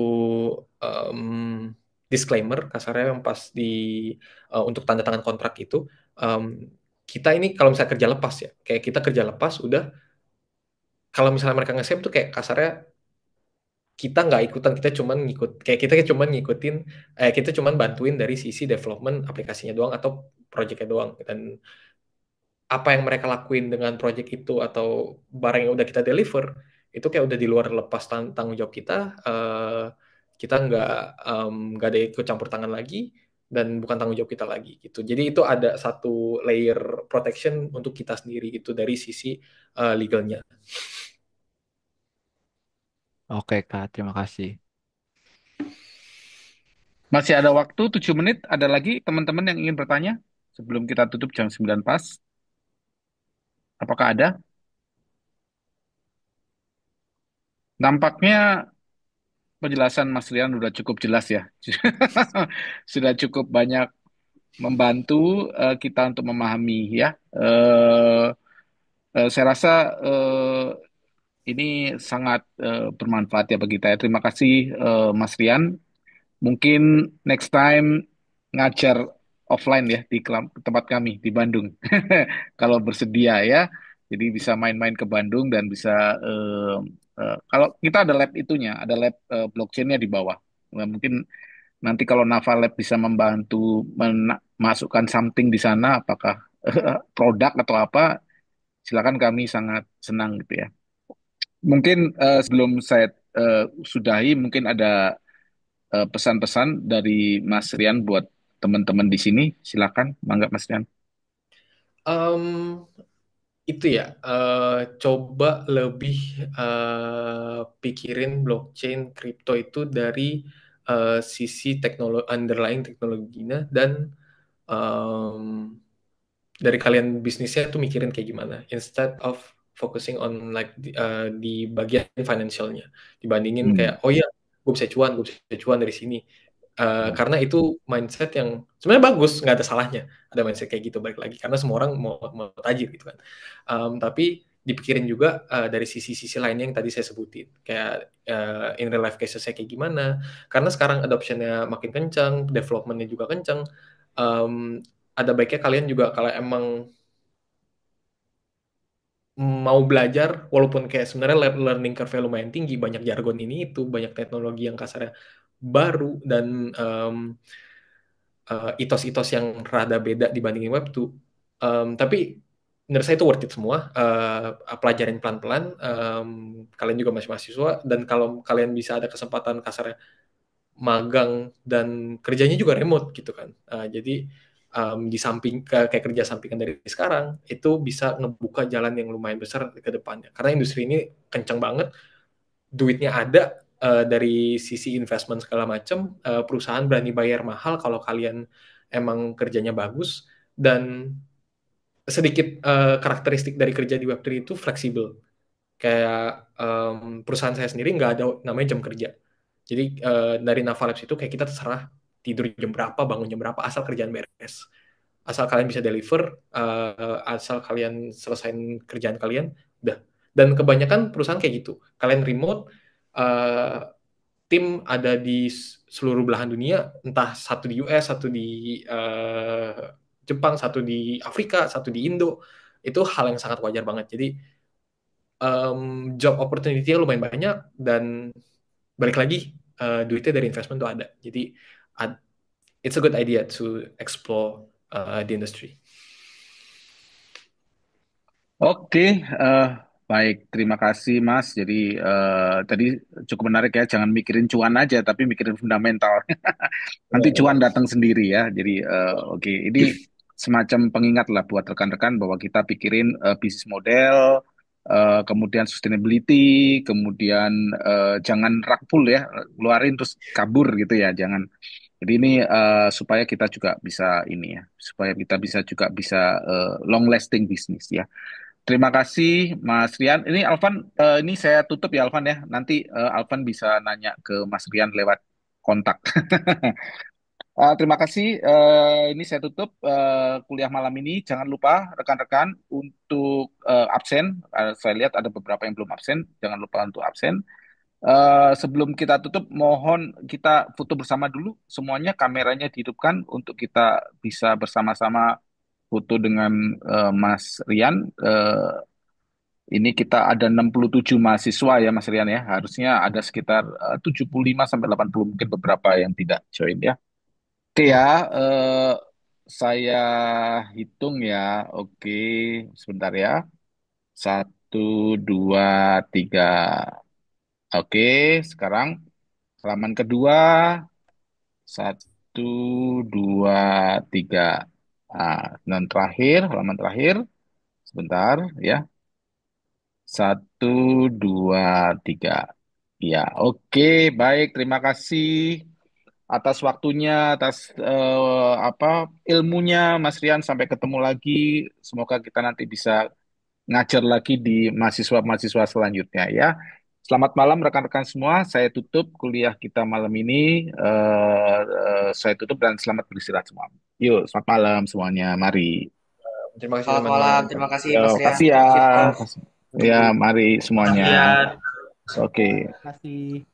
disclaimer kasarnya yang pas untuk tanda tangan kontrak itu, kita ini kalau misalnya kerja lepas ya, kayak kita kerja lepas udah, kalau misalnya mereka nge-save tuh kayak kasarnya kita nggak ikutan, kita cuman ngikutin, kita cuman bantuin dari sisi development aplikasinya doang atau projectnya doang. Dan apa yang mereka lakuin dengan project itu atau barang yang udah kita deliver itu kayak udah di luar lepas tanggung jawab kita. Kita nggak ada ikut campur tangan lagi dan bukan tanggung jawab kita lagi gitu. Jadi itu ada satu layer protection untuk kita sendiri itu dari sisi legalnya. Oke, Kak, terima kasih. Masih ada waktu 7 menit. Ada lagi teman-teman yang ingin bertanya sebelum kita tutup jam 9 pas? Apakah ada? Nampaknya penjelasan Mas Rian sudah cukup jelas ya. Sudah cukup banyak membantu kita untuk memahami ya. Saya rasa ini sangat bermanfaat ya bagi saya. Terima kasih Mas Rian. Mungkin next time ngajar offline ya di tempat kami di Bandung. Kalau bersedia ya. Jadi bisa main-main ke Bandung dan bisa kalau kita ada lab itunya, ada lab blockchain-nya di bawah. Nah, mungkin nanti kalau Naval Lab bisa membantu masukkan something di sana, apakah produk atau apa, silakan kami sangat senang gitu ya. Mungkin sebelum saya sudahi, mungkin ada pesan-pesan dari Mas Rian buat teman-teman di sini. Silakan, mangga Mas Rian. Itu ya, coba lebih pikirin blockchain crypto itu dari sisi underlying teknologinya dan um, dari kalian bisnisnya tuh mikirin kayak gimana instead of focusing on like di bagian financialnya dibandingin kayak oh ya gue bisa cuan dari sini. Karena itu mindset yang sebenarnya bagus, nggak ada salahnya ada mindset kayak gitu, balik lagi karena semua orang mau tajir gitu kan. Tapi dipikirin juga dari sisi-sisi lainnya yang tadi saya sebutin, kayak in real life cases-nya kayak gimana. Karena sekarang adoption-nya makin kencang, development-nya juga kencang. Ada baiknya kalian juga kalau emang mau belajar, walaupun kayak sebenarnya learning curve lumayan tinggi, banyak jargon ini itu, banyak teknologi yang kasarnya baru, dan itos-itos yang rada beda dibandingin web 2. Tapi menurut saya itu worth it semua. Pelajarin pelan-pelan. Kalian juga masih mahasiswa, dan kalau kalian bisa ada kesempatan kasarnya magang dan kerjanya juga remote gitu kan. Jadi di samping kayak kerja sampingan dari sekarang, itu bisa ngebuka jalan yang lumayan besar ke depannya. Karena industri ini kencang banget, duitnya ada, dari sisi investment segala macam, perusahaan berani bayar mahal kalau kalian emang kerjanya bagus, dan sedikit karakteristik dari kerja di Web3 itu fleksibel. Kayak perusahaan saya sendiri nggak ada namanya jam kerja. Jadi dari Naval Labs itu kayak kita terserah tidur jam berapa, bangun jam berapa, asal kerjaan beres. Asal kalian bisa deliver, asal kalian selesaiin kerjaan kalian, udah. Dan kebanyakan perusahaan kayak gitu. Kalian remote, tim ada di seluruh belahan dunia, entah satu di US, satu di Jepang, satu di Afrika, satu di Indo. Itu hal yang sangat wajar banget. Jadi job opportunity-nya lumayan banyak, dan balik lagi duitnya dari investment tuh ada. Jadi it's a good idea to explore the industry. Oke, baik. Terima kasih, Mas. Jadi tadi cukup menarik ya. Jangan mikirin cuan aja, tapi mikirin fundamental. Nanti cuan datang sendiri ya. Jadi oke, ini semacam pengingat lah buat rekan-rekan bahwa kita pikirin bisnis model, kemudian sustainability, kemudian jangan rakpul ya, keluarin terus kabur gitu ya. Jangan. Jadi ini supaya kita juga bisa ini ya, supaya kita bisa juga bisa long lasting bisnis ya. Terima kasih Mas Rian. Ini Alvan, ini saya tutup ya Alvan ya. Nanti Alvan bisa nanya ke Mas Rian lewat kontak. Terima kasih. Ini saya tutup kuliah malam ini. Jangan lupa rekan-rekan untuk absen. Saya lihat ada beberapa yang belum absen. Jangan lupa untuk absen. Sebelum kita tutup, mohon kita foto bersama dulu. Semuanya kameranya dihidupkan untuk kita bisa bersama-sama foto dengan Mas Rian. Ini kita ada 67 mahasiswa ya Mas Rian ya. Harusnya ada sekitar 75 sampai 80, mungkin beberapa yang tidak join ya. Oke ya, saya hitung ya. Oke, sebentar ya. 1, 2, 3. Oke, sekarang halaman kedua. 1, 2, 3. Dan terakhir, halaman terakhir. Sebentar ya. 1, 2, 3. Ya, oke, baik. Terima kasih atas waktunya, atas ilmunya, Mas Rian. Sampai ketemu lagi. Semoga kita nanti bisa ngajar lagi di mahasiswa-mahasiswa selanjutnya ya. Selamat malam rekan-rekan semua. Saya tutup kuliah kita malam ini. Saya tutup dan selamat beristirahat semua. Yuk, selamat malam semuanya. Mari. Terima kasih Selamat teman-teman. malam, terima kasih Yo, Mas Rian. kasih ya. Terima kasih, Prof. Ya, mari semuanya. Ya. Oke. Terima kasih.